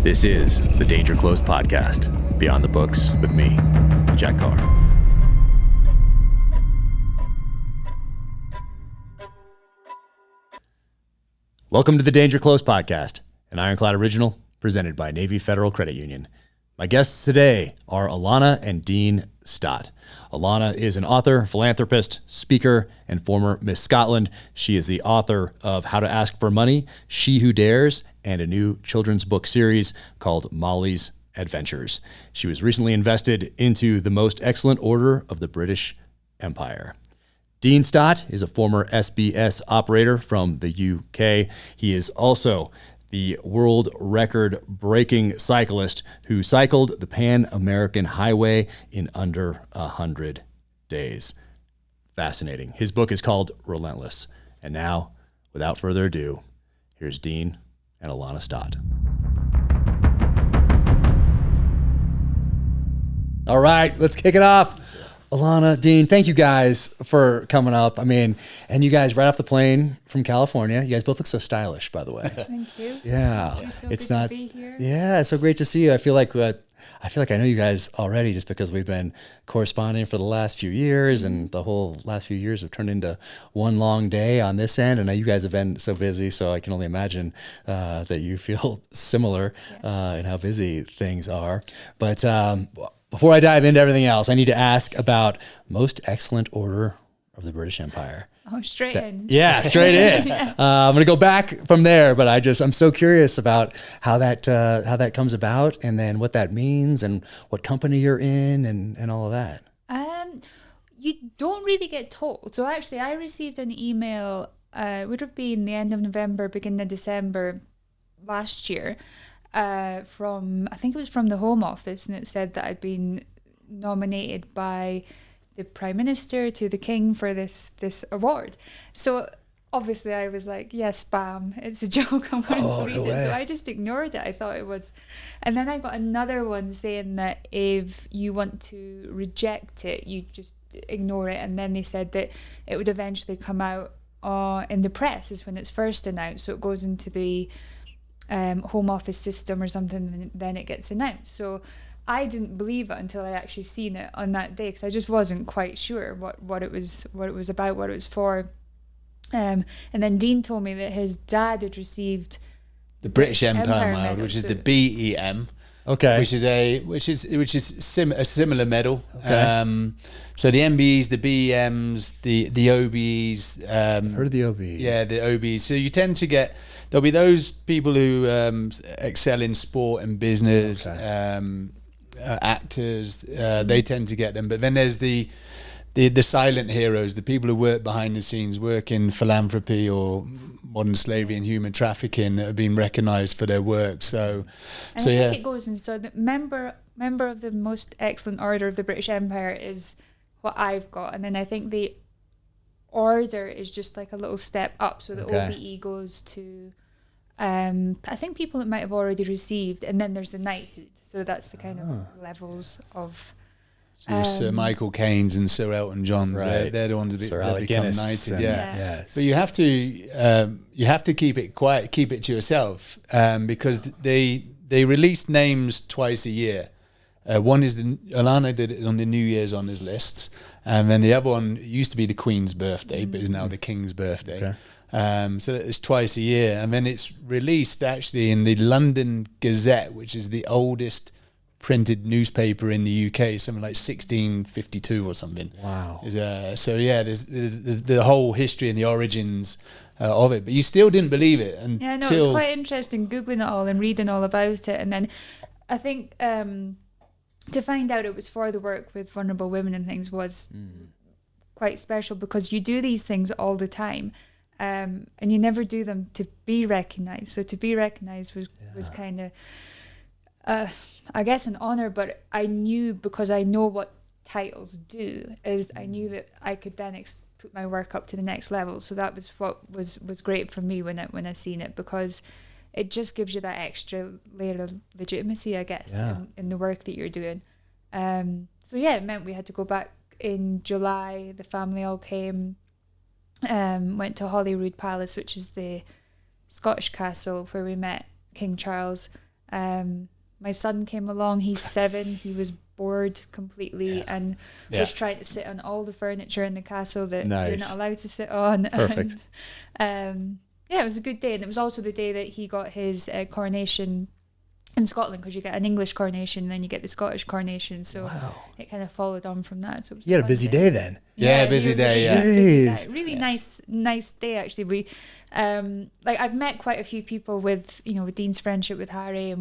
This is the Danger Close podcast, Beyond the Books with me, Jack Carr. Welcome to the Danger Close podcast, an Ironclad original presented by Navy Federal Credit Union. My guests today are Alana and Dean Stott. Alana is an author, philanthropist, speaker, and former Miss Scotland. She is the author of How to Ask for Money, She Who Dares, and a new children's book series called Mollie's Adventures. She was recently invested into the Most Excellent Order of the British Empire. Dean Stott is a former SBS operator from the UK. He is also the world record-breaking cyclist who cycled the Pan-American Highway in under 100 days. Fascinating. His book is called Relentless. And now, without further ado, here's Dean and Alana Stott. All right, let's kick it off. Alana, Dean, thank you guys for coming up. I mean, and you guys right off the plane from California. You guys both look so stylish, by the way. Thank you. Yeah, It's so it's good not. to be here. Yeah, it's so great to see you. I feel like I know you guys already just because we've been corresponding for the last few years, and the whole last few years have turned into one long day on this end. And now you guys have been so busy, so I can only imagine that you feel similar in how busy things are. But before I dive into everything else, I need to ask about Most Excellent Order of the British Empire. Oh, straight in. Yeah, straight in. I'm going to go back from there, but I'm so curious about how that comes about, and then what that means, and what company you're in, and all of that. You don't really get told. So actually, I received an email. It would have been the end of November, beginning of December last year. I think it was from the Home Office, and it said that I'd been nominated by the Prime Minister to the King for this award. So obviously I was like, yes, spam, it's a joke, I'm going to read it. So I just ignored it. I thought it was. And then I got another one saying that if you want to reject it, you just ignore it. And then they said that it would eventually come out in the press is when it's first announced. So it goes into the Home Office system or something, and then it gets announced. So I didn't believe it until I actually seen it on that day, because I just wasn't quite sure what it was about, what it was for. And then Dean told me that his dad had received the British Empire Medal, which is the BEM. Okay. Which is a similar medal. Okay. So the MBEs, the BEMs, the OBEs. I've heard of the OBE. Yeah, the OBEs. So you tend to get. There'll be those people who excel in sport and business, actors. They tend to get them. But then there's the silent heroes, the people who work behind the scenes, work in philanthropy or modern slavery and human trafficking, that have been recognised for their work. So I think it goes in. So the member of the Most Excellent Order of the British Empire is what I've got, and then I think the order is just like a little step up. So the OBE goes to I think people that might have already received, and then there's the knighthood. So that's the kind of levels of. So Sir Michael Caine's and Sir Elton John's, right. They're the ones that become knighted. Yes. But you have to keep it quiet, keep it to yourself, because they release names twice a year. One is Alana did it on the New Year's Honours lists, and then the other one used to be the Queen's birthday, but is now the King's birthday. Okay. So it's twice a year, and then it's released actually in the London Gazette, which is the oldest printed newspaper in the UK, something like 1652 or something. Wow. So yeah, there's the whole history and the origins of it, but you still didn't believe it until. Yeah, no, it's quite interesting googling it all and reading all about it, and then I think to find out it was for the work with vulnerable women and things was quite special, because you do these things all the time, and you never do them to be recognised. So to be recognised was kind of I guess an honour, but I knew, because I know what titles do, is I knew that I could then put my work up to the next level. So that was what was great for me when I seen it, because it just gives you that extra layer of legitimacy, I guess, in the work that you're doing. So yeah, it meant we had to go back in July. The family all came, went to Holyrood Palace, which is the Scottish castle where we met King Charles. My son came along. He's 7. He was bored completely and was trying to sit on all the furniture in the castle that you're not allowed to sit on. Perfect. And, it was a good day. And it was also the day that he got his coronation in Scotland, because you get an English coronation and then you get the Scottish coronation. So it kind of followed on from that. So it was You had a busy day then. Yeah, busy day. Yeah, really nice day actually. We I've met quite a few people with with Dean's friendship with Harry,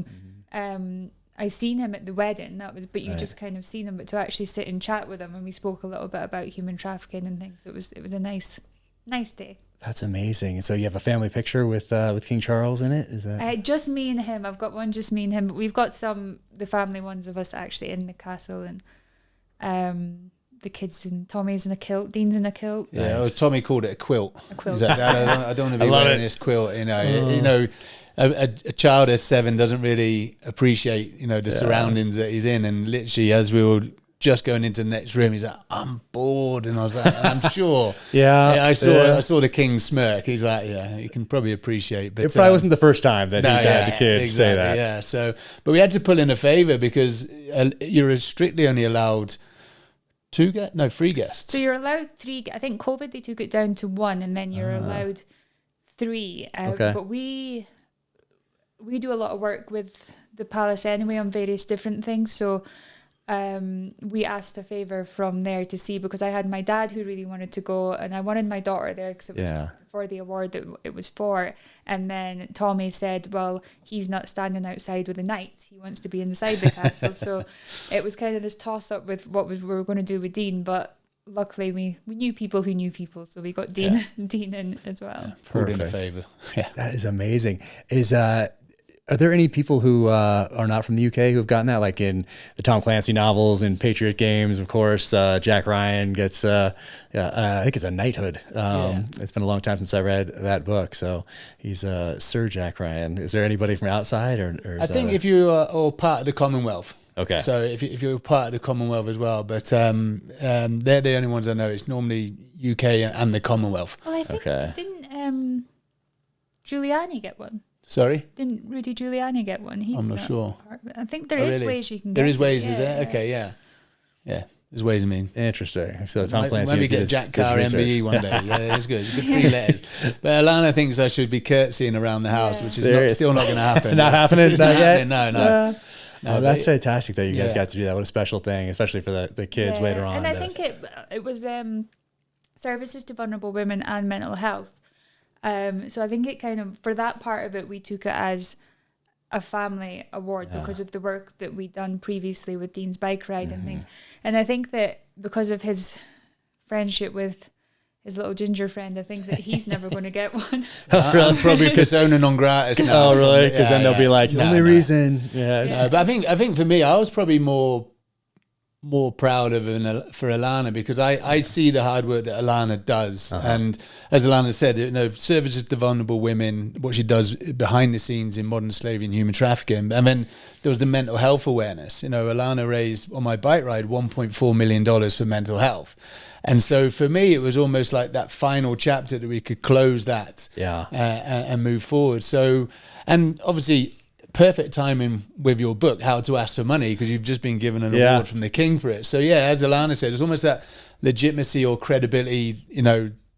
and I seen him at the wedding. But you just kind of seen him. But to actually sit and chat with him, and we spoke a little bit about human trafficking and things. It was a nice day. That's amazing. And so you have a family picture with King Charles in it? Is that just me and him? I've got one, just me and him. But we've got the family ones of us actually in the castle, and the kids, and Tommy's in a kilt, Dean's in a kilt. Yeah, Tommy called it a quilt. A quilt. He's like, I don't want to be wearing this quilt. A child at 7 doesn't really appreciate the surroundings that he's in, and literally as we were just going into the next room, he's like, I'm bored, and I was like, I'm sure. I saw the king smirk. He's like, you can probably appreciate. But it probably wasn't the first time that he's had the kids say that. Yeah, so but we had to pull in a favor because you're strictly only allowed 3 guests. So you're allowed 3. I think COVID they took it down to 1, and then you're allowed 3. But we do a lot of work with the palace anyway on various different things. So we asked a favour from there to see, because I had my dad who really wanted to go, and I wanted my daughter there because it was for the award that it was for. And then Tommy said, well, he's not standing outside with the knights. He wants to be inside the castle. So it was kind of this toss-up with what we were going to do with Dean. But luckily we knew people who knew people, so we got Dean in as well. Pulled in a favour. Yeah, that is amazing. Are there any people who are not from the UK who have gotten that, like in the Tom Clancy novels and Patriot Games? Of course, Jack Ryan gets, I think it's a knighthood. It's been a long time since I read that book, so he's Sir Jack Ryan. Is there anybody from outside, or I think if you are all part of the Commonwealth. Okay. So if you're part of the Commonwealth as well, but they're the only ones I know. It's normally UK and the Commonwealth. Well, I think didn't Giuliani get one? Sorry? Didn't Rudy Giuliani get one? I'm not sure. I think there is ways you can get There is ways, it. is there? Okay, yeah. There's ways, I mean. Interesting. So Tom Clancy. Maybe get Jack Carr MBE one day. Yeah, it's good. It's good 3 letters. But Alana thinks I should be curtsying around the house, which is still not going to happen. Not happening? Not yet? No. No, that's fantastic that you guys got to do that. What a special thing, especially for the kids later on. And I think it was services to vulnerable women and mental health. So I think it kind of, for that part of it, we took it as a family award because of the work that we'd done previously with Dean's bike ride and things. And I think that because of his friendship with his little ginger friend, I think that he's never going to get one. I'm probably persona non grata now. Oh, really? Because then they'll be like, the only reason. But I think for me, I was probably more proud of for Alana, because I see the hard work that Alana does, and as Alana said, services to vulnerable women, what she does behind the scenes in modern slavery and human trafficking, and then there was the mental health awareness. Alana raised on my bike ride $1.4 million for mental health, and so for me it was almost like that final chapter that we could close that and move forward. So, and obviously, perfect timing with your book, How to Ask for Money, because you've just been given an award from the King for it. So as Alana said, it's almost that legitimacy or credibility,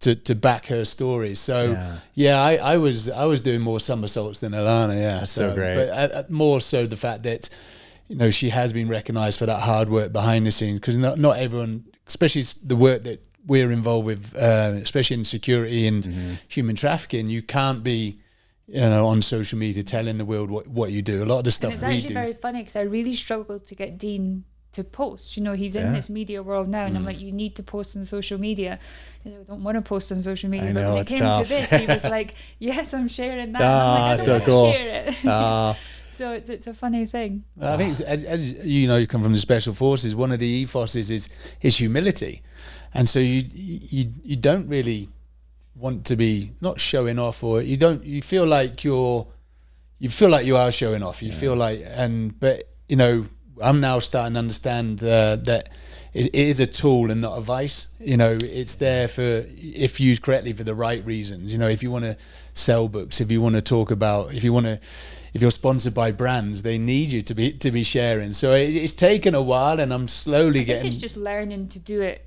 to back her stories. So I was doing more somersaults than Alana. That's so great. But more so the fact that she has been recognised for that hard work behind the scenes, because not everyone, especially the work that we're involved with, especially in security and human trafficking, you can't be on social media telling the world what you do. A lot of the stuff we do. It's actually very funny, because I really struggled to get Dean to post. He's in this media world now, and I'm like, you need to post on social media. I don't want to post on social media. But when it came to this, he was like, yes, I'm sharing that. I'm like, I don't want to share it. So it's a funny thing. I think, as you come from the special forces, one of the ethoses is humility, and so you don't really want to be not showing off, or you feel like you are showing off. You feel like, but I'm now starting to understand that it is a tool and not a vice. You know, it's there for, if used correctly, for the right reasons. You know, if you want to sell books, if you want to talk about, if you're sponsored by brands, they need you to be sharing. So it's taken a while, and I'm slowly getting. It's just learning to do it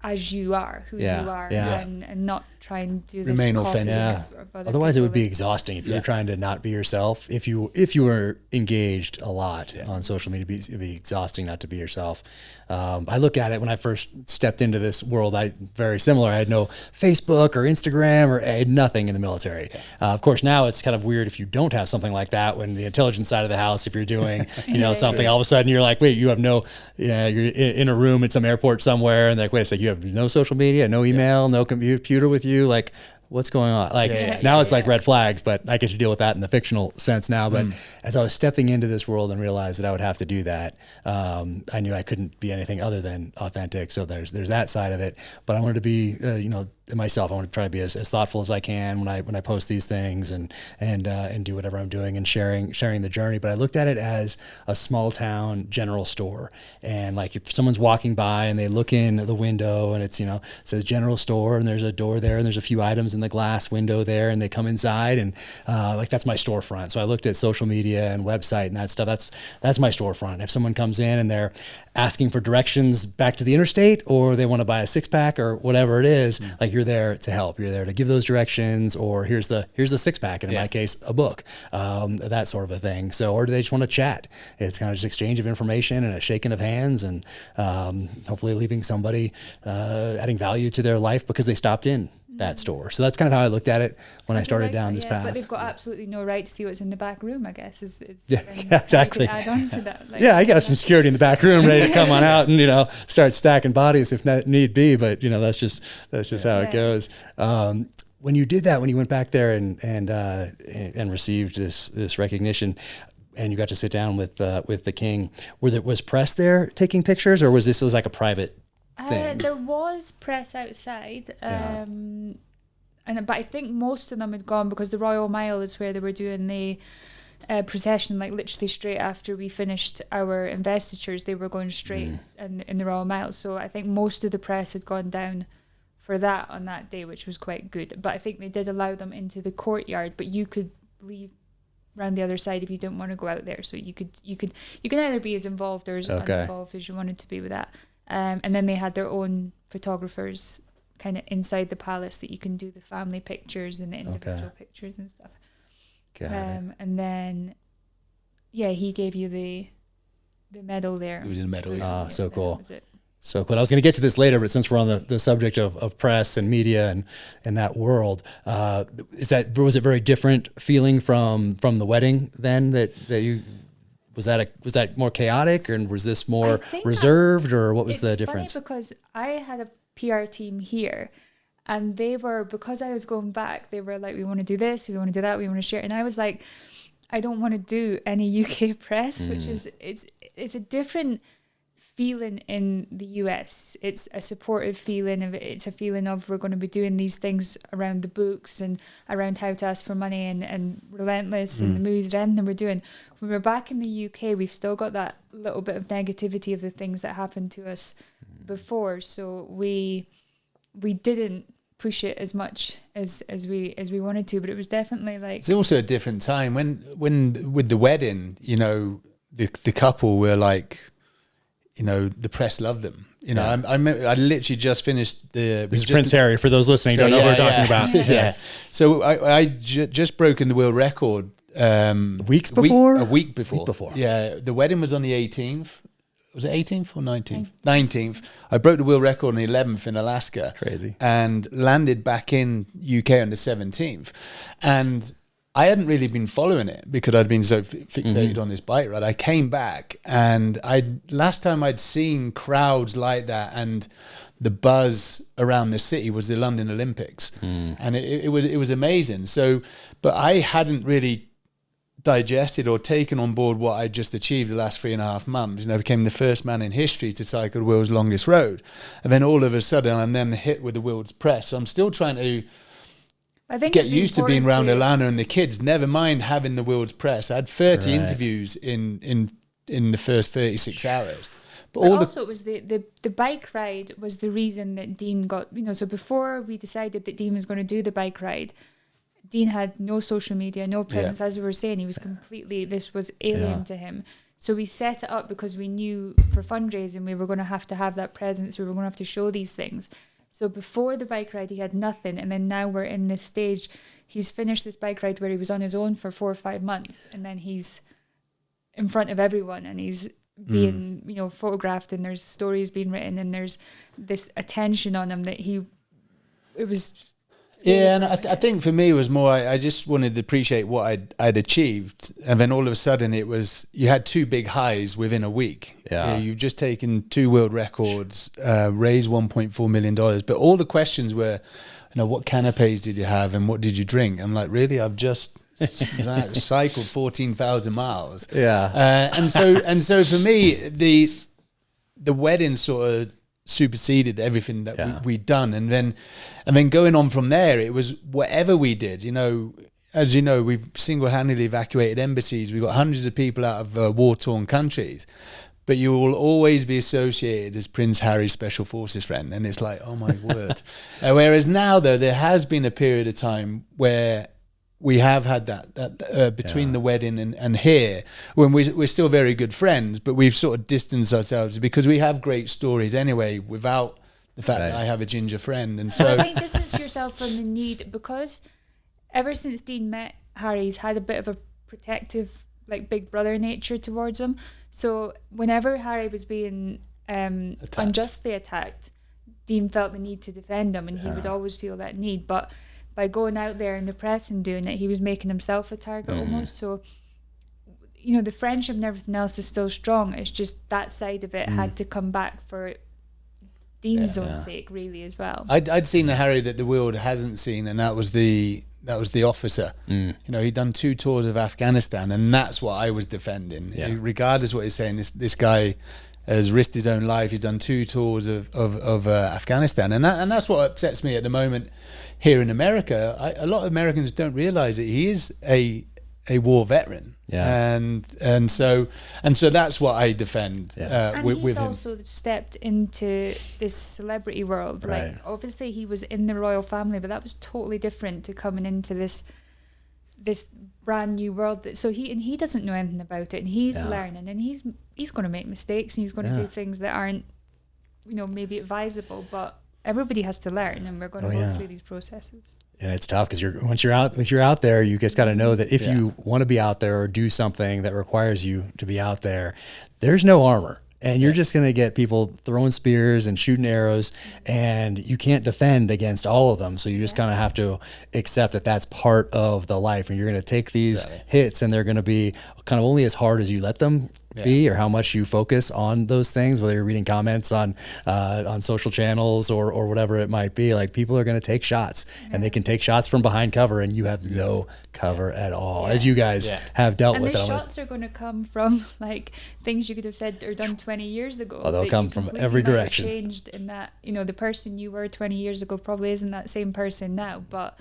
as you are, who you are, and not try and do this. Remain authentic. Yeah. Otherwise, it would be exhausting if you were trying to not be yourself. If you were engaged a lot on social media, it'd be exhausting not to be yourself. I look at it when I first stepped into this world. Very similar. I had no Facebook or Instagram, or I had nothing in the military. Of course, now it's kind of weird if you don't have something like that. When the intelligence side of the house, if you're doing something, all of a sudden you're like, wait, you have no. You're in a room at some airport somewhere, and like, wait a second, you have no social media, no email, no computer with you, like. What's going on? Like now it's like red flags, but I get to deal with that in the fictional sense now. But as I was stepping into this world and realized that I would have to do that, I knew I couldn't be anything other than authentic. So there's that side of it. But I wanted to be, myself. I want to try to be as thoughtful as I can when I post these things and do whatever I'm doing and sharing the journey. But I looked at it as a small town general store, and like if someone's walking by and they look in the window and it's it says general store and there's a door there and there's a few items in the glass window there, and they come inside and like that's my storefront. So I looked at social media and website and that stuff. That's my storefront. If someone comes in and they're asking for directions back to the interstate, or they want to buy a 6-pack or whatever it is, like you're there to help. You're there to give those directions, or here's the 6-pack, and in my case, a book, that sort of a thing. So, or do they just want to chat? It's kind of just exchange of information and a shaking of hands, and hopefully leaving somebody adding value to their life because they stopped in that store. So that's kind of how I looked at it when I started down this path. But they've got absolutely no right to see what's in the back room, I guess. Exactly. Add on to that. I got some security in the back room ready to come on out and start stacking bodies if need be. But that's just how it goes. When you did that, when you went back there and received this recognition, and you got to sit down with the king, was press there taking pictures, or was this like a private thing? There was press outside, but I think most of them had gone because the Royal Mile is where they were doing the procession, like literally straight after we finished our investitures. They were going straight in the Royal Mile. So I think most of the press had gone down for that on that day, which was quite good. But I think they did allow them into the courtyard, but you could leave around the other side if you didn't want to go out there. So you can either be as involved or as uninvolved as you wanted to be with that. And then they had their own photographers kind of inside the palace that you can do the family pictures and the individual pictures and stuff. And then, he gave you the medal there. It was in the medal. So cool. So cool. I was going to get to this later, but since we're on the subject of press and media and that world, was it very different feeling from the wedding then that you? Was that more chaotic, or was this more reserved, or what was the difference? It's funny because I had a PR team here, and because I was going back, they were like, we want to do this, we want to do that, we want to share. And I was like, I don't want to do any UK press, which is, it's a different feeling in the US. It's a supportive feeling it's a feeling of we're going to be doing these things around the books and around how to ask for money and Relentless and the movies that we're doing. When we're back in the UK, we've still got that little bit of negativity of the things that happened to us before. So we didn't push it as much as we wanted to, but it was definitely like, it's also a different time when with the wedding, the couple were like, the press loved them. I literally just finished This is Prince Harry, for those listening, don't know what we're talking about. So I just broken the world record a week before. Yeah, the wedding was on the 18th. Was it 18th or 19th? 19th. I broke the world record on the 11th in Alaska. Crazy. And landed back in UK on the 17th. And I hadn't really been following it because I'd been so fixated on this bike ride. I came back, and last time I'd seen crowds like that and the buzz around the city was the London Olympics. And it was amazing. So, but I hadn't really digested or taken on board what I just achieved the last 3.5 months. I became the first man in history to cycle the world's longest road. And then all of a sudden I'm then hit with the world's press. So I'm still trying to get used to being around Alana and the kids, never mind having the world's press. I had 30 interviews in the first 36 hours. But But all also, it was the bike ride was the reason that Dean got, so before we decided that Dean was going to do the bike ride, Dean had no social media, no presence. As we were saying, he was completely, this was alien to him. So we set it up because we knew for fundraising we were going to have that presence. We were going to have to show these things. So before the bike ride, he had nothing. And then now we're in this stage. He's finished this bike ride where he was on his own for 4 or 5 months. And then he's in front of everyone and he's being, photographed, and there's stories being written, and there's this attention on him that it was... Yeah, and I think for me it was more, I just wanted to appreciate what I'd achieved. And then all of a sudden it was, you had 2 big highs within a week. Yeah. You've just taken 2 world records, raised $1.4 million. But all the questions were, what canapes did you have and what did you drink? I'm like, really? I've just cycled 14,000 miles. Yeah. And so for me, the wedding sort of superseded everything that we'd done, and then going on from there, it was whatever we did, as you know, we've single-handedly evacuated embassies, we've got hundreds of people out of war-torn countries, but you will always be associated as Prince Harry's special forces friend, and it's like, oh my word. Whereas now, though, there has been a period of time where we have had that between the wedding and here, when we're still very good friends, but we've sort of distanced ourselves because we have great stories anyway, without the fact that I have a ginger friend. And so I think distance yourself from the need, because ever since Dean met Harry, he's had a bit of a protective, like big brother nature towards him. So whenever Harry was being unjustly attacked, Dean felt the need to defend him, and he would always feel that need. But by going out there in the press and doing it, he was making himself a target almost. So, the friendship and everything else is still strong. It's just that side of it had to come back for Dean's own sake, really, as well. I'd seen a Harry that the world hasn't seen, and that was the officer. He'd done 2 tours of Afghanistan, and that's what I was defending. Regardless of what he's saying, this guy has risked his own life. He's done 2 tours of Afghanistan, and that's what upsets me at the moment here in America. A lot of Americans don't realize that he is a war veteran, and so that's what I defend. And with he's him. also stepped into this celebrity world. Right. Like, obviously he was in the royal family, but that was totally different to coming into this brand new world. He doesn't know anything about it, and he's learning, and he's going to make mistakes, and he's going to do things that aren't, maybe advisable, but everybody has to learn, and we're going to go through these processes. And it's tough because once you're out there, you just got to know that if you want to be out there or do something that requires you to be out there, there's no armor. And you're just going to get people throwing spears and shooting arrows, and you can't defend against all of them. So you just kind of have to accept that that's part of the life, and you're going to take these hits, and they're going to be kind of only as hard as you let them be, or how much you focus on those things, whether you're reading comments on social channels or whatever it might be. Like, people are going to take shots, and they can take shots from behind cover, and you have no cover at all, as you guys have dealt and with. And the shots are going to come from like things you could have said or done 20 years ago. Oh, they'll come from every direction. Changed in that, the person you were 20 years ago probably isn't that same person now, but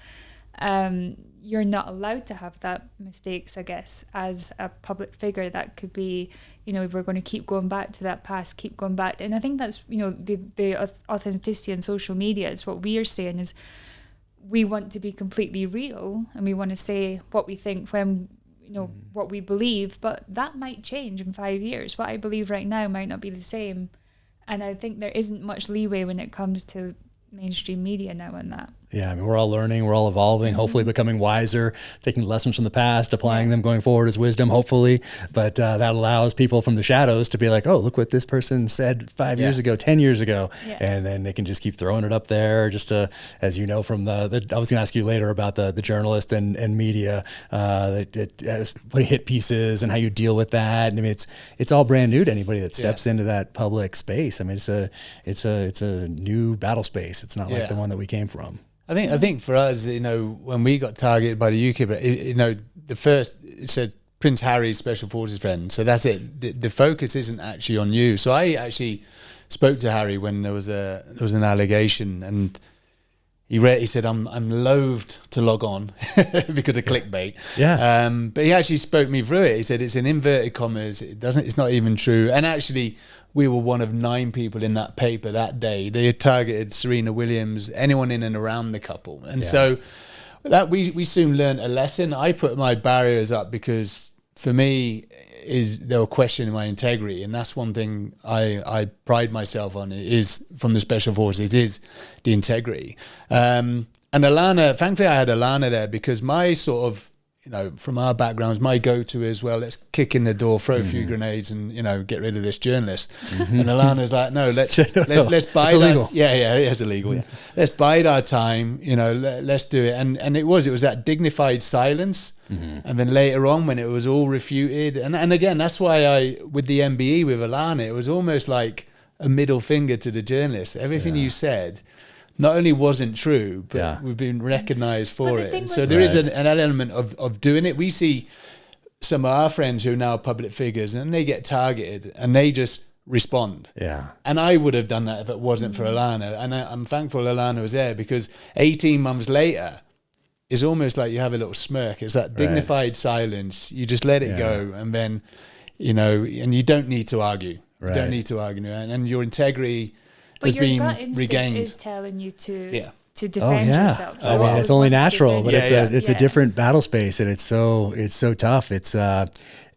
you're not allowed to have that mistakes, I guess, as a public figure. That could be, we're going to keep going back to that past, keep going back. And I think that's, the authenticity on social media is what we are saying is we want to be completely real, and we want to say what we think when, what we believe, but that might change in 5 years. What I believe right now might not be the same. And I think there isn't much leeway when it comes to mainstream media now on that. Yeah, I mean, we're all learning, we're all evolving, hopefully becoming wiser, taking lessons from the past, applying them going forward as wisdom, hopefully. But that allows people from the shadows to be like, oh, look what this person said 5 years ago, 10 years ago. Yeah. And then they can just keep throwing it up there just to, as you know, from I was going to ask you later about the journalist and media, what hit pieces and how you deal with that. And I mean, it's all brand new to anybody that steps into that public space. I mean, it's a new battle space. It's not like the one that we came from. I think for us, when we got targeted by the UK, the first, it said Prince Harry's special forces friend. So that's it. The focus isn't actually on you. So I actually spoke to Harry when there was an allegation, and He said, I'm loathed to log on because of clickbait. Yeah. But he actually spoke me through it. He said it's in inverted commas. It's not even true. And actually, we were one of 9 people in that paper that day. They had targeted Serena Williams, anyone in and around the couple. And so that we soon learned a lesson. I put my barriers up because for me, they were questioning my integrity, and that's one thing I pride myself on is from the Special Forces is the integrity. And Alana, thankfully I had Alana there because my sort of, from our backgrounds, my go-to is, well, let's kick in the door, throw a few grenades and, get rid of this journalist. And Alana's like, no, let's bide illegal. Yeah, it is illegal. Yeah. Let's bide our time, let's do it. And it was that dignified silence. And then later on when it was all refuted, and again, that's why with the MBE with Alana, it was almost like a middle finger to the journalist. Everything you said not only wasn't true, but we've been recognized for it. So there is an element of doing it. We see some of our friends who are now public figures and they get targeted and they just respond. Yeah. And I would have done that if it wasn't for Alana. And I'm thankful Alana was there because 18 months later, it's almost like you have a little smirk. It's that dignified silence. You just let it go. And then, and you don't need to argue. You don't need to argue. And your integrity has been regained. Is telling you to defend yourself. I mean, it's only natural, but it's a different battle space, and it's so tough. It's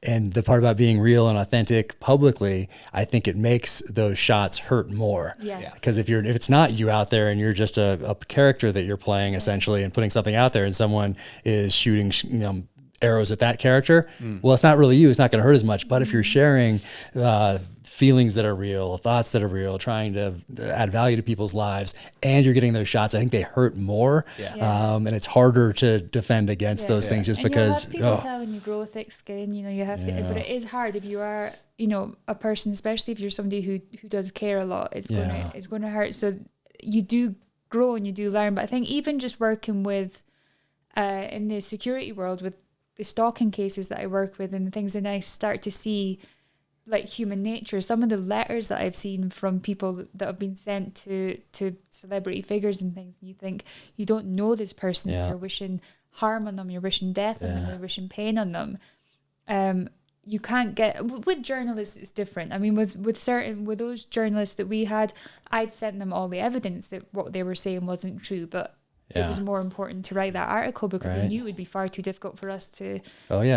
and the part about being real and authentic publicly, I think it makes those shots hurt more. Because if it's not you out there and you're just a character that you're playing essentially and putting something out there, and someone is shooting arrows at that character, well, it's not really you. It's not going to hurt as much. But if you're sharing feelings that are real, thoughts that are real, trying to add value to people's lives, and you're getting those shots, I think they hurt more. And it's harder to defend against those things just because you have people telling you grow thick skin, you have to, but it is hard if you are, a person, especially if you're somebody who does care a lot, it's going to hurt. So you do grow and you do learn. But I think even just working with, in the security world, with the stalking cases that I work with and the things that I start to see, like human nature, some of the letters that I've seen from people that have been sent to celebrity figures and things, and you think you don't know this person, you're wishing harm on them, you're wishing death on them, you're wishing pain on them. You can't get with journalists. It's different. I mean, with those journalists that we had, I'd sent them all the evidence that what they were saying wasn't true, but it was more important to write that article because they knew it would be far too difficult for us to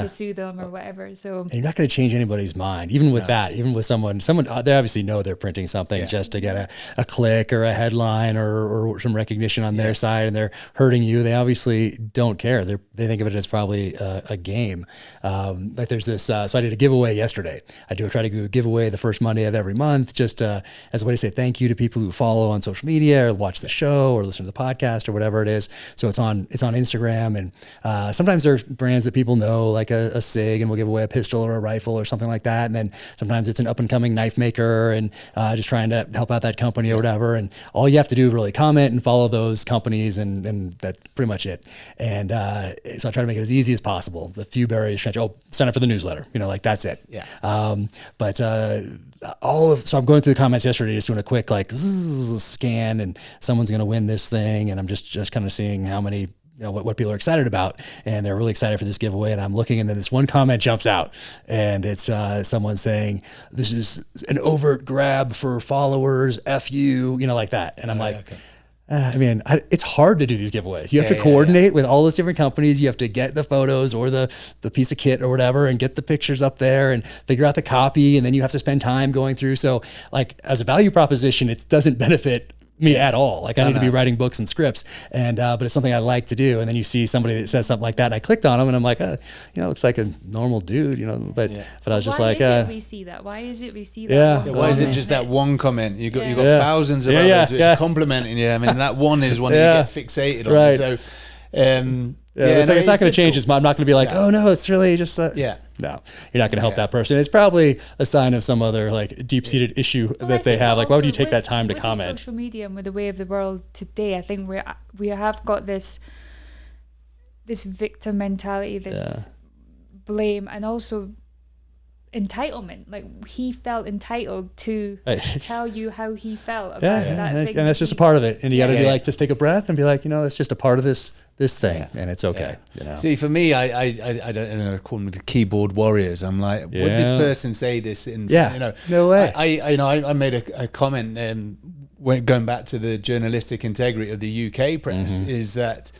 sue them or whatever. So and you're not going to change anybody's mind, even with that, even with someone, they obviously know they're printing something just to get a click or a headline or some recognition on their side, and they're hurting you. They obviously don't care. They think of it as probably a game. Like there's this, so I did a giveaway yesterday. I try to do a giveaway the first Monday of every month, just as a way to say thank you to people who follow on social media or watch the show or listen to the podcast or whatever it is. So it's on Instagram, and sometimes there's brands that people know, like a SIG, and we'll give away a pistol or a rifle or something like that. And then sometimes it's an up and coming knife maker and just trying to help out that company or whatever. And all you have to do is really comment and follow those companies, and that's pretty much it. And so I try to make it as easy as possible. The few barriers, sign up for the newsletter, like that's it. So I'm going through the comments yesterday, just doing a quick scan, and someone's going to win this thing, and I'm just kind of seeing how many, what people are excited about, and they're really excited for this giveaway. And I'm looking, and then this one comment jumps out, and it's someone saying, "This is an overt grab for followers, F you," like that. And I'm it's hard to do these giveaways. You have to coordinate with all those different companies. You have to get the photos or the piece of kit or whatever and get the pictures up there and figure out the copy. And then you have to spend time going through. So as a value proposition, it doesn't benefit me at all. I need to be writing books and scripts, and but it's something I like to do. And then you see somebody that says something like that, and I clicked on them, and I'm like, looks like a normal dude, but I was just why like, is it we see that? Why is it we see that? Why is it just that one comment? You got thousands of others which complimenting you. I mean, that one is one that you get fixated on. Right. So, it's not going to change. I'm not going to be like, oh no, it's really just that. No, you're not going to help that person. It's probably a sign of some other deep-seated issue that they have. Why would you take that time to comment? Social media and with the way of the world today, I think we have got this victim mentality, this blame, and also entitlement. Like, he felt entitled to tell you how he felt about that thing. And that's just a part of it. And you got to be like, just take a breath and be like, that's just a part of this thing, and it's okay. See, for me, I don't know, call them the keyboard warriors. I'm like, would this person say this in? No way. I made a comment when going back to the journalistic integrity of the UK press, is that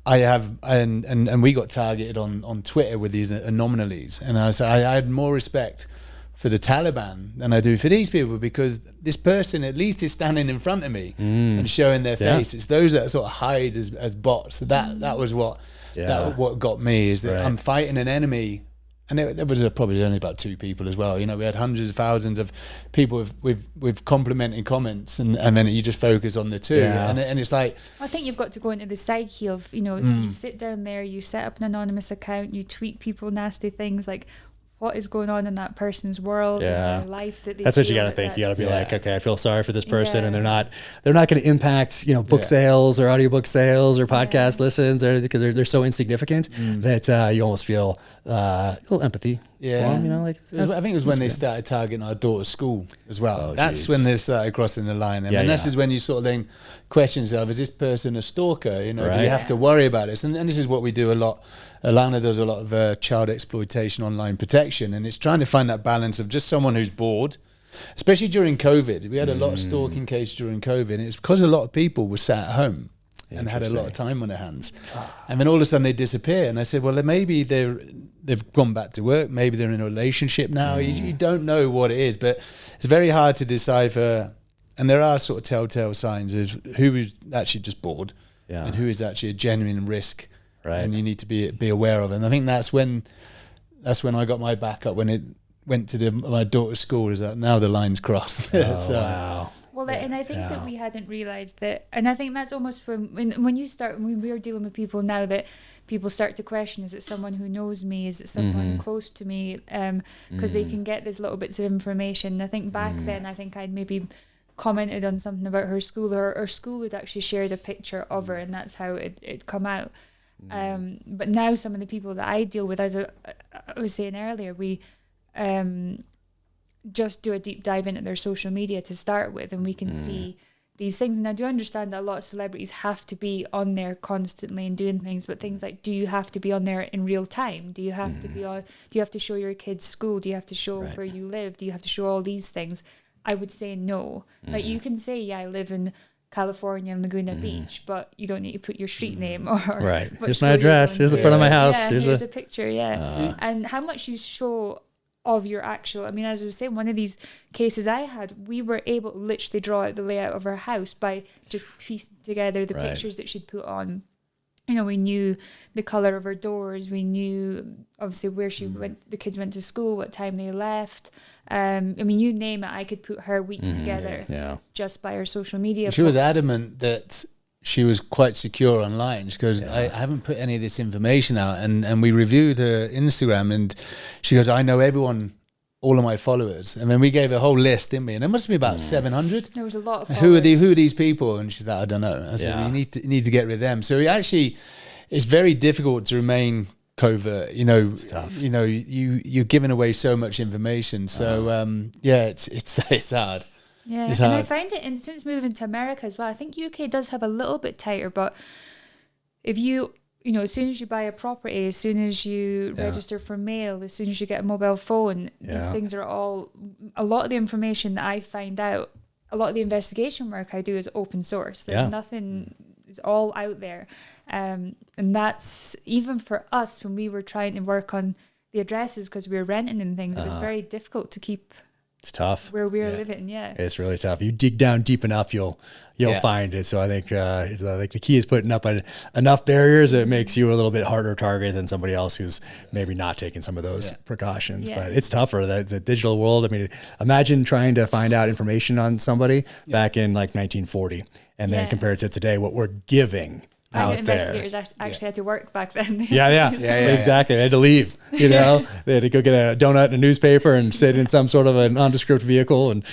I have, and we got targeted on Twitter with these anomalies, and I said I had more respect for the Taliban than I do for these people, because this person at least is standing in front of me and showing their face. It's those that sort of hide as bots. So that was what got me, is that I'm fighting an enemy. And there was probably only about 2 people as well. We had hundreds of thousands of people with complimenting comments, and then you just focus on the 2. And it's like, I think you've got to go into the psyche of, so you sit down there, you set up an anonymous account, you tweet people nasty things, like, what is going on in that person's world and their life that they That's what you got to like think. that. You got to be like, okay, I feel sorry for this person, and they're not going to impact, book sales or audiobook sales or podcast listens, or because they're so insignificant that you almost feel a little empathy. Yeah. For them, I think it was when they started targeting our daughter's school as well. That's when they started crossing the line. And this is when you sort of then question yourself, is this person a stalker? Do you have to worry about this? And this is what we do a lot. Alana does a lot of child exploitation online protection, and it's trying to find that balance of just someone who's bored, especially during COVID. We had a lot of stalking cases during COVID, and it's because a lot of people were sat at home and had a lot of time on their hands. And then all of a sudden they disappear. And I said, well, maybe they've gone back to work. Maybe they're in a relationship now. You don't know what it is, but it's very hard to decipher. And there are sort of telltale signs of who is actually just bored and who is actually a genuine risk. Right. And you need to be aware of it. And I think that's when I got my back up, when it went to my daughter's school, is that now the line's crossed. Wow. Well, and I think that we hadn't realised that, and I think that's almost when we are dealing with people now, that people start to question, is it someone who knows me, is it someone close to me, because they can get these little bits of information. I think back then, I think I'd maybe commented on something about her school, or her school had actually shared a picture of her, and that's how it'd come out. But now some of the people that I deal with, as I was saying earlier, we just do a deep dive into their social media to start with, and we can see these things. And I do understand that a lot of celebrities have to be on there constantly and doing things, but things like, do you have to be on there in real time? Do you have to be on? Do you have to show your kids' school? Do you have to show where you live? Do you have to show all these things? I would say no. Like, you can say, I live in California and Laguna Beach, but you don't need to put your street name or here's my address, here's the front of my house, here's a picture. And how much you show of your actual, I mean, as I was saying, one of these cases I had, we were able to literally draw out the layout of her house by just piecing together the pictures that she'd put on. We knew the colour of her doors, we knew obviously where she went, the kids went to school, what time they left. I mean, you name it, I could put her week together just by her social media. She was adamant that she was quite secure online. She goes, I haven't put any of this information out. And we reviewed her Instagram, and she goes, I know everyone, all of my followers. And then we gave a whole list, didn't we? And there must be about 700. There was a lot of followers. Who are these people? And she's like, I don't know. I said, you need to get rid of them. So it's very difficult to remain covert. It's tough. You're giving away so much information. So it's hard. Yeah, and I find it, and since moving to America as well, I think UK does have a little bit tighter, but if as soon as you buy a property, as soon as you register for mail, as soon as you get a mobile phone, these things are all, a lot of the information that I find out, a lot of the investigation work I do is open source. There's nothing, it's all out there. And that's, even for us, when we were trying to work on the addresses, because we were renting and things, it was very difficult to keep. It's tough where we're living. It's really tough. You dig down deep enough, you'll find it. So I think the key is putting up enough barriers that it makes you a little bit harder target than somebody else who's maybe not taking some of those precautions. But it's tougher, the digital world. I mean, imagine trying to find out information on somebody back in like 1940 and then compare it to today, what we're giving out investigators actually had to work back then. Exactly. They had to leave, They had to go get a donut and a newspaper and sit in some sort of a nondescript vehicle and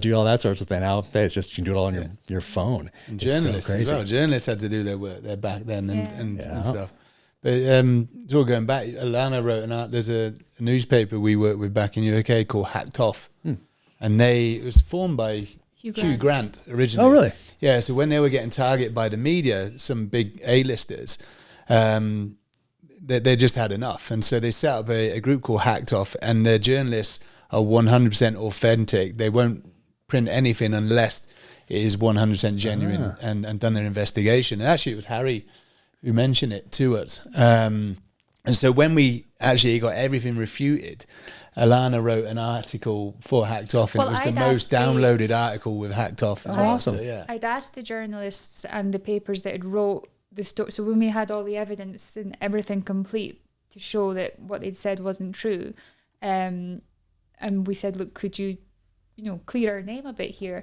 do all that sorts of thing. Now it's just, you can do it all on your phone. And journalists as well. Journalists had to do their work there back then and stuff. But it's all going back. Alana wrote an art. There's a newspaper we work with back in the UK called Hacked Off, and it was formed by Hugh Grant originally. Oh, really? Yeah. So when they were getting targeted by the media, some big A-listers, they just had enough, and so they set up a group called Hacked Off, and their journalists are 100% authentic. They won't print anything unless it is 100% genuine and done their investigation. And actually, it was Harry who mentioned it to us. And so when we actually got everything refuted, Alana wrote an article for Hacked Off, and it was the most downloaded article with Hacked Off. Oh, awesome. So, yeah. I'd asked the journalists and the papers that had wrote the story. So when we had all the evidence and everything complete to show that what they'd said wasn't true, and we said, look, could you clear our name a bit here?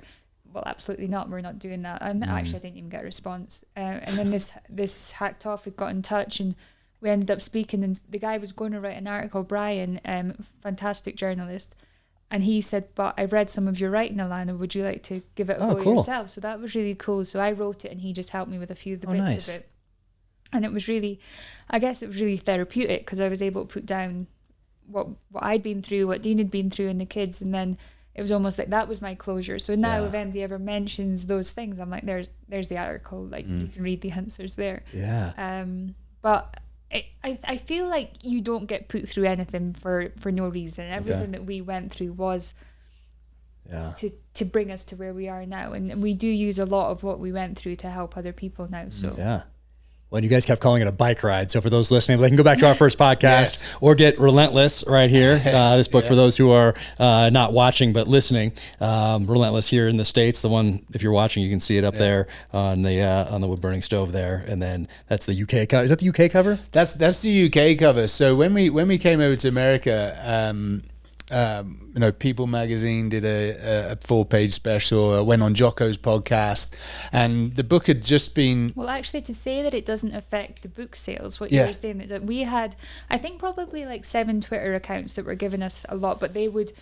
Well, absolutely not. We're not doing that. And actually, I didn't even get a response. And then this Hacked Off had got in touch, and we ended up speaking. And the guy was going to write an article, Brian, fantastic journalist, and he said, "But I've read some of your writing, Alana. Would you like to give it a go yourself?" So that was really cool. So I wrote it, and he just helped me with a few of the bits of it. And it was really, I guess, it was really therapeutic because I was able to put down what I'd been through, what Dean had been through, and the kids, and then it was almost like that was my closure. So now if anybody ever mentions those things, I'm like, there's the article. Like you can read the answers there. Yeah. But I feel like you don't get put through anything for no reason. Everything that we went through was to bring us to where we are now, and we do use a lot of what we went through to help other people now. So yeah. Well, you guys kept calling it a bike ride. So for those listening, they can go back to our first podcast or get Relentless right here. This book for those who are not watching but listening. Relentless here in the States. The one, if you're watching, you can see it up there on the wood burning stove there. And then that's the UK cover. Is that the UK cover? That's the UK cover. So when we came over to America, People Magazine did a 4-page special. I went on Jocko's podcast, and the book had just been... Well, actually, to say that it doesn't affect the book sales, what you were saying, is that we had, I think, probably like 7 Twitter accounts that were giving us a lot, but they would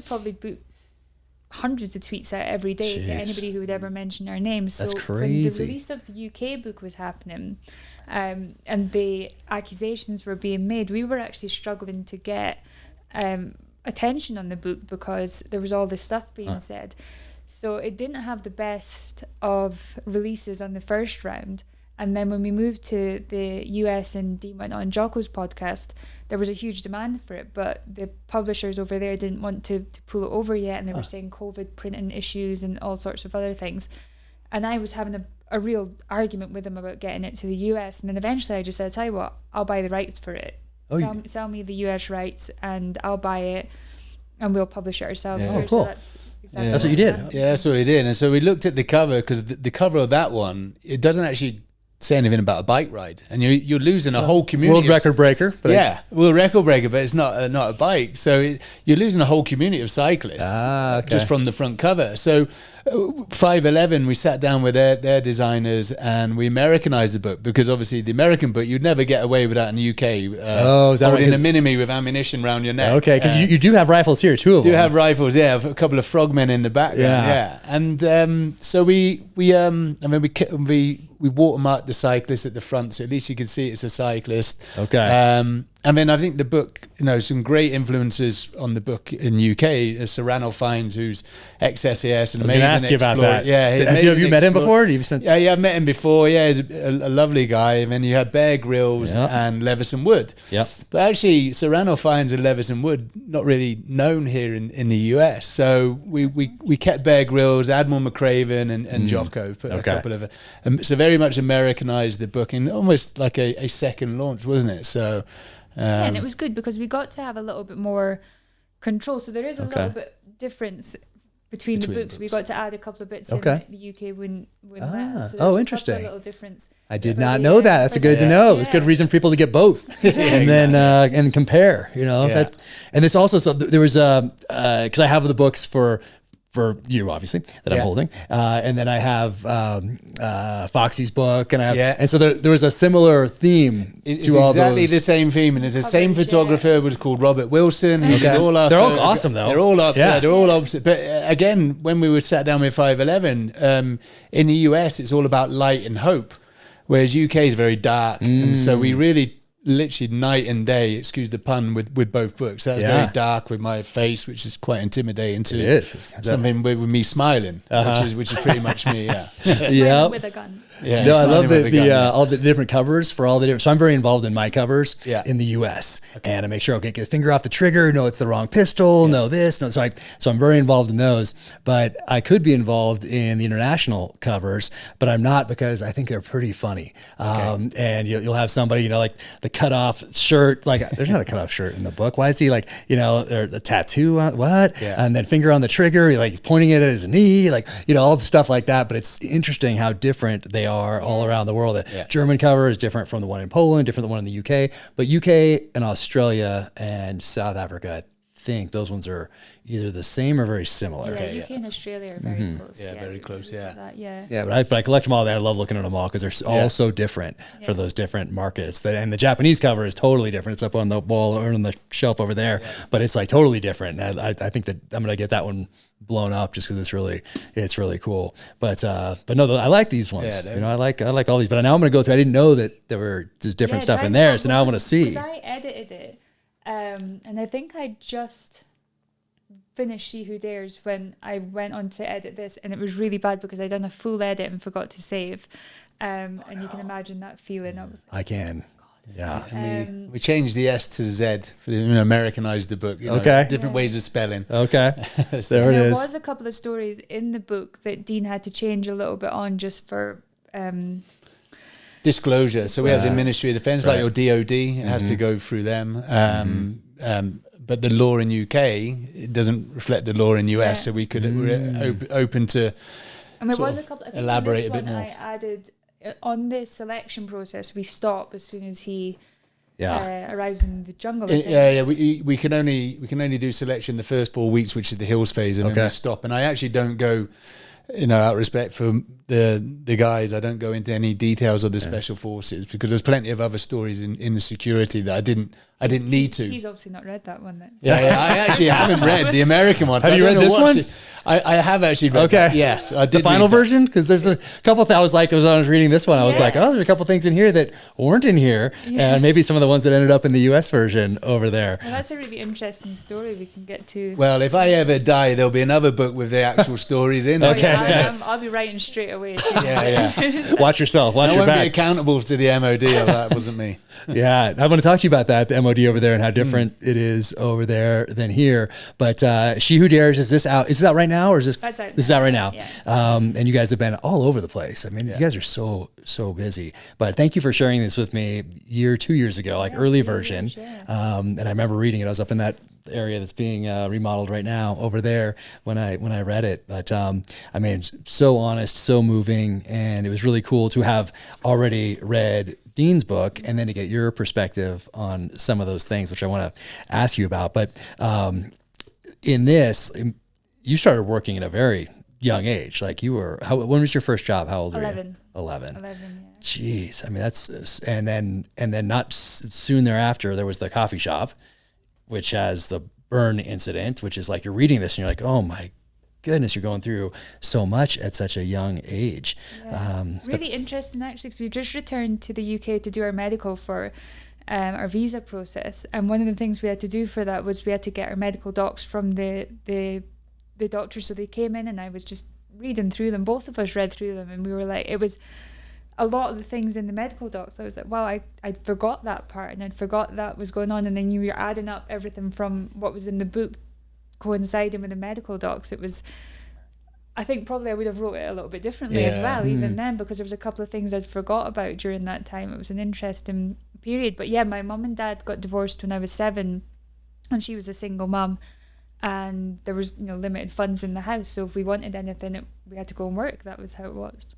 probably boot hundreds of tweets out every day to anybody who would ever mention our name. So that's crazy. When the release of the UK book was happening, and the accusations were being made, we were actually struggling to get attention on the book because there was all this stuff being said. So it didn't have the best of releases on the first round. And then when we moved to the US and Dean went on Jocko's podcast, there was a huge demand for it, but the publishers over there didn't want to pull it over yet, and they were saying COVID printing issues and all sorts of other things. And I was having a real argument with them about getting it to the US, and then eventually I just said, tell you what, I'll buy the rights for it. Sell me the US rights and I'll buy it and we'll publish it ourselves. Yeah. Oh, cool. So that's what you did. Yeah, that's what we did. And so we looked at the cover, because the cover of that one, it doesn't actually say anything about a bike ride, and you're losing a whole community. World record breaker. World record breaker, but it's not a bike. So you're losing a whole community of cyclists just from the front cover. So 511, we sat down with their designers and we Americanized the book, because obviously the American book you'd never get away with that in the UK. Is that right? In a mini-me with ammunition around your neck. Okay, because you do have rifles here, two of them. Do have rifles, a couple of frogmen in the background, and so we watermarked the cyclist at the front, so at least you can see it's a cyclist. Okay. And then I think the book, some great influences on the book in UK. Serrano Fines, who's ex-SAS, an amazing explorer. I was going to ask you about that. Yeah. Have you met him before? Yeah, I've met him before. Yeah, he's a lovely guy. And then you had Bear Grylls and Leveson Wood. Yep. But actually, Serrano Fines and Leveson Wood, not really known here in the US. So we kept Bear Grylls, Admiral McCraven and Jocko. Put a couple of... so very much Americanized the book, and almost like a second launch, wasn't it? So... and it was good because we got to have a little bit more control. So there is a little bit difference between the books. We got to add a couple of bits in that the UK wouldn't let. So interesting. A little difference. I did not know that. That's good to know. It's good reason for people to get both and then and compare. And this also, so there was because I have the books for you, obviously, that I'm holding. And then I have Foxy's book, and I have, and so there was a similar theme to all those. Exactly the same theme, and it's the same photographer, was called Robert Wilson. Who did all our they're all awesome, though. They're all up. Yeah, they're all opposite. But again, when we were sat down with 511, in the US, it's all about light and hope. whereas UK is very dark, and so we really literally night and day, excuse the pun, with both books. That's very dark with my face, which is quite intimidating to something with me smiling, which is pretty much me. Yeah. With a gun. Yeah, no, I love all the different covers for all the different. So I'm very involved in my covers in the U.S. and I make sure I get the finger off the trigger. No, it's the wrong pistol. No, this. No, so I'm very involved in those. But I could be involved in the international covers, but I'm not because I think they're pretty funny. And you'll have somebody, like the cut off shirt. Like there's not a cut off shirt in the book. Why is he like, or the tattoo on what? Yeah. And then finger on the trigger. He's pointing it at his knee. Like all the stuff like that. But it's interesting how different they are all around the world. The German cover is different from the one in Poland, different than the one in the UK. But UK and Australia and South Africa, I think those ones are either the same or very similar. Yeah, UK and Australia are very close. Yeah, very close. Yeah. But I collect them all. I love looking at them all because they're all so different for those different markets. And the Japanese cover is totally different. It's up on the wall or on the shelf over there, but it's like totally different. And I think that I'm gonna get that one blown up just because it's really cool. But no, I like these ones. I like all these. But now I'm gonna go through. I didn't know that there's different stuff in there, so now I want to see. I edited it, and I think I just finished She Who Dares when I went on to edit this, and it was really bad because I'd done a full edit and forgot to save. And you can imagine that feeling. I can. Yeah. And we changed the S to Z for Americanized the book. Different ways of spelling. Okay. There There was a couple of stories in the book that Dean had to change a little bit on just for disclosure. So we have the Ministry of Defence, like your DOD. It has to go through them. But the law in UK, it doesn't reflect the law in US. So we could we're open to elaborate a bit more. I added on the selection process. We stop as soon as he arrives in the jungle. We can only do selection the first 4 weeks, which is the hills phase, and then we stop. And I actually don't go, out of respect for the guys, I don't go into any details of the special forces because there's plenty of other stories in the security that I didn't need to. He's obviously not read that one then. Yeah, I actually haven't read the American one. Have you read this one? I have actually read that. Yes, I did. The final version? Because there's a couple of things, as I was reading this one, I was like, there's a couple of things in here that weren't in here. And maybe some of the ones that ended up in the US version over there. Well, that's a really interesting story we can get to. Well, if I ever die, there'll be another book with the actual stories in. Okay. I'll be writing straight away. Watch yourself. Watch your back. I won't be accountable to the MOD. That wasn't me. I want to talk to you about that, the MOD over there, and how different it is over there than here. But She Who Dares, is this out? Is this out right now, or is this? That's out. This is out right now. Yeah. And you guys have been all over the place. I mean, you guys are so busy. But thank you for sharing this with me 2 years ago, early version. And I remember reading it. I was up in that area that's being remodeled right now over there when I read it. But I mean, so honest, so moving, and it was really cool to have already read Dean's book and then to get your perspective on some of those things, which I want to ask you about. But in this, you started working at a very young age. When was your first job? How old were you? 11. 11, yeah. Jeez. I mean, that's, and then not soon thereafter, there was the coffee shop, which has the burn incident, which is you're reading this and you're like, oh my goodness, you're going through so much at such a young age. Really interesting, actually, because we've just returned to the UK to do our medical for our visa process. And one of the things we had to do for that was we had to get our medical docs from the doctor. So they came in and I was just reading through them. Both of us read through them and we were like, it was a lot of the things in the medical docs. I was like, wow, I forgot that part and I'd forgot that was going on. And then you were adding up everything from what was in the book coinciding with the medical docs. It was, I think probably I would have wrote it a little bit differently as well, even then, because there was a couple of things I'd forgot about during that time. It was an interesting period. But my mum and dad got divorced when I was 7 and she was a single mum. And there was limited funds in the house, so if we wanted anything, we had to go and work. That was how it was.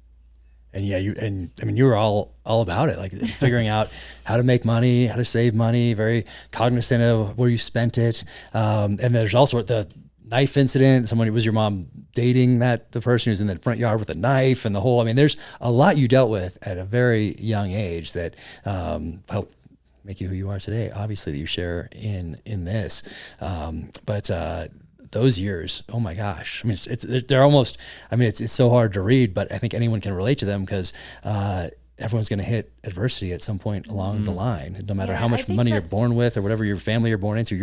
And you were all about it, figuring out how to make money, how to save money, very cognizant of where you spent it. And there's also the knife incident. Was your mom dating the person who's in the front yard with a knife and the whole? I mean, there's a lot you dealt with at a very young age that helped make you who you are today, obviously, that you share in this. But those years, oh my gosh. They're almost, it's so hard to read, but I think anyone can relate to them because everyone's going to hit adversity at some point along the line. No matter Yeah, how I much think money you're that's- born with or whatever your family you're born into,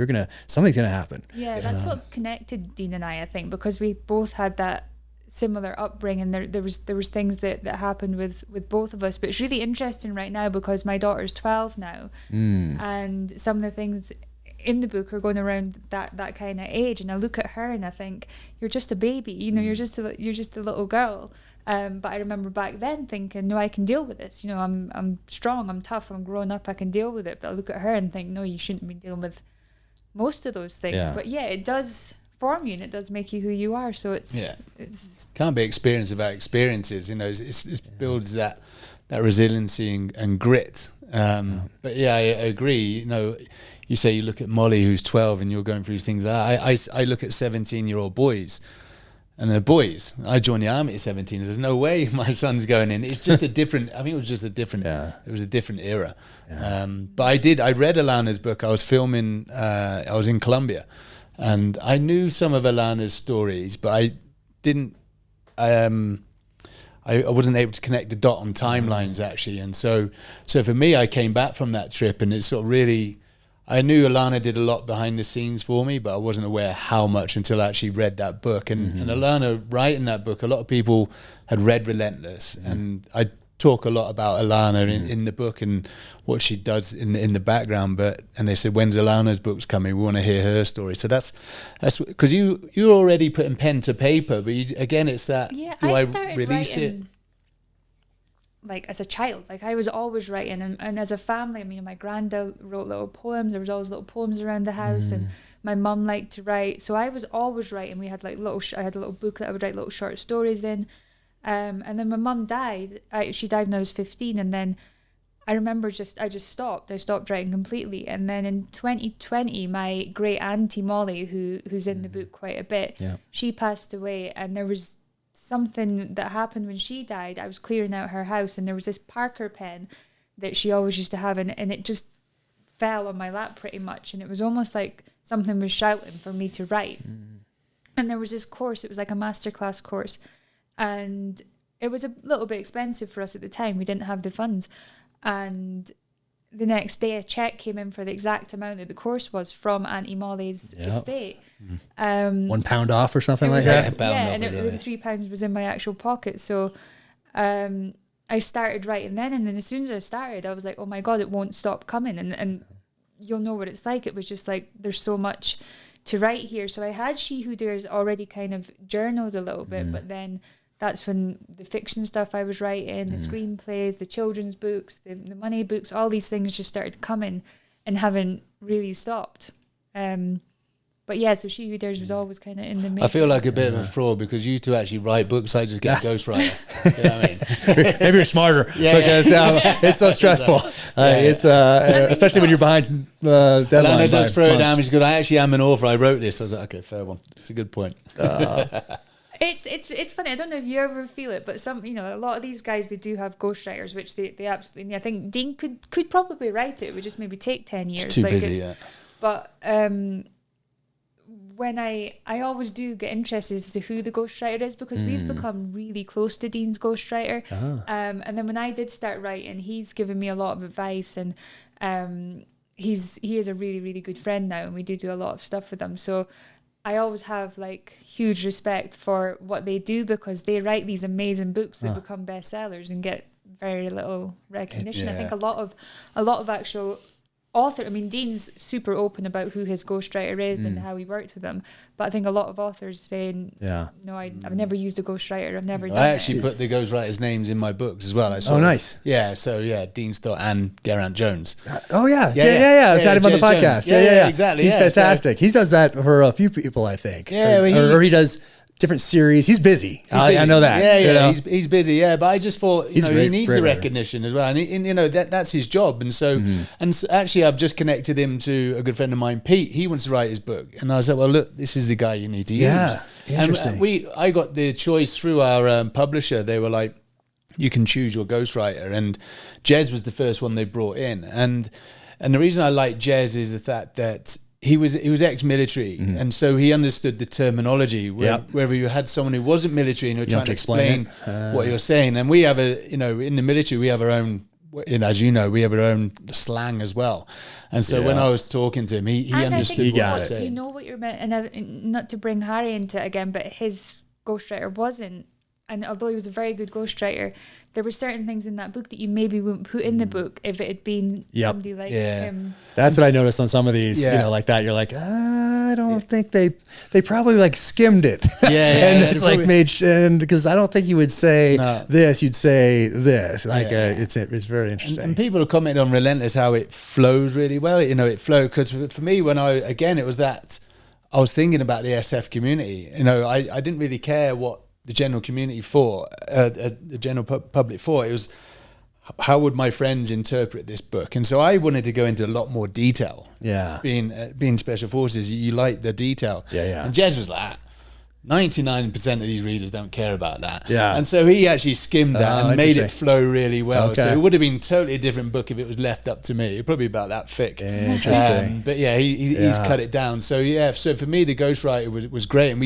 something's going to happen. Yeah, that's what connected Dean and I think, because we both had that similar upbringing. There was things that happened with both of us, but it's really interesting right now because my daughter's 12 now, and some of the things in the book are going around that kind of age, and I look at her and I think, you're just a baby, you're just a little girl. But I remember back then thinking, no, I can deal with this. I'm strong, I'm tough, I'm grown up, I can deal with it. But I look at her and think, no, you shouldn't be dealing with most of those things. Yeah. But yeah, it does form you and it does make you who you are. So it's can't be experience without experiences. It builds that resiliency and grit. But yeah, I agree. You say you look at Mollie, who's 12, and you're going through things. I look at 17-year-old boys. And they're boys. I joined the army at 17. There's no way my son's going in. It's just a different. I think it was just a different. Yeah. It was a different era. Yeah. But I read Alana's book. I was filming. I was in Colombia, and I knew some of Alana's stories, but I didn't. I wasn't able to connect the dot on timelines actually, and so for me, I came back from that trip, and it's sort of really. I knew Alana did a lot behind the scenes for me, but I wasn't aware how much until I actually read that book. And Alana, writing that book, a lot of people had read Relentless, and I talk a lot about Alana in the book and what she does in the background. And they said, when's Alana's books coming? We want to hear her story. So that's because you're already putting pen to paper, but it's that. Yeah, do I I started release writing, it? like as a child, like I was always writing, and as a family, I mean, my granddad wrote little poems. There was always little poems around the house, and my mum liked to write, so I was always writing. We had like I had a little book that I would write little short stories in, and then my mum died. She died when I was 15, and then I remember I just stopped. I stopped writing completely, and then in 2020, my great auntie Mollie, who's in the book quite a bit, she passed away, and there was something that happened when she died. I was clearing out her house, and there was this Parker pen that she always used to have, and it just fell on my lap pretty much, and it was almost like something was shouting for me to write. And there was this course, it was like a masterclass course, and it was a little bit expensive for us at the time. We didn't have the funds, and the next day a check came in for the exact amount that the course was from Auntie Mollie's estate. £1 off or something like that. And the £3 was in my actual pocket. So I started writing then, and then as soon as I started, I was like, oh my God, it won't stop coming. And you'll know what it's like. It was just like, there's so much to write here. So I had She Who Dares already kind of journaled a little bit, but then that's when the fiction stuff I was writing, the screenplays, the children's books, the money books, all these things just started coming and haven't really stopped. But yeah, so She Who Dares was always kind of in the making. I feel like a bit of a fraud because you two actually write books. I just get a ghostwriter. You know what I mean? Maybe you're smarter because it's so stressful. It's especially when you're behind deadlines. Alana does throw it down. She's good. I actually am an author. I wrote this. I was like, okay, fair one. It's a good point. It's funny. I don't know if you ever feel it, but a lot of these guys, they do have ghostwriters, which they absolutely. I think Dean could probably write it. It would just maybe take 10 years. It's too busy. Yeah. But when I always do get interested as to who the ghostwriter is, because we've become really close to Dean's ghostwriter. And then when I did start writing, he's given me a lot of advice, and he is a really, really good friend now, and we do a lot of stuff with him. So I always have like huge respect for what they do, because they write these amazing books that become bestsellers and get very little recognition. I think a lot of actual author. I mean, Dean's super open about who his ghostwriter is and how he worked with them. But I think a lot of authors saying, no, I've never used a ghostwriter. I've never done it. I actually put the ghostwriters' names in my books as well. Nice. Yeah, so Dean Stott and Geraint Jones. I've had him on the podcast. Yeah, exactly. He's fantastic. He does that for a few people, I think. Yeah, or he does different series. He's busy. I know that. Yeah. He's busy. Yeah, but I just thought he needs the recognition as well, and that's his job. And so, actually, I've just connected him to a good friend of mine, Pete. He wants to write his book, and I said, well, look, this is the guy you need to use. Yeah, interesting. And I got the choice through our publisher. They were like, you can choose your ghostwriter, and Jez was the first one they brought in, and the reason I like Jez is the fact that he was ex-military, and so he understood the terminology. Wherever you had someone who wasn't military and you're trying to explain what you're saying, and we have in the military we have our own. As you know, we have our own slang as well, and so when I was talking to him, he understood what I was saying. You know what you're meant, and not to bring Harry into it again, but his ghostwriter wasn't. And although he was a very good ghostwriter, there were certain things in that book that you maybe wouldn't put in the book if it had been somebody like him. That's what I noticed on some of these, like that. You're like, I don't think they probably like skimmed it. And it's like and because I don't think you would say this, you'd say this. Like it's very interesting. And people have commented on Relentless how it flows really well. It flowed because for me it was that I was thinking about the SF community. I didn't really care what the general community for, the general public for. It was, how would my friends interpret this book? And so I wanted to go into a lot more detail. Yeah. Being special forces, you like the detail. Yeah. And Jez was like, 99% of these readers don't care about that. Yeah. And so he actually skimmed that and made it flow really well. Okay. So it would have been totally a different book if it was left up to me. It'd probably be about that thick. Interesting. But he's cut it down. So so for me, the ghostwriter was great. And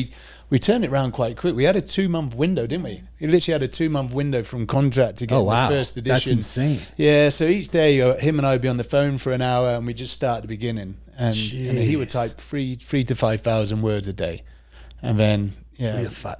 we turned it around quite quick. We had a 2-month window, didn't we? We literally had a 2-month window from contract to get the first edition. That's insane. Yeah, so each day him and I would be on the phone for an hour and we just start at the beginning. And he would type 3,000 to 5,000 words a day. And then,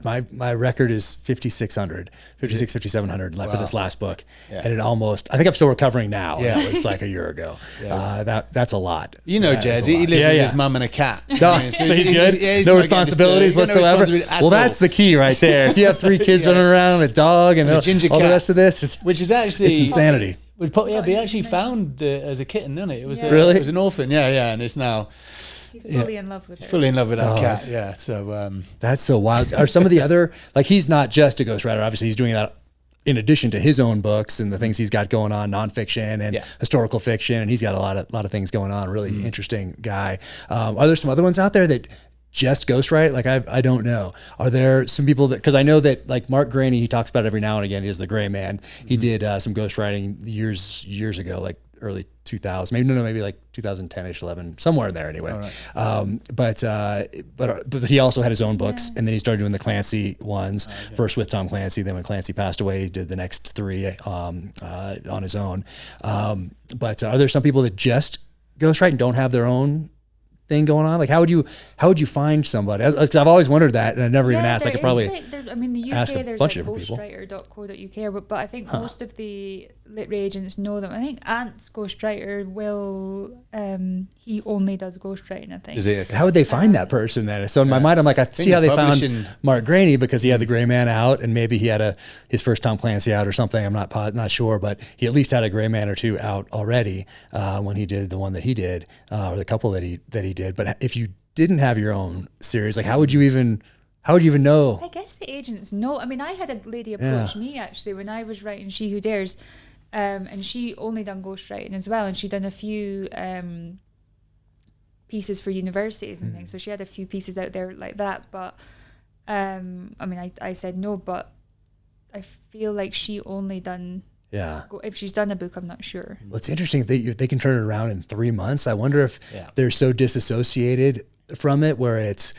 my record is 5,700 for this last book. Yeah. And I think I'm still recovering now. Yeah. It was like a year ago. That's a lot. Jez, he lives with his mum and a cat. So he's good? He's no responsibilities whatsoever? Well, that's the key right there. If you have 3 kids running around, a dog, and all the rest of this, which is actually... It's insanity. We actually found as a kitten, didn't it? It was really? It was an orphan, and it's now... He's fully in love with her. He's fully in love with that cat, yeah. So that's so wild. Are some of the other, like, he's not just a ghostwriter. Obviously, he's doing that in addition to his own books and the things he's got going on, nonfiction and historical fiction, and he's got a lot of things going on. Really interesting guy. Are there some other ones out there that just ghostwrite? Like, I don't know. Are there some people that, because I know that like Mark Graney, he talks about it every now and again. He is the Gray Man. He did some ghostwriting years ago, like early 2000, maybe like 2010ish, 11, somewhere in there anyway. Right. But he also had his own books, and then he started doing the Clancy ones. First with Tom Clancy, then when Clancy passed away, he did the next 3 on his own. But are there some people that just ghostwrite and don't have their own thing going on? Like, how would you find somebody? I've always wondered that, and I never even asked. I could probably the UK, ask a there's bunch like of different ghostwriter.co.uk, but I think most of the literary agents know them. I think Ant's ghostwriter he only does ghostwriting, I think. Is it? How would they find that person then? So in my mind, I'm like, I see how they found Mark Graney, because he had the Gray Man out, and maybe he had his first Tom Clancy out or something. I'm not sure, but he at least had a Gray Man or 2 out already when he did the one that he did, or the couple that he did. But if you didn't have your own series, like, how would you even know? I guess the agents know. I mean, I had a lady approach me actually when I was writing She Who Dares, and she only done ghostwriting as well, and she'd done a few pieces for universities and things. So she had a few pieces out there like that. But I mean, I said no, but I feel like she only done. Yeah. If she's done a book, I'm not sure. Well, it's interesting that they can turn it around in 3 months. I wonder if they're so disassociated from it, where it's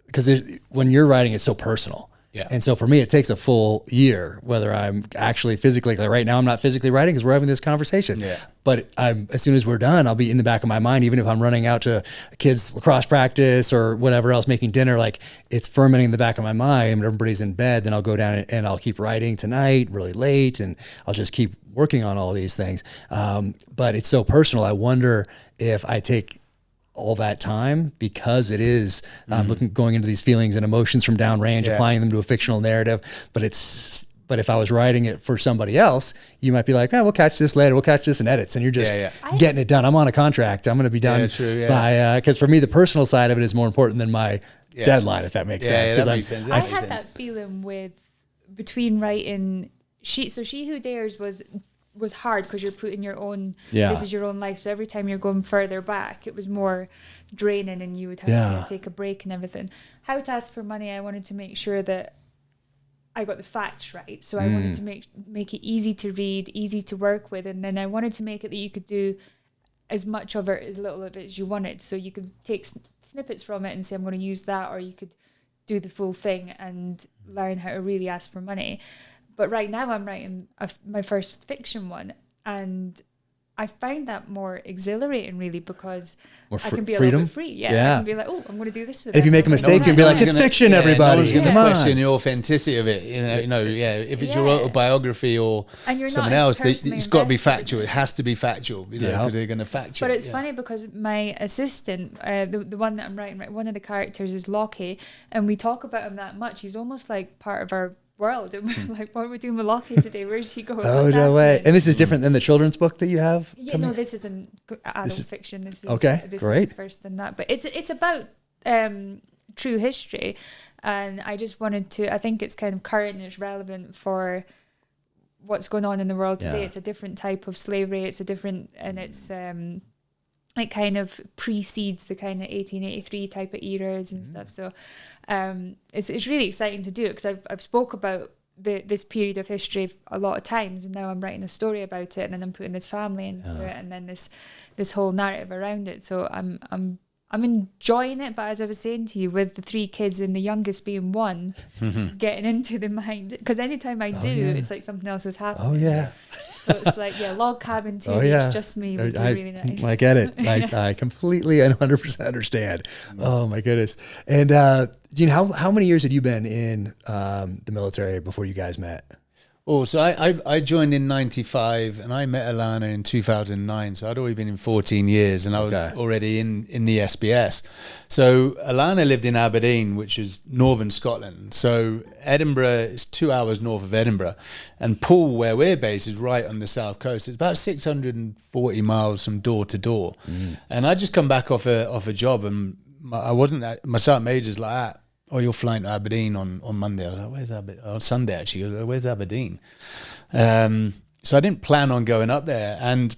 because when you're writing, it's so personal. Yeah. And so for me, it takes a full year, whether I'm actually physically, like right now, I'm not physically writing because we're having this conversation. Yeah. But as soon as we're done, I'll be in the back of my mind, even if I'm running out to kids' lacrosse practice or whatever else, making dinner, like it's fermenting in the back of my mind. Everybody's in bed, then I'll go down and I'll keep writing tonight really late, and I'll just keep working on all these things. But it's so personal. I wonder if I take all that time, because it is going into these feelings and emotions from downrange, applying them to a fictional narrative. But if I was writing it for somebody else, you might be like, we'll catch this later. We'll catch this in edits. And you're just getting it done. I'm on a contract. I'm going to be done by, because for me, the personal side of it is more important than my deadline, if that makes sense. That makes sense. I had that feeling between writing She Who Dares was hard because you're putting your own, this is your own life. So every time you're going further back, it was more draining, and you would have to take a break and everything. How to Ask for Money, I wanted to make sure that I got the facts right. So I wanted to make it easy to read, easy to work with. And then I wanted to make it that you could do as much of it, as little of it as you wanted. So you could take snippets from it and say, I'm going to use that, or you could do the full thing and learn how to really ask for money. But right now I'm writing my first fiction one, and I find that more exhilarating, really, because I can be a little bit free. Yeah. I can be like, oh, I'm going to do this with it. If you make a mistake, you'll be like, it's fiction, everybody. No one's going to Come on. question the authenticity of it. If it's your autobiography or someone else, it's got to be factual. It has to be factual, because they're going to fact check. But it's funny because my assistant, the one that I'm writing, one of the characters is Lockie, and we talk about him that much. He's almost like part of our world, and we're like, what are we doing with Lockie today? Where's he going? Oh, no way. And this is different than the children's book that you have? No, this isn't adult fiction. This is great. Is first than that, but it's about true history, and I just wanted to, I think it's kind of current and it's relevant for what's going on in the world today. It's a different type of slavery, it's a different, and it's it kind of precedes the kind of 1883 type of eras and stuff. So it's really exciting to do it, because I've spoke about this period of history a lot of times, and now I'm writing a story about it, and then I'm putting this family into it, and then this whole narrative around it. So I'm enjoying it, but as I was saying to you, with the 3 kids and the youngest being 1, getting into the mind, because anytime I do, it's like something else is happening. Oh yeah. So it's like, log cabin too. It's just me. Would be really nice. I get it. I completely and 100% understand. Oh my goodness. And Gene, how many years had you been in the military before you guys met? Oh, so I joined in 95 and I met Alana in 2009. So I'd already been in 14 years and I was already in the SBS. So Alana lived in Aberdeen, which is northern Scotland. So Edinburgh is 2 hours north of Edinburgh. And Poole, where we're based, is right on the south coast. It's about 640 miles from door to door. And I just come back off a job, and my sergeant major's like that. Oh, you're flying to Aberdeen on Monday. I was like, where's Aberdeen? On Sunday, actually. Where's Aberdeen? So I didn't plan on going up there, and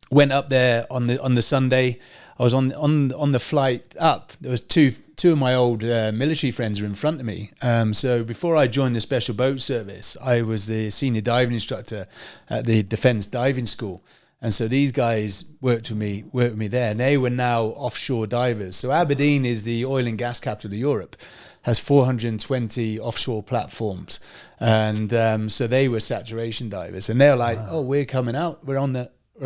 went up there on the Sunday. I was on the flight up. There was two of my old military friends were in front of me. So before I joined the Special Boat Service, I was the senior diving instructor at the Defence Diving School. And so these guys worked with me there, and they were now offshore divers. So Aberdeen is the oil and gas capital of Europe, has 420 offshore platforms, and so they were saturation divers, and they're like, "Oh, we're coming out. We're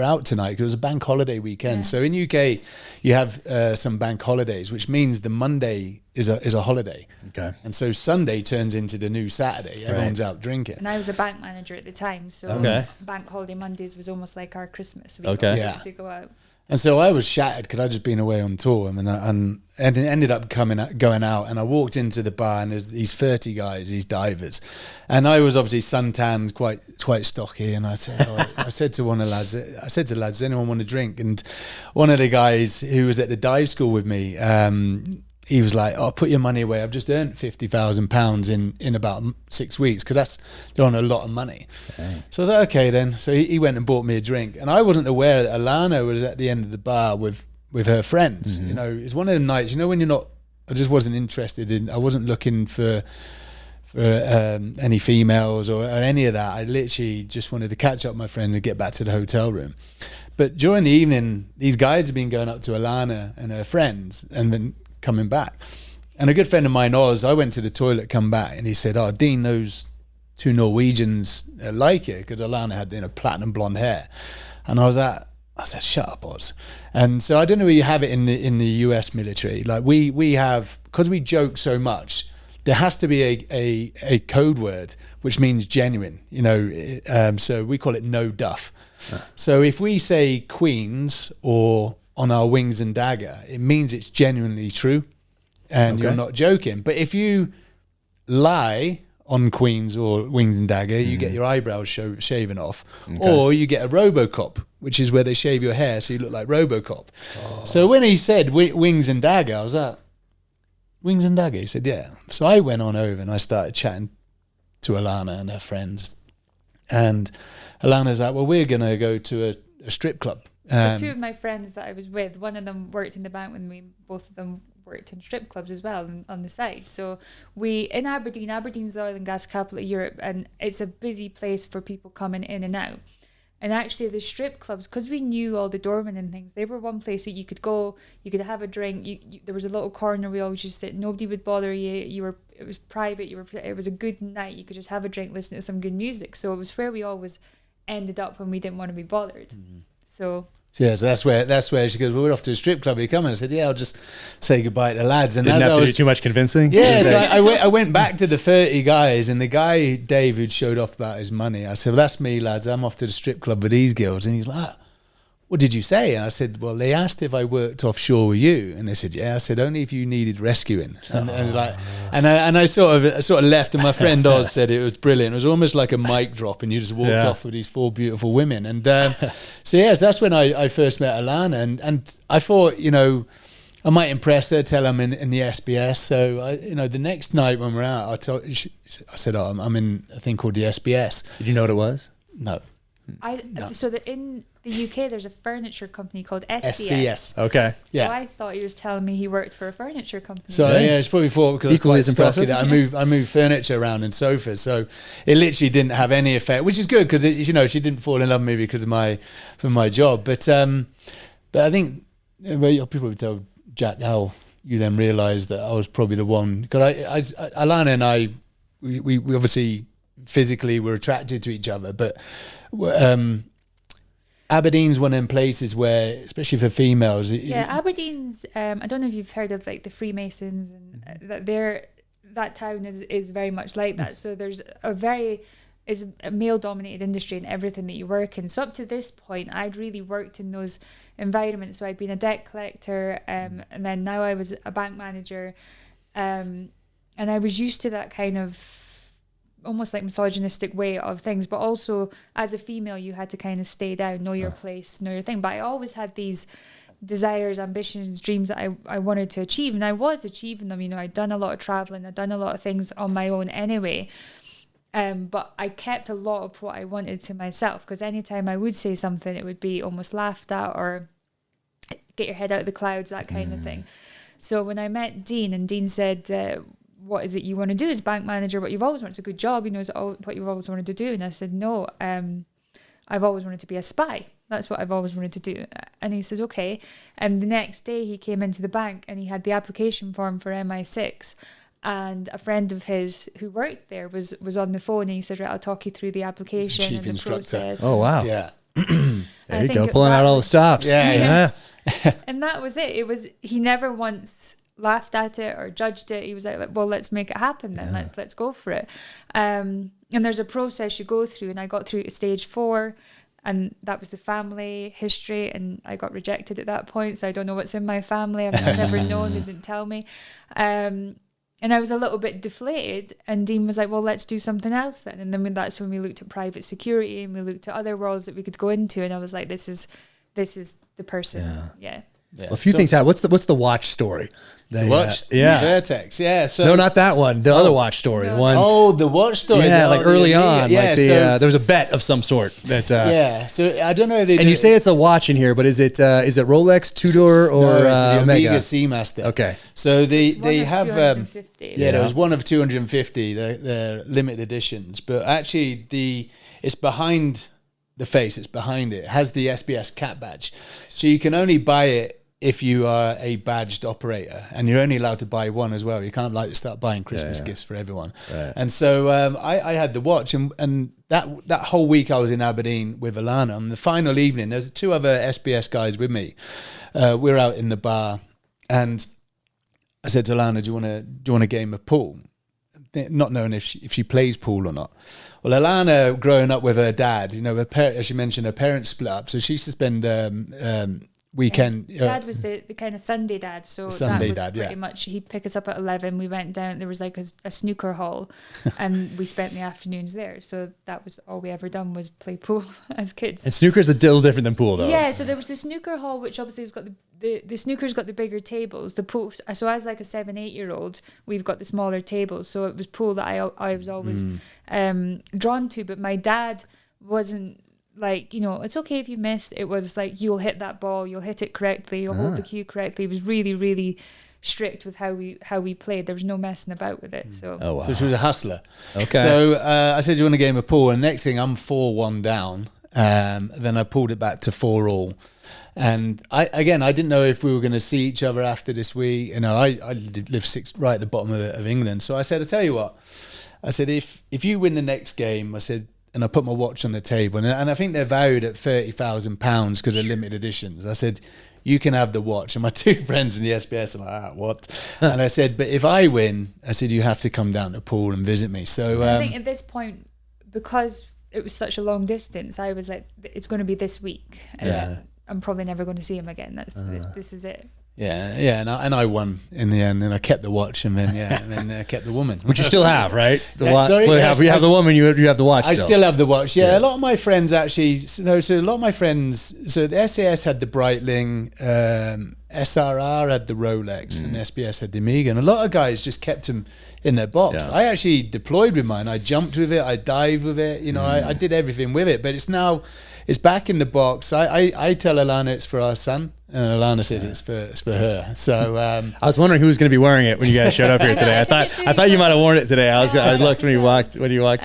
out tonight," because it was a bank holiday weekend. Yeah. So in UK, you have some bank holidays, which means the Monday is a holiday. Okay. And so Sunday turns into the new Saturday. Everyone's out drinking. And I was a bank manager at the time, so bank holiday Mondays was almost like our Christmas. We got to go out. And so I was shattered because I'd just been away on tour, and it ended up going out, and I walked into the bar, and there's these 30 guys, these divers, and I was obviously suntanned, quite stocky, and I said to one of the lads, does anyone want a drink? And one of the guys who was at the dive school with me, he was like, "Oh, put your money away. I've just earned £50,000 in about 6 weeks," because they're on a lot of money. Okay. So I was like, "Okay then." So he went and bought me a drink, and I wasn't aware that Alana was at the end of the bar with her friends. Mm-hmm. You know, it's one of the nights. You know, when you're not. I just wasn't interested in. I wasn't looking for any females or any of that. I literally just wanted to catch up with my friends and get back to the hotel room. But during the evening, these guys have been going up to Alana and her friends, and then coming back. And a good friend of mine, Oz, I went to the toilet, come back, and he said, "Oh, Dean, those 2 Norwegians like it," because Alana had platinum blonde hair. And I said, "Shut up, Oz." And so I don't know where you have it in the US military. Like we have, because we joke so much, there has to be a code word which means genuine. You know, so we call it no duff. So if we say Queens or on our Wings and Dagger, it means it's genuinely true and you're not joking. But if you lie on Queens or Wings and Dagger, you get your eyebrows shaven off, or you get a Robocop, which is where they shave your hair so you look like Robocop. So when he said Wings and Dagger, I was like, "Wings and Dagger?" He said, "Yeah." So I went on over and I started chatting to Alana and her friends, and Alana's like, "Well, we're going to go to a strip club." 2 of my friends that I was with, one of them worked in the bank with me, both of them worked in strip clubs as well on the side. So in Aberdeen's the oil and gas capital of Europe, and it's a busy place for people coming in and out. And actually the strip clubs, because we knew all the doormen and things, they were one place that you could go, you could have a drink, there was a little corner we always used to sit, nobody would bother you, it was private, it was a good night, you could just have a drink, listen to some good music. So it was where we always ended up when we didn't want to be bothered. So yeah, so that's where she goes, well, we're off to a strip club, are you coming? I said, yeah, I'll just say goodbye to the lads. And didn't have to do too much convincing? Yeah, so I went back to the 30 guys, and the guy, Dave, who'd showed off about his money, I said, well, that's me, lads, I'm off to the strip club with these girls. And he's like, what did you say? And I said, well, they asked if I worked offshore with you. And they said, yeah. I said, only if you needed rescuing. And I sort of left, and my friend Oz said it was brilliant. It was almost like a mic drop, and you just walked off with these 4 beautiful women. And so yes, that's when I first met Alana, and I thought, you know, I might impress her, tell her I'm in the SBS. So the next night when we're out, I said, oh, I'm in a thing called the SBS. Did you know what it was? No. So in the UK, there's a furniture company called SCS. Okay. So I thought he was telling me he worked for a furniture company. So it's probably thought because equally as impressive. That I moved furniture around and sofas, so it literally didn't have any effect, which is good because she didn't fall in love with me because of my job. But I think people would tell Jack how you then realised that I was probably the one, because Alana and I we obviously physically were attracted to each other, but Aberdeen's one of them places where, especially for females, Aberdeen's I don't know if you've heard of like the Freemasons, and that town is very much like that. So there's is a male dominated industry in everything that you work in. So up to this point I'd really worked in those environments. So I'd been a debt collector, and then now I was a bank manager, and I was used to that kind of almost like misogynistic way of things, but also as a female you had to kind of stay down, know your place, know your thing. But I always had these desires, ambitions, dreams that I wanted to achieve, and I was achieving them. I'd done a lot of traveling, I'd done a lot of things on my own anyway, but I kept a lot of what I wanted to myself, because anytime I would say something it would be almost laughed at, or get your head out of the clouds, that kind of thing. So when I met Dean, and Dean said, what is it you want to do as bank manager? What you've always wanted, it's a good job, is it what you've always wanted to do? And I said, no, I've always wanted to be a spy. That's what I've always wanted to do. And he says, okay. And the next day he came into the bank and he had the application form for MI6. And a friend of his who worked there was on the phone, and he said, right, I'll talk you through the application Chief and the instructor. process. Oh, wow. Yeah. There you go, pulling out all the stops. Yeah. And that was it. He never once laughed at it or judged it. He was like, well, let's make it happen then. Let's go for it. And there's a process you go through, and I got through to stage 4, and that was the family history, and I got rejected at that point, so I don't know what's in my family. I've never known. They didn't tell me. And I was a little bit deflated, and Dean was like, well, let's do something else then. And then that's when we looked at private security, and we looked at other worlds that we could go into, and I was like, this is the person. Yeah. Well, a few things happen. What's the watch story? The watch, Vertex, yeah. So no, not that one. The other watch story. No. The one. Oh, the watch story. Yeah, like early on. Yeah, like there was a bet of some sort that. Yeah. So I don't know. And you say it's a watch in here, but is it Rolex, Tudor, or it's the Omega Seamaster? Okay. So they have 250. there was one of 250. They're limited editions, but actually it's behind the face. It's behind it. It has the SBS cat badge, so you can only buy it if you are a badged operator, and you're only allowed to buy one as well. You can't start buying Christmas gifts for everyone. Right. And so I had the watch, and that whole week I was in Aberdeen with Alana. On the final evening, there's 2 other SBS guys with me. We're out in the bar, and I said to Alana, do you want a game of pool? Not knowing if she plays pool or not. Well, Alana, growing up with her dad, as she mentioned, her parents split up, so she used to spend weekend. Dad was the kind of Sunday dad, so Sunday that was dad, pretty much. He'd pick us up at 11. We went down. There was like a snooker hall, and we spent the afternoons there. So that was all we ever done, was play pool as kids. And snooker's a little different than pool, though. Yeah. So there was the snooker hall, which obviously has got the snooker's got the bigger tables. The pool. So as like a 7-8-year-old, we've got the smaller tables. So it was pool that I was always drawn to. But my dad wasn't. Like, it's okay if you miss. It was like, you'll hit that ball, you'll hit it correctly, you'll hold the cue correctly. It was really, really strict with how we played. There was no messing about with it. So So she was a hustler. Okay. So I said, do you want a game of pool? And next thing, I'm 4-1 down. Then I pulled it back to 4-all. And I didn't know if we were going to see each other after this week. You know, I live right at the bottom of England. So I said, I tell you what, I said, if you win the next game, I said, and I put my watch on the table, and I think they're valued at £30,000 because they're limited editions. I said, you can have the watch. And my two friends in the SBS are like, what? And I said, but if I win, I said, you have to come down to Poole and visit me. So I think at this point, because it was such a long distance, I was like, it's going to be this week. And I'm probably never going to see him again. This is it. Yeah, and I won in the end, and I kept the watch, and then I kept the woman, which you still have, right? Sorry, you have the woman, you have the watch. I still have the watch. Yeah, a lot of my friends actually. So a lot of my friends. So the SAS had the Breitling, SRR had the Rolex, and SBS had the Omega, and a lot of guys just kept them in their box. I actually deployed with mine. I jumped with it. I dived with it. You know, I did everything with it. But it's back in the box. I tell Alana it's for our son, and Alana says it's for her. So I was wondering who was going to be wearing it when you guys showed up here today. I thought you might have worn it today. I looked when you walked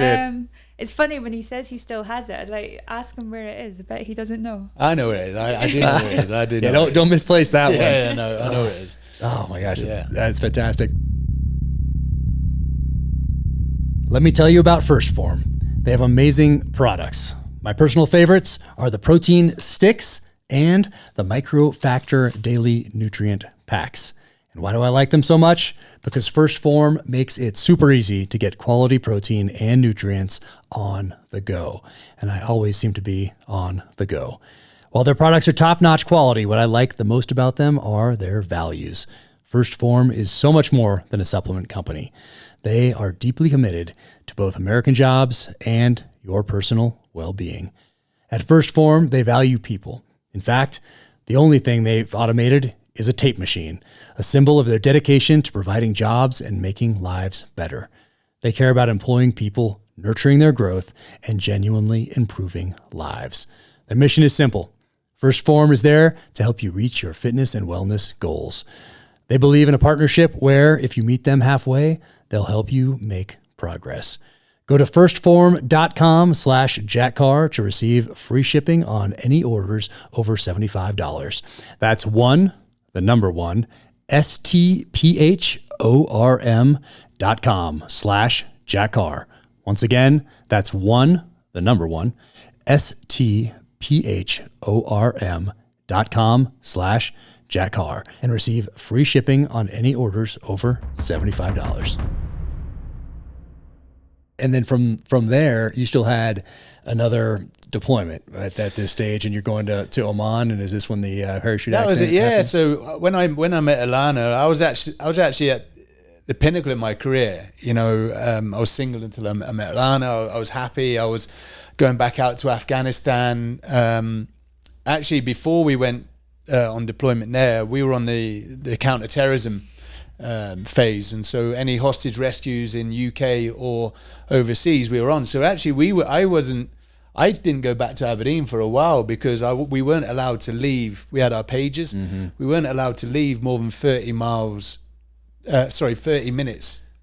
in. It's funny when he says he still has it. I'd like ask him where it is. I bet he doesn't know. I know where it is. I do know where it is. I do. Yeah, don't misplace that one. Yeah, no, I know where it is. Oh my gosh, that's fantastic. Let me tell you about First Form. They have amazing products. My personal favorites are the protein sticks and the Micro Factor daily nutrient packs. And why do I like them so much? Because First Form makes it super easy to get quality protein and nutrients on the go. And I always seem to be on the go. While their products are top-notch quality, what I like the most about them are their values. First Form is so much more than a supplement company. They are deeply committed to both American jobs and your personal well-being. At First Form, they value people. In fact, the only thing they've automated is a tape machine, a symbol of their dedication to providing jobs and making lives better. They care about employing people, nurturing their growth, and genuinely improving lives. Their mission is simple. First Form is there to help you reach your fitness and wellness goals. They believe in a partnership where if you meet them halfway, they'll help you make progress. Go to firstform.com/Jack Carr to receive free shipping on any orders over $75. That's STPHORM.com/Jack Carr. Once again, that's STPHORM.com/Jack Carr and receive free shipping on any orders over $75. And then from there, you still had another deployment at this stage, and you're going to Oman. And is this when the parachute accident? That was it. Yeah. happened? So when I met Alana, I was actually at the pinnacle of my career. You know, I was single until I met Alana. I was happy. I was going back out to Afghanistan. Actually, before we went on deployment there, we were on the counter-terrorism phase, and so any hostage rescues in UK or overseas we were on. So actually I didn't go back to Aberdeen for a while because we weren't allowed to leave. We had our pages. We weren't allowed to leave more than 30 minutes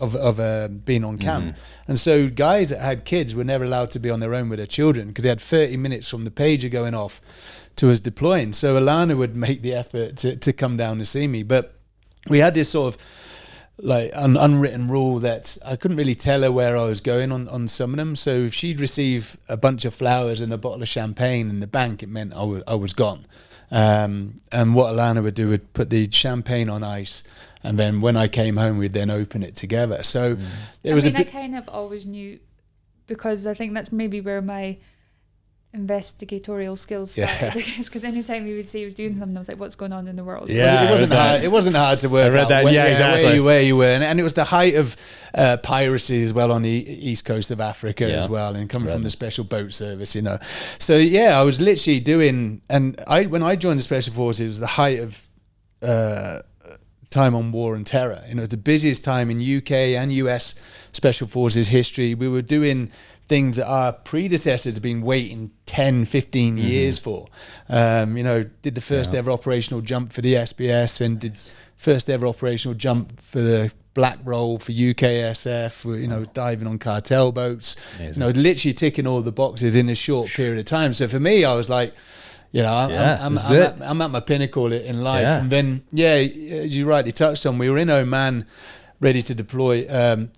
of being on camp. And so guys that had kids were never allowed to be on their own with their children because they had 30 minutes from the pager going off to us deploying. So Alana would make the effort to come down to see me, but we had this sort of like an unwritten rule that I couldn't really tell her where I was going on some of them. So if she'd receive a bunch of flowers and a bottle of champagne in the bank, it meant I was gone. And what Alana would do would put the champagne on ice, and then when I came home, we'd then open it together. So it was I kind of always knew, because I think that's maybe where my investigatorial skills started, because anytime he would say he was doing something, I was like, what's going on in the world? It wasn't hard to work out exactly where you were, and it was the height of piracy as well on the east coast of Africa as well, and coming from the special boat service, you know. So I was literally doing, and when I joined the special forces, it was the height of time on war and terror. You know, it's the busiest time in UK and US special forces history. We were doing things that our predecessors have been waiting 10, 15 years for. Did the first ever operational jump for the SBS, and did first ever operational jump for the black roll for UKSF, diving on cartel boats, literally ticking all the boxes in a short period of time. So for me, I was like, I'm at my pinnacle in life. Yeah. And then, as you rightly touched on, we were in Oman, ready to deploy,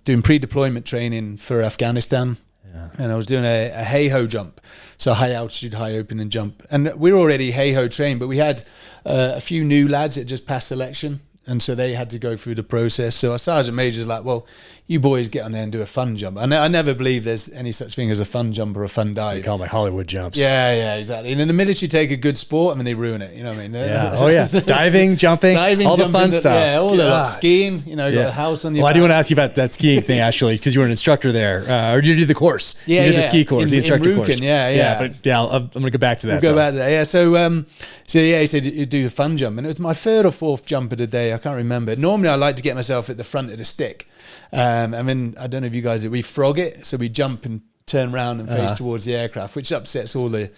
doing pre-deployment training for Afghanistan. Yeah. And I was doing a hey-ho jump, so high altitude, high opening jump. And we were already hey-ho trained, but we had a few new lads that just passed selection. And so they had to go through the process. So our sergeant major's like, well, you boys get on there and do a fun jump. And I never believe there's any such thing as a fun jump or a fun dive. They call them like Hollywood jumps. Yeah, exactly. And in the military, take a good sport, I mean, they ruin it. You know what I mean? Yeah. Oh, yeah. Diving, jumping, all the fun stuff. Yeah, all the skiing, got a house on your Well, back. I do want to ask you about that skiing thing, actually, because you were an instructor there. Or did you do the course? Yeah, you did the ski course, the instructor in Rügen, course. Yeah. But I'm going to go back to that. We'll go back to that. Yeah. So he said you do a fun jump, and it was my third or fourth jump of the day. I can't remember. Normally, I like to get myself at the front of the stick. And then I don't know if you guys, we frog it, so we jump and turn around and face towards the aircraft, which upsets all the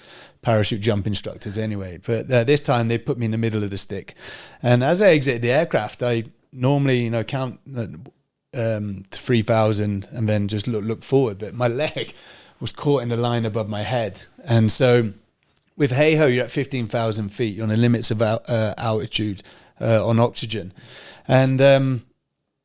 parachute jump instructors anyway. But this time they put me in the middle of the stick, and as I exited the aircraft, I normally count 3,000 and then just look forward, but my leg was caught in the line above my head. And so with hey-ho, you're at 15,000 feet, you're on the limits of altitude on oxygen, and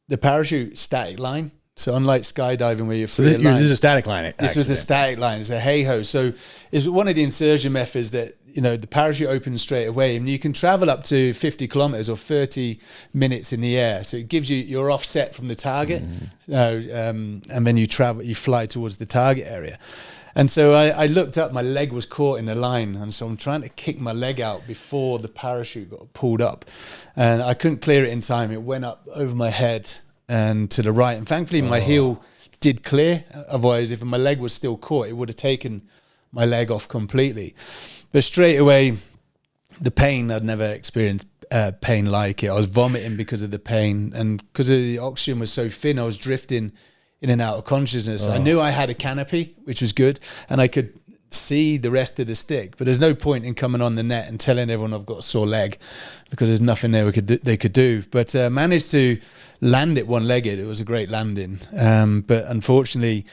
the parachute static line. So unlike skydiving where you're free this is a static line. This was a static line. It's a hey-ho. So it's one of the insertion methods that, the parachute opens straight away, and you can travel up to 50 kilometers or 30 minutes in the air. So it gives you're offset from the target, and then you fly towards the target area. And so I looked up, my leg was caught in the line, and so I'm trying to kick my leg out before the parachute got pulled up, and I couldn't clear it in time. It went up over my head and to the right, and thankfully my heel did clear. Otherwise, if my leg was still caught, it would have taken my leg off completely. But straight away, the pain, I'd never experienced pain like it. I was vomiting because of the pain, and because the oxygen was so thin, I was drifting in and out of consciousness. I knew I had a canopy, which was good, and I could see the rest of the stick, but there's no point in coming on the net and telling everyone I've got a sore leg, because there's nothing there they could do. But managed to land it one-legged. It was a great landing, but unfortunately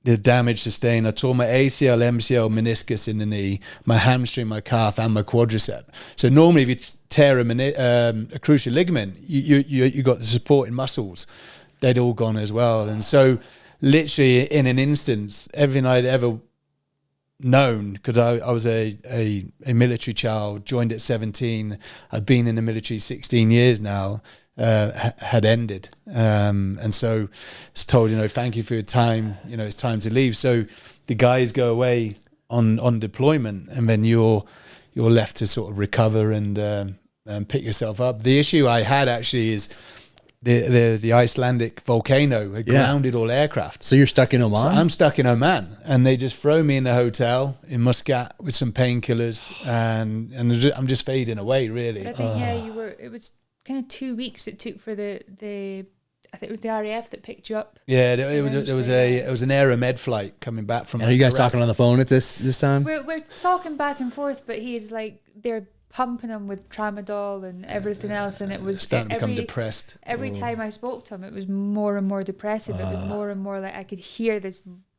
the damage sustained, I tore my ACL, MCL, meniscus in the knee, my hamstring, my calf, and my quadricep. So normally if you tear a cruciate ligament, you got the supporting muscles, they'd all gone as well. And so literally in an instance, everything I'd ever known, because I was a military child, joined at 17, I'd been in the military 16 years now, had ended. And so it's told, thank you for your time, it's time to leave. So the guys go away on deployment, and then you're left to sort of recover and pick yourself up. The issue I had actually is the Icelandic volcano had grounded all aircraft. So you're stuck in Oman? So I'm stuck in Oman, and they just throw me in the hotel in Muscat with some painkillers, and I'm just fading away, really. But I think it was kind of 2 weeks it took for the I think it was the RAF that picked you up. Yeah, it was an Aeromed flight coming back from. And are you guys talking on the phone at this time? We're talking back and forth, but he's like, they're pumping him with tramadol and everything else, and it was starting to become depressed. Every time I spoke to him, it was more and more depressive. It was more and more like I could hear this,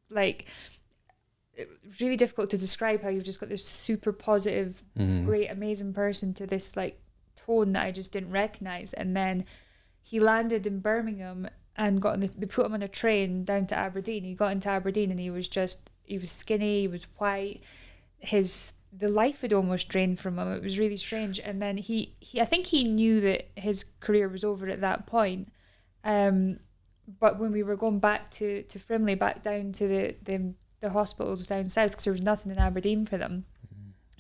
like, it was really difficult to describe how you've just got this super positive, great, amazing person to this like tone that I just didn't recognize. And then he landed in Birmingham and they put him on a train down to Aberdeen. He got into Aberdeen and he was skinny, he was white, the life had almost drained from him. It was really strange. And then he I think he knew that his career was over at that point. But when we were going back to Frimley, back down to the hospitals down south, because there was nothing in Aberdeen for them,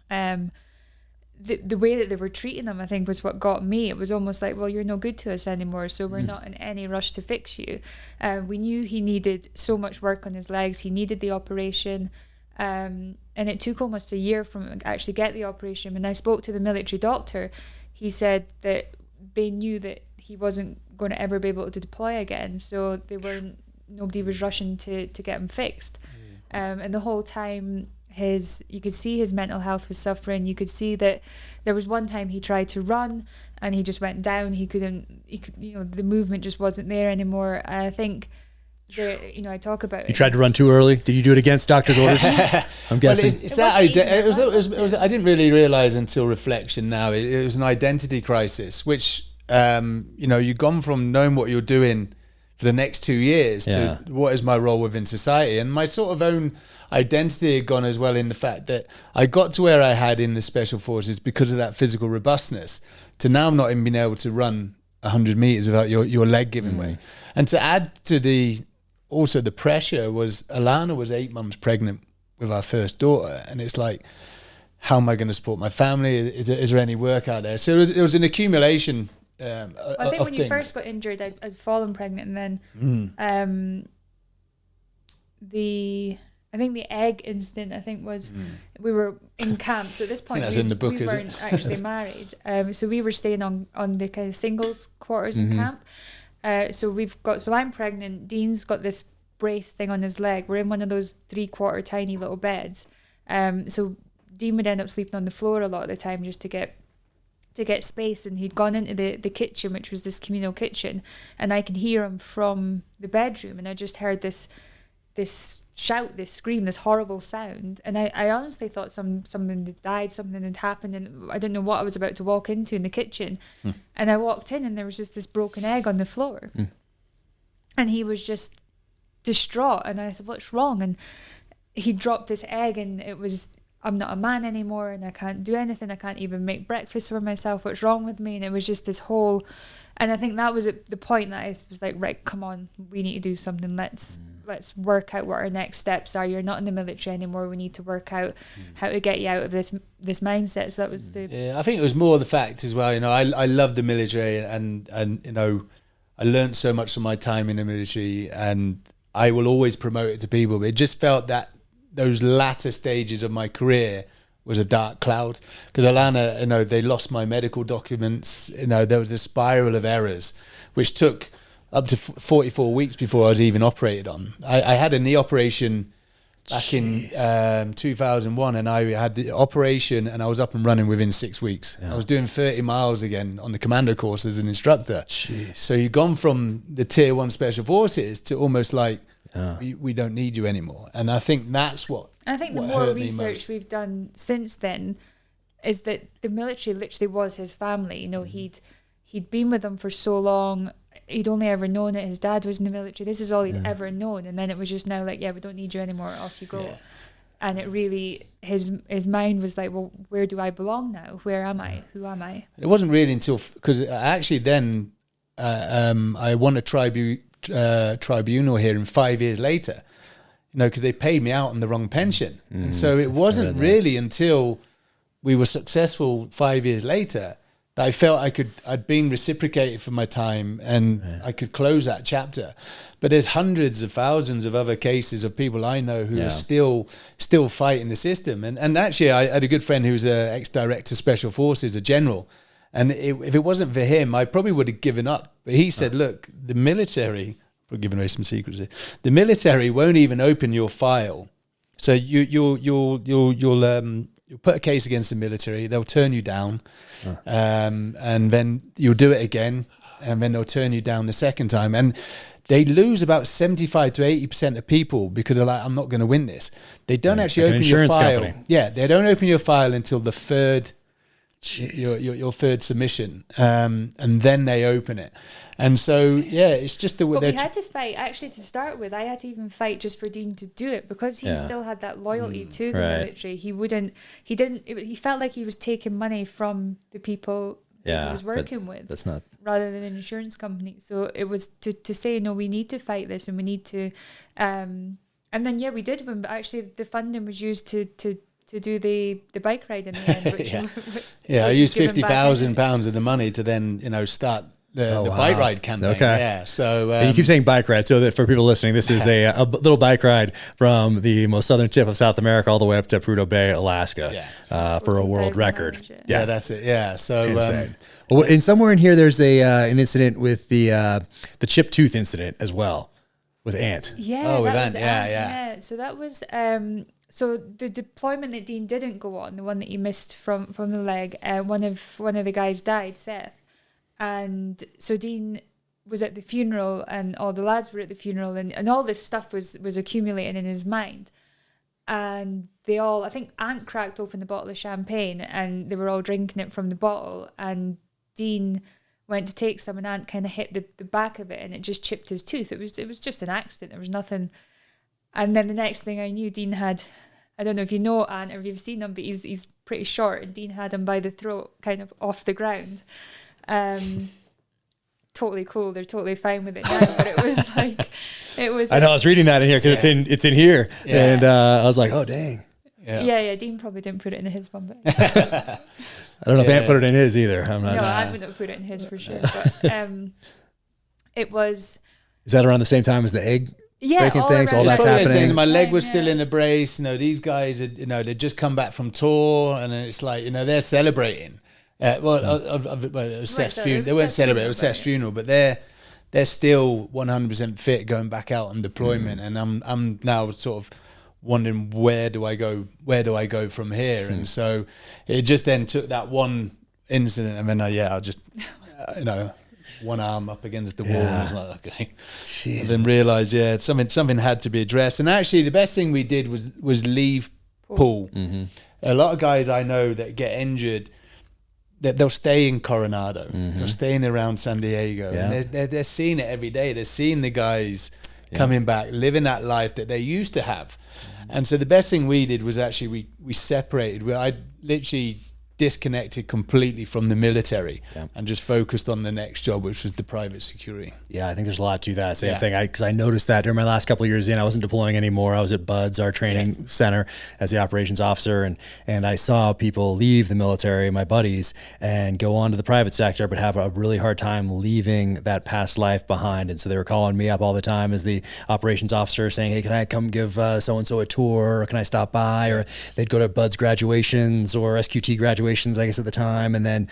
the way that they were treating him, I think, was what got me. It was almost like, well, you're no good to us anymore, so we're not in any rush to fix you. We knew he needed so much work on his legs. He needed the operation. And it took almost a year from actually get the operation. When I spoke to the military doctor, he said that they knew that he wasn't going to ever be able to deploy again, so nobody was rushing to get him fixed. And the whole time you could see his mental health was suffering. You could see that there was one time he tried to run and he just went down. The movement just wasn't there anymore. I think I talk about it. You tried to run too early. Did you do it against doctor's orders? I'm guessing. I didn't really realize until reflection now. It was an identity crisis, which, you've gone from knowing what you're doing for the next 2 years to what is my role within society. And my sort of own identity had gone as well in the fact that I got to where I had in the special forces because of that physical robustness, to now not even being able to run 100 meters without your leg giving way. And to add to the pressure was Alana was 8 months pregnant with our first daughter. And it's like, how am I going to support my family? Is there any work out there? So it was an accumulation I think when you first got injured, I'd fallen pregnant, and then the egg incident was we were in camp. So at this point, we weren't actually married. So we were staying on the kind of singles quarters in camp. So I'm pregnant. Dean's got this brace thing on his leg. We're in one of those 3/4 tiny little beds. So Dean would end up sleeping on the floor a lot of the time just to get space, and he'd gone into the kitchen, which was this communal kitchen, and I could hear him from the bedroom, and I just heard this shout, this scream, this horrible sound, and I honestly thought someone had died, something had happened, and I didn't know what I was about to walk into in the kitchen. And I walked in, and there was just this broken egg on the floor, and he was just distraught, and I said, "What's wrong?" And he dropped this egg, and it was, "I'm not a man anymore, and I can't do anything. I can't even make breakfast for myself. What's wrong with me?" And it was just this whole, and I think that was at the point that I was like, right, come on, we need to do something. Let's work out what our next steps are. You're not in the military anymore. We need to work out how to get you out of this mindset. So that was I think it was more the fact as well. I love the military, and I learned so much from my time in the military, and I will always promote it to people. But it just felt that those latter stages of my career was a dark cloud, because Alana, they lost my medical documents. There was a spiral of errors, which took up to 44 weeks before I was even operated on. I had a knee operation back in 2001, and I had the operation, and I was up and running within 6 weeks. I was doing 30 miles again on the commando course as an instructor. Jeez. So you've gone from the tier 1 special forces to almost like, we don't need you anymore. And I think that's what the more research we've done since then is that the military literally was his family. He'd been with them for so long. He'd only ever known that his dad was in the military. This is all he'd ever known. And then it was just now like, we don't need you anymore. Off you go. Yeah. And it really, his mind was like, well, where do I belong now? Where am I? Who am I? It wasn't really until, because actually then I won a tribunal here, and 5 years later, because they paid me out on the wrong pension. And so it wasn't really until we were successful 5 years later that I felt I'd been reciprocated for my time, and I could close that chapter. But there's hundreds of thousands of other cases of people I know who are still fighting the system. And actually, I had a good friend who was an ex-director special forces, a general. And if it wasn't for him, I probably would have given up. But he said, look, the military, we're giving away some secrets here, the military won't even open your file. So you'll put a case against the military, they'll turn you down, and then you'll do it again, and then they'll turn you down the second time. And they lose about 75 to 80% of people because they're like, I'm not going to win this. They don't actually open your file. Company. Yeah, they don't open your file until the third, your third submission, and then they open it. And so, it's just the way. But we had to fight, actually, to start with. I had to even fight just for Dean to do it, because he still had that loyalty to the military. He felt like he was taking money from the people that he was working with. That's not. Rather than an insurance company. So it was to say, no, we need to fight this, and we need to, and then, we did win, but actually the funding was used to do the bike ride in the end. Which, I used £50,000 of the money to then, start the bike ride campaign. Okay. Yeah. So and you keep saying bike ride. So that for people listening, this is a little bike ride from the most southern tip of South America all the way up to Prudhoe Bay, Alaska, for a world record. Yeah, that's it. Yeah. So and somewhere in here, there's an incident with the chipped tooth incident as well. with Ant. Yeah. Oh, with that was Ant, yeah. So that was so the deployment that Dean didn't go on, the one that he missed from the leg, one of the guys died, Seth. And so Dean was at the funeral, and all the lads were at the funeral, and all this stuff was accumulating in his mind. And they all, I think Ant cracked open the bottle of champagne, and they were all drinking it from the bottle, and Dean went to take some, and Ant kind of hit the back of it, and it just chipped his tooth. It was just an accident. There was nothing. And then the next thing I knew, Dean had, I don't know if you know Ant or if you've seen him, but he's pretty short, and Dean had him by the throat, kind of off the ground. Totally cool. They're totally fine with it now, but it was. I know. I was reading that in here because it's in here, and I was like, oh dang. Yeah. Dean probably didn't put it in his one, but I don't know if Ant put it in his either. I'm not. No, Ant wouldn't have put it in his for sure. But it was. Is that around the same time as the egg? Breaking things, all that's happening. My leg was still in a brace. These guys, they'd just come back from tour, and it's like, they're celebrating. It was Seth's funeral. They weren't celebrating. It was Seth's funeral, but they're still 100% fit, going back out on deployment. And I'm now sort of wondering, where do I go from here? And so it just then took that one incident, and then I'll just one arm up against the wall, and I was like, okay. Jeez. And then realised, something had to be addressed. And actually, the best thing we did was leave pool. Mm-hmm. A lot of guys I know that get injured, that they'll stay in Coronado, they're staying around San Diego, and they're seeing it every day. They're seeing the guys coming back, living that life that they used to have. And so the best thing we did was actually we separated. I literally disconnected completely from the military and just focused on the next job, which was the private security. Yeah, I think there's a lot to that same thing. Because I noticed that during my last couple of years in, I wasn't deploying anymore. I was at BUDS, our training center, as the operations officer, and I saw people leave the military, my buddies, and go on to the private sector, but have a really hard time leaving that past life behind. And so they were calling me up all the time as the operations officer, saying, "Hey, can I come give so-and-so a tour, or can I stop by?" Or they'd go to BUDS graduations or SQT graduations, I guess, at the time, and then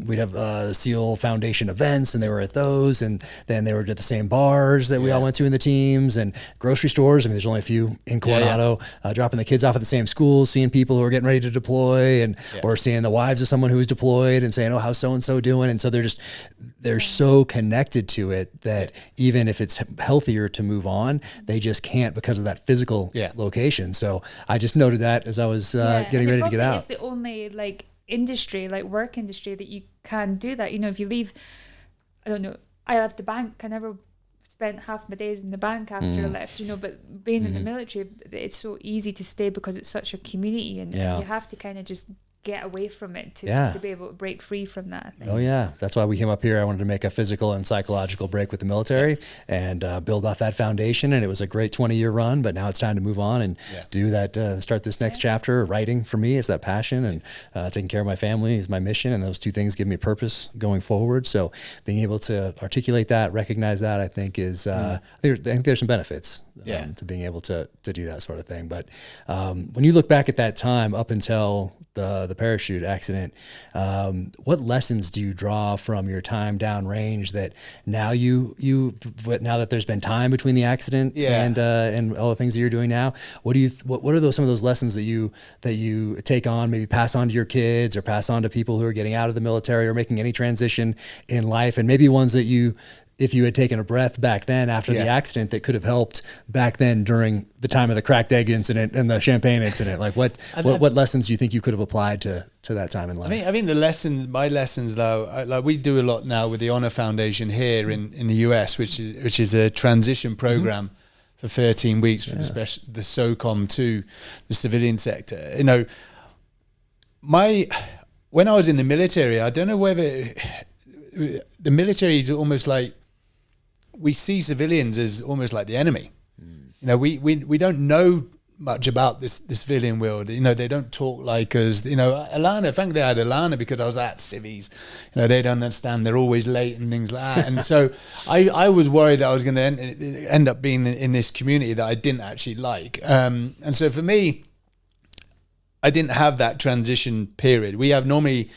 we'd have SEAL Foundation events, and they were at those, and then they were at the same bars that we all went to in the teams, and grocery stores. I mean, there's only a few in Coronado. Dropping the kids off at the same schools, seeing people who are getting ready to deploy, and or seeing the wives of someone who was deployed and saying, "Oh, how's so and so doing?" And so they're so connected to it that even if it's healthier to move on, they just can't because of that physical location. So I just noted that as I was getting ready to get out. It's the only work industry that you can do that. If you leave, I don't know, I left the bank. I never spent half my days in the bank after I left, but being in the military, it's so easy to stay because it's such a community, and you have to kind of just get away from it to be able to break free from that, I think. Oh yeah, that's why we came up here. I wanted to make a physical and psychological break with the military and build off that foundation, and it was a great 20-year run, but now it's time to move on and do that, start this next chapter. Writing for me is that passion, and taking care of my family is my mission, and those two things give me purpose going forward. So being able to articulate that, recognize that, I think is I think there's some benefits to being able to do that sort of thing. But when you look back at that time up until the parachute accident, what lessons do you draw from your time downrange that now now that there's been time between the accident and all the things that you're doing now, what are some of those lessons that you take on, maybe pass on to your kids or pass on to people who are getting out of the military or making any transition in life, and maybe ones that if you had taken a breath back then after the accident that could have helped back then during the time of the cracked egg incident and the champagne incident? Like what lessons do you think you could have applied to that time in life? I mean my lessons though, like we do a lot now with the Honor Foundation here in the US, which is a transition program for 13 weeks for the SOCOM to the civilian sector. When I was in the military, I don't know whether the military is almost like, we see civilians as almost like the enemy. We don't know much about this civilian world. They don't talk like us. Alana, thankfully I had Alana because I was at civvies. They don't understand. They're always late and things like that. And so I was worried that I was going to end up being in this community that I didn't actually like. And so for me, I didn't have that transition period. We have normally,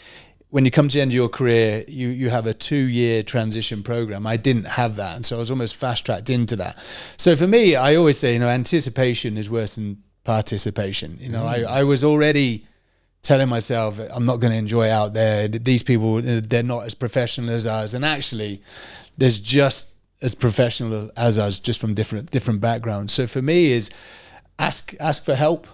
when you come to the end of your career, you have a 2-year transition program. I didn't have that, and so I was almost fast tracked into that. So for me, I always say, anticipation is worse than participation. I was already telling myself I'm not going to enjoy out there. These people, they're not as professional as us, and actually, there's just as professional as us, just from different backgrounds. So for me, is ask for help.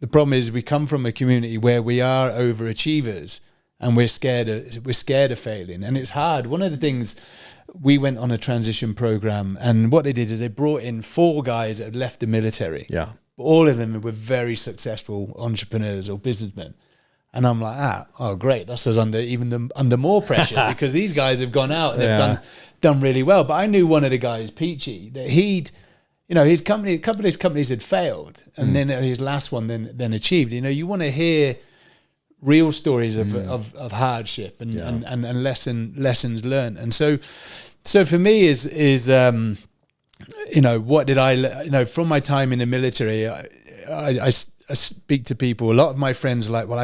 The problem is we come from a community where we are overachievers and we're scared of failing, and it's hard. One of the things, we went on a transition program, and what they did is they brought in 4 guys that had left the military. Yeah. All of them were very successful entrepreneurs or businessmen. And I'm like, oh great, that's us under more pressure because these guys have gone out and they've done really well. But I knew one of the guys, Peachy, that his company, a couple of his companies had failed, and then his last one then achieved. You want to hear real stories of hardship and lessons learned. And so for me is what did I from my time in the military? I speak to people. A lot of my friends are like, well,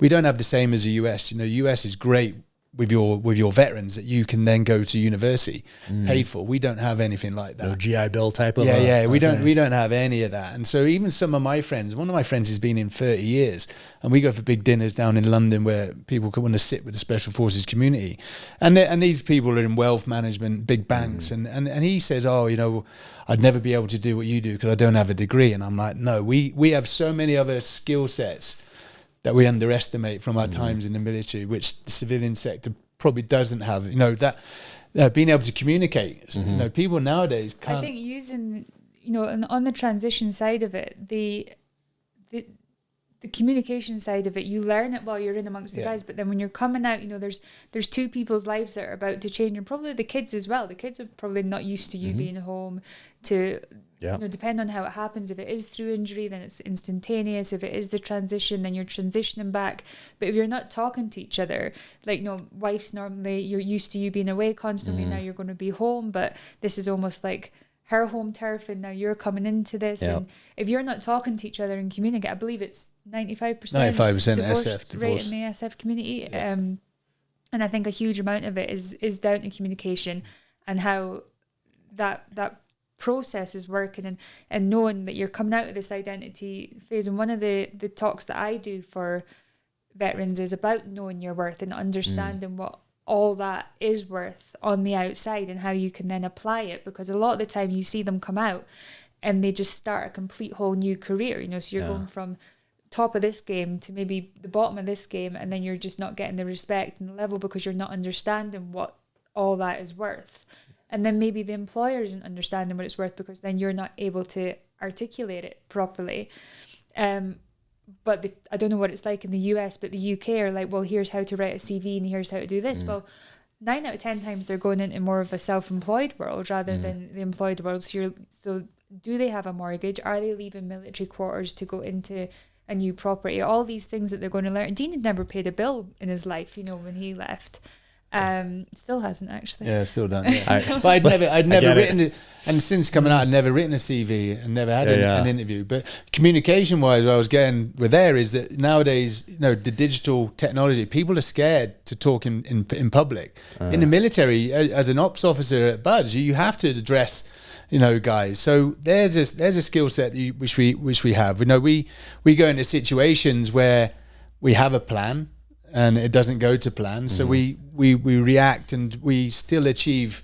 we don't have the same as the US. US is great with your veterans that you can then go to university paid for. We don't have anything like that. No GI Bill type of we don't have any of that. And so even some of my friends, one of my friends has been in 30 years, and we go for big dinners down in London where people want to sit with the Special Forces community, and these people are in wealth management, big banks, and he says, I'd never be able to do what you do because I don't have a degree. And I'm like, no, we have so many other skill sets that we underestimate from our times in the military, which the civilian sector probably doesn't have. That being able to communicate. People nowadays can't. I think using, on the transition side of it, the communication side of it, you learn it while you're in amongst the guys, but then when you're coming out, there's 2 people's lives that are about to change, and probably the kids as well. The kids are probably not used to you being home to. Depending on how it happens, if it is through injury, then it's instantaneous. If it is the transition, then you're transitioning back. But if you're not talking to each other, wife's normally, you're used to you being away constantly, now you're going to be home, but this is almost like her home turf, and now you're coming into this. And if you're not talking to each other and communicate, I believe it's 95% SF rate in the SF community. Yeah. And I think a huge amount of it is down to communication and how that process is working, and knowing that you're coming out of this identity phase. And one of the talks that I do for veterans is about knowing your worth and understanding what all that is worth on the outside and how you can then apply it, because a lot of the time you see them come out and they just start a complete whole new career, so you're going from top of this game to maybe the bottom of this game, and then you're just not getting the respect and the level because you're not understanding what all that is worth. And then maybe the employer isn't understanding what it's worth because then you're not able to articulate it properly. But I don't know what it's like in the US, but the UK are like, well, here's how to write a CV and here's how to do this. Well, 9 out of 10 times they're going into more of a self-employed world rather than the employed world. So do they have a mortgage? Are they leaving military quarters to go into a new property? All these things that they're going to learn. Dean had never paid a bill in his life, when he left. Still hasn't actually. Yeah, still done. Yeah. But I'd never written it, and since coming out, I'd never written a CV and never had an interview. But communication-wise, what I was getting with there is that nowadays, the digital technology, people are scared to talk in public. In the military, as an ops officer at BUDS, you have to address, guys. So there's a skill set which we have. We go into situations where we have a plan and it doesn't go to plan. So we react and we still achieve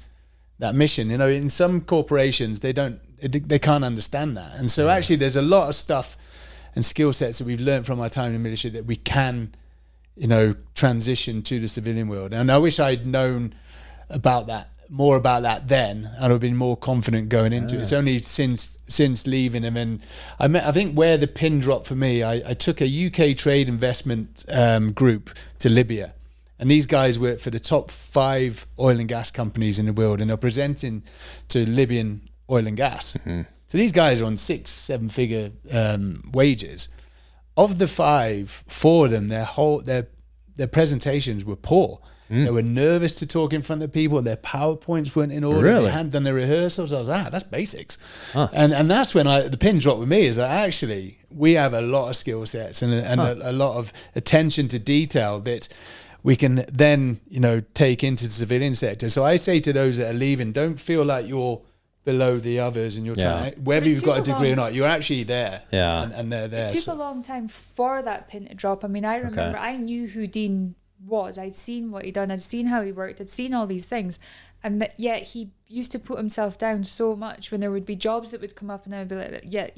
that mission. In some corporations, they can't understand that. And so actually there's a lot of stuff and skill sets that we've learned from our time in the military that we can, transition to the civilian world. And I wish I'd known more about that then, and I've been more confident going into it. It's only since leaving, and then I think where the pin dropped for me, I took a UK trade investment group to Libya, and these guys work for the top 5 oil and gas companies in the world, and they're presenting to Libyan oil and gas. So these guys are on 6-7 figure wages. Of the 5, 4 of them, their presentations were poor. They were nervous to talk in front of people. Their PowerPoints weren't in order. Really? They hadn't done their rehearsals. I was like, that's basics. Huh. And that's when the pin dropped with me, is that actually we have a lot of skill sets and a lot of attention to detail that we can then, take into the civilian sector. So I say to those that are leaving, don't feel like you're below the others and you're trying, whether you've got a degree or not, you're actually there. Yeah. And they're there. It took a long time for that pin to drop. I mean, I remember I knew who Dean was. I'd seen what he'd done. I'd seen how he worked. I'd seen all these things. And yet he used to put himself down so much when there would be jobs that would come up and I'd be like, yeah,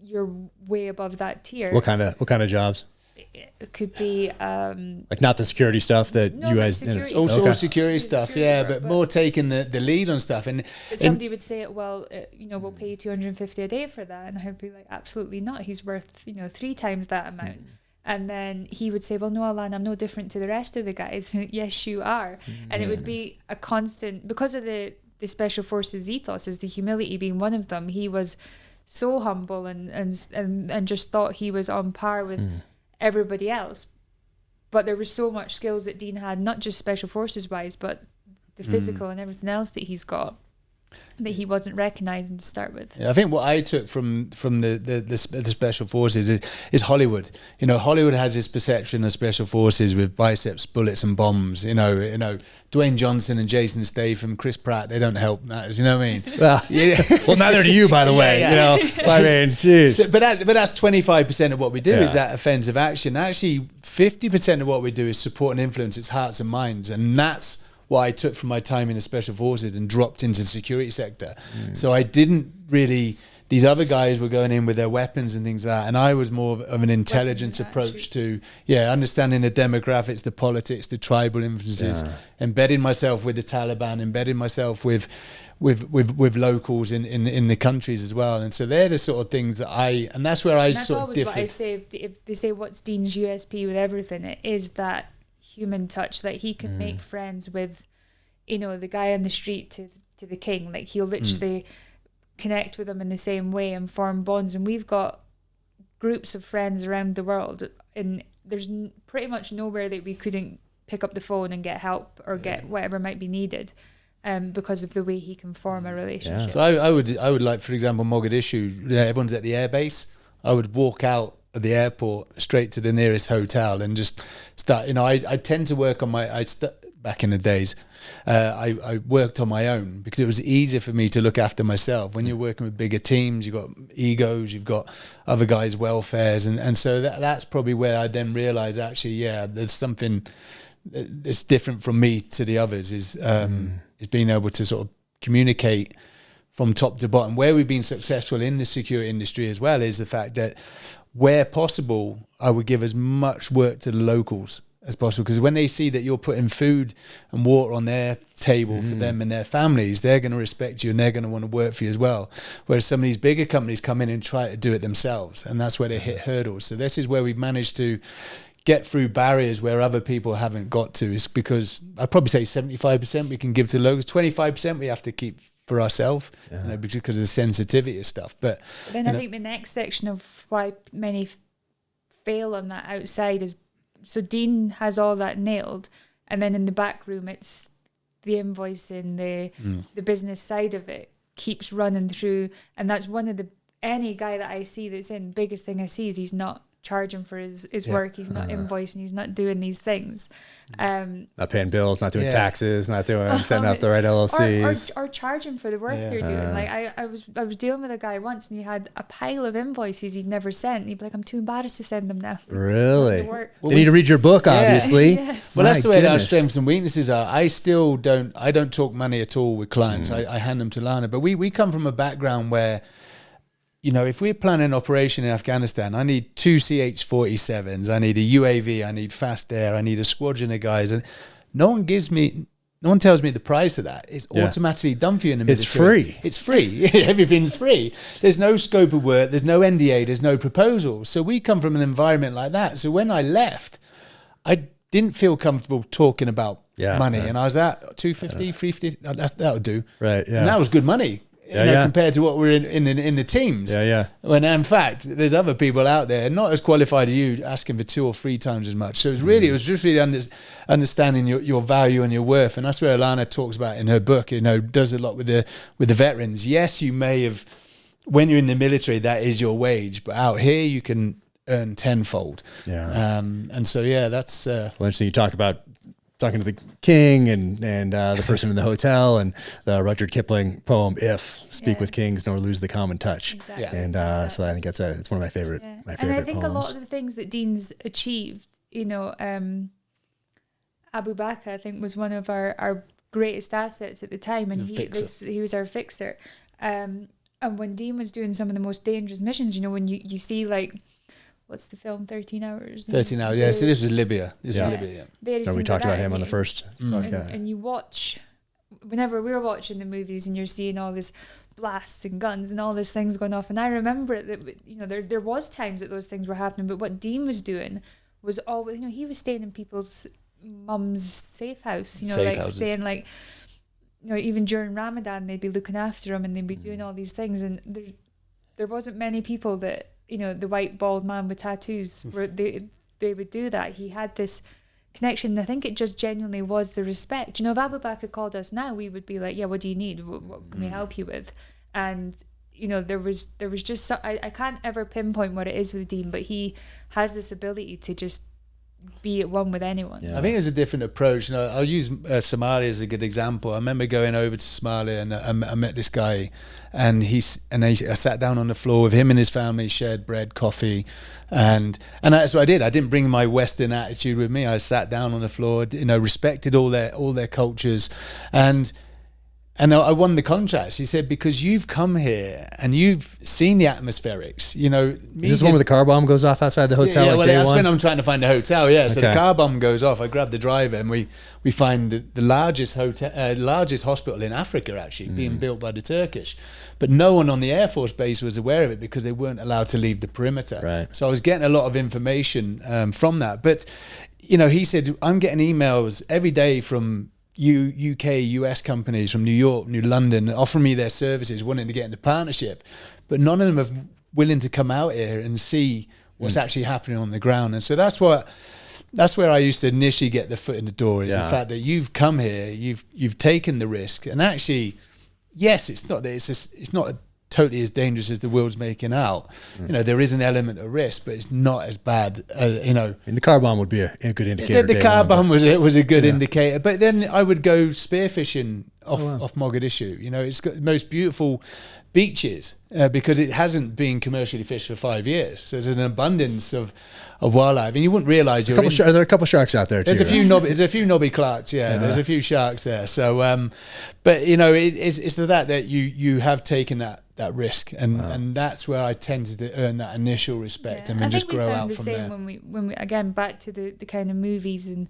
you're way above that tier. What kind of jobs? It could be like not the security stuff that you guys all security stuff, but more taking the lead on stuff. And somebody would say, well, we'll pay you $250 a day for that, and I'd be like, absolutely not. He's worth 3 times that amount. And then he would say, well, no, Alana, I'm no different to the rest of the guys. Yes, you are. And it would be a constant, because of the Special Forces ethos, is the humility being one of them. He was so humble and just thought he was on par with everybody else. But there was so much skills that Dean had, not just Special Forces wise, but the physical and everything else that he's got, that he wasn't recognising to start with. Yeah, I think what I took from the Special Forces is Hollywood. Hollywood has this perception of Special Forces with biceps, bullets, and bombs. Dwayne Johnson and Jason Statham, Chris Pratt, they don't help matters. You know what I mean? Well, neither do you, by the way. I mean, jeez. So, but that's 25% of what we do is that offensive action. Actually, 50% of what we do is support and influence its hearts and minds, and that's what I took from my time in the Special Forces and dropped into the security sector. So I didn't really, these other guys were going in with their weapons and things like that, and I was more of an intelligence approach to, understanding the demographics, the politics, the tribal influences, embedding myself with the Taliban, embedding myself with locals in the countries as well. And so they're the sort of things that and that's where I sort of differ. That's always what I say. If they say, what's Dean's USP with everything, it is that human touch, that he can make friends with the guy on the street to the king. Like, he'll literally connect with them in the same way and form bonds. And we've got groups of friends around the world, and there's pretty much nowhere that we couldn't pick up the phone and get help or get whatever might be needed, because of the way he can form a relationship. So I would like, for example, Mogadishu, everyone's at the airbase. I would walk out at the airport straight to the nearest hotel and just start. I tend to work on back in the days, I worked on my own because it was easier for me to look after myself. When you're working with bigger teams, you've got egos, you've got other guys' welfares, and so that's probably where I then realised, actually, there's something that's different from me to the others, is being able to sort of communicate from top to bottom. Where we've been successful in the security industry as well is the fact that where possible, I would give as much work to the locals as possible, because when they see that you're putting food and water on their table for them and their families, they're going to respect you and they're going to want to work for you as well. Whereas some of these bigger companies come in and try to do it themselves, and that's where they hit hurdles. So this is where we've managed to get through barriers where other people haven't got to, is because I'd probably say 75% we can give to locals, 25% we have to keep for ourselves, because of the sensitivity of stuff. But then I think the next section of why many fail on that outside is, so Dean has all that nailed, and then in the back room it's the invoicing, the business side of it keeps running through, and that's one of any guy that I see that's in, biggest thing I see is he's not charging for his work, he's not invoicing, he's not doing these things, not paying bills, not doing taxes, not doing setting up the right LLCs, or charging for the work you're doing. Like I was dealing with a guy once, and he had a pile of invoices he'd never sent, and he'd be like, I'm too embarrassed to send them now. Really? They need to read your book, obviously. Yes. Well, that's the way that our strengths and weaknesses are. I don't talk money at all with clients. I hand them to Lana, but we come from a background where, if we're planning an operation in Afghanistan, I need 2 CH-47s, I need a UAV, I need fast air, I need a squadron of guys, and no one tells me the price of that. It's automatically done for you in the military. It's free. Everything's free. There's no scope of work, there's no NDA, there's no proposal. So we come from an environment like that. So when I left, I didn't feel comfortable talking about money, and I was at 250, 350. That would do. Right. Yeah. And that was good money. compared to what we're in the teams. When in fact, there's other people out there not as qualified as you, asking for 2 or 3 times as much. So it was just really understanding your value and your worth, and that's where Alana talks about in her book. Does a lot with the veterans. Yes, you may have, when you're in the military, that is your wage, but out here you can earn tenfold. And so that's well, interesting. You talked about talking to the king and the person in the hotel, and the Rudyard Kipling poem "If Speak with Kings nor Lose the Common Touch." Exactly. And so I think it's one of my favorite my favorite And I think poems. a lot of the things that Dean's achieved, Abu Bakr, I think, was one of our greatest assets at the time, and he was our fixer. And when Dean was doing some of the most dangerous missions, when you see, like, what's the film, 13 Hours? 13 Hours, yeah. So this was Libya. Libya. No, we talked about him on the first podcast. And you watch, whenever we were watching the movies and you're seeing all this blasts and guns and all these things going off, and I remember that there was times that those things were happening, but what Dean was doing was always, he was staying in people's mum's safe house, staying, like, even during Ramadan they'd be looking after him and they'd be doing all these things, and there wasn't many people that, the white bald man with tattoos, where they would do that. He had this connection. I think it just genuinely was the respect. If Abu Bakr called us now, we would be like, yeah, what do you need? What can we help you with? And there was just I can't ever pinpoint what it is with Dean, but he has this ability to just be at one with anyone. I think it's a different approach. I'll use Somalia as a good example. I remember going over to Somalia and I met this guy, and I sat down on the floor with him and his family, shared bread, coffee, and that's what I did. I didn't bring my Western attitude with me. I sat down on the floor, respected all their cultures, and I won the contracts. He said, because you've come here and you've seen the atmospherics. Is this one where the car bomb goes off outside the hotel? Yeah, like day that's one? when I'm trying to find a hotel. Yeah, so the car bomb goes off. I grab the driver and we find the largest hospital in Africa actually being built by the Turkish, but no one on the Air Force base was aware of it because they weren't allowed to leave the perimeter. Right. So I was getting a lot of information from that. But he said, I'm getting emails every day from UK, US companies from New York, New London, offering me their services, wanting to get into partnership, but none of them are willing to come out here and see what's actually happening on the ground. And so that's where I used to initially get the foot in the door, is the fact that you've come here, you've taken the risk, and actually, yes, it's not totally as dangerous as the world's making out. There is an element of risk, but it's not as bad. The car bomb would be a good indicator. The car bomb was a good indicator. But then I would go spearfishing off Mogadishu. It's got the most beautiful beaches because it hasn't been commercially fished for 5 years. So there's an abundance of wildlife, and you wouldn't realise. Are there a couple sharks out there too? There's a few knobby clarks. There's a few sharks there. So, but it's that you have taken that risk, and that's where I tended to earn that initial respect, and then just grow out from there. When we again back to the kind of movies, and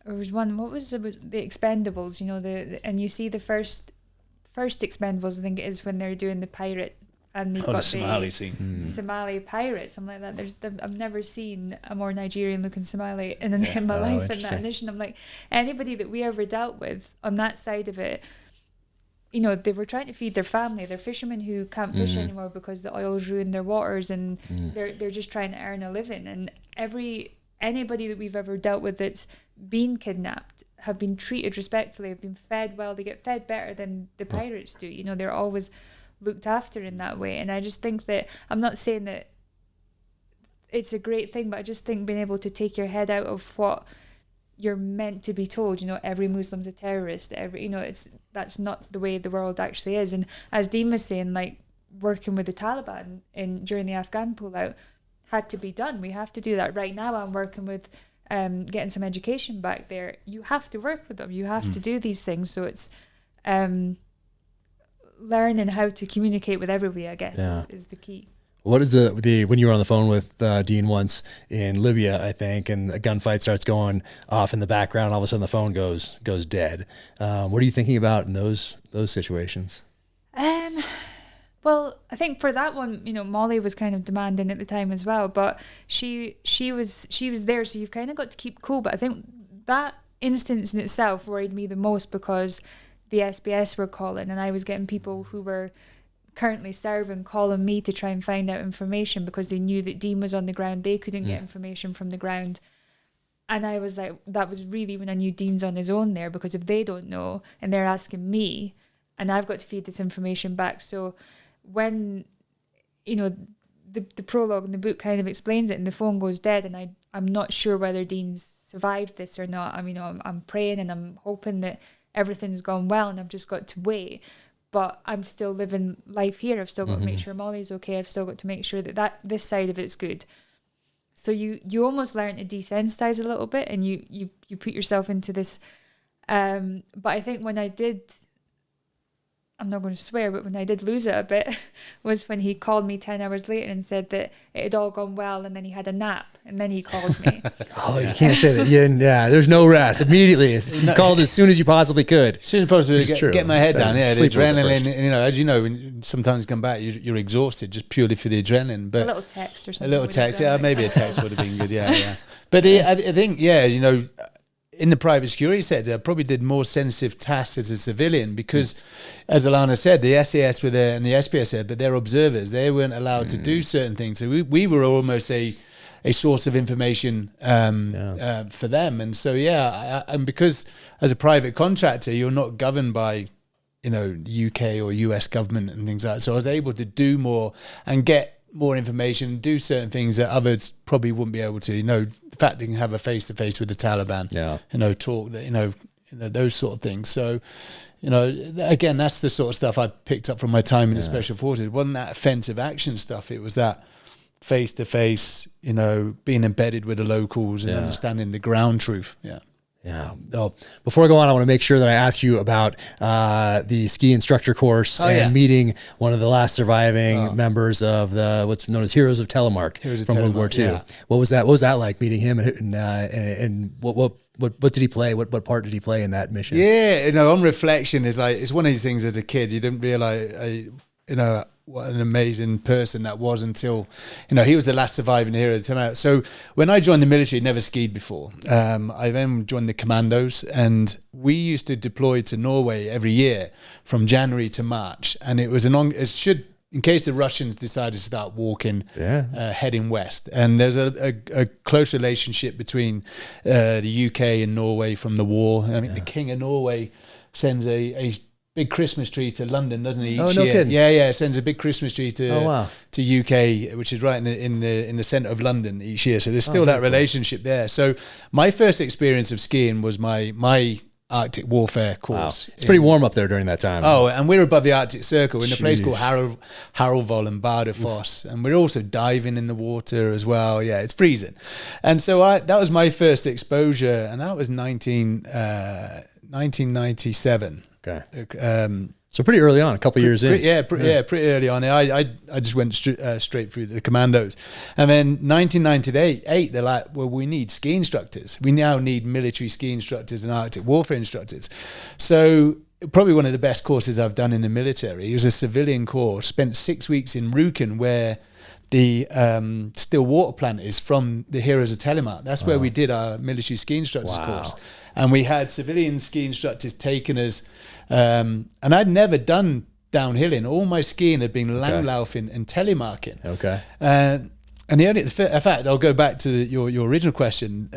there was one. What was it? Was the Expendables? And you see the first Expendables. I think it is when they're doing the pirate. And they've got the Somali scene. Somali pirates, something like that. I've never seen a more Nigerian-looking Somali in my life. In that edition, I'm like, anybody that we ever dealt with on that side of it, they were trying to feed their family. They're fishermen who can't fish anymore because the oil's ruined their waters, and they're just trying to earn a living. And anybody that we've ever dealt with that's been kidnapped have been treated respectfully, have been fed well. They get fed better than the pirates do. They're always looked after in that way. And I just think that, I'm not saying that it's a great thing, but I just think being able to take your head out of what you're meant to be told, every Muslim's a terrorist, that's not the way the world actually is. And as Dean was saying, like, working with the Taliban during the Afghan pullout had to be done. We have to do that. Right now I'm working with getting some education back there. You have to work with them. You have to do these things. So it's learning how to communicate with everybody, I guess, is the key. What is the when you were on the phone with Dean once in Libya, I think, and a gunfight starts going off in the background, all of a sudden the phone goes dead. What are you thinking about in those situations? Well, I think for that one, Mollie was kind of demanding at the time as well, but she was there, so you've kind of got to keep cool. But I think that instance in itself worried me the most because the SBS were calling, and I was getting people who were currently serving calling me to try and find out information because they knew that Dean was on the ground. They couldn't get information from the ground. And I was like, that was really when I knew Dean's on his own there, because if they don't know and they're asking me and I've got to feed this information back. So when, you know, the prologue in the book kind of explains it and the phone goes dead and I'm not sure whether Dean's survived this or not. I mean, I'm praying and I'm hoping that everything's gone well and I've just got to wait. But I'm still living life here. I've still got to make sure Mollie's okay. I've still got to make sure that this side of it's good. So you almost learn to desensitize a little bit and you put yourself into this. But I think when I did, I'm not going to swear, but when I did lose it a bit was when he called me 10 hours later and said that it had all gone well and then he had a nap and then he called me. Oh, you can't say that. Yeah, there's no rest. Immediately. You called as soon as you possibly could. As soon as possible, get my head down. Yeah, the adrenaline, you know, as you know, when you sometimes come back, you're exhausted just purely for the adrenaline. But a little text or something. A little text, yeah, maybe a text would have been good, yeah. But I think, yeah, you know, in the private security sector, I probably did more sensitive tasks as a civilian because, as Alana said, the SAS were there and the SBS said, but they're observers. They weren't allowed to do certain things. So we were almost a source of information for them. And so, and because as a private contractor, you're not governed by, you know, the UK or US government and things like that. So I was able to do more and get more information, do certain things that others probably wouldn't be able to. You know, the fact you can have a face-to-face with the Taliban, you know, talk, you know, those sort of things. So, you know, again, that's the sort of stuff I picked up from my time in the Special Forces. It wasn't that offensive action stuff. It was that face-to-face, you know, being embedded with the locals and understanding the ground truth. Yeah. Yeah. Oh, before I go on, I want to make sure that I ask you about the ski instructor course meeting one of the last surviving members of the what's known as Heroes of Telemark from World War II. Yeah. What was that like meeting him and what did he play? What part did he play in that mission? Yeah, you know, on reflection, it's one of these things as a kid you didn't realize, you know, what an amazing person that was until, you know, he was the last surviving hero to come out. So when I joined the military, never skied before. I then joined the commandos and we used to deploy to Norway every year from January to March. And it was in case the Russians decided to start walking, heading west. And there's a close relationship between the UK and Norway from the war. I mean, the King of Norway sends a big Christmas tree to London, doesn't he? Each year? Kidding. Yeah. Sends a big Christmas tree to UK, which is right in the centre of London each year. So there's still that relationship there. So my first experience of skiing was my Arctic warfare course. Wow. It's pretty warm up there during that time. Oh, and we're above the Arctic Circle in a place called Haraldvoll and Bardufoss, and we're also diving in the water as well. Yeah, it's freezing. And so that was my first exposure, and that was 1997. Okay. So pretty early on, a couple years in. Pretty early on. I just went straight through the commandos. And then 1998, they're like, well, we need ski instructors. We now need military ski instructors and Arctic warfare instructors. So probably one of the best courses I've done in the military. It was a civilian course. Spent 6 weeks in Rjukan, where the still water plant is from the Heroes of Telemark. That's where we did our military ski instructors course. And we had civilian ski instructors taking us. And I'd never done downhilling. All my skiing had been langlaufing and telemarking. Okay. And the only, in fact, I'll go back to your original question.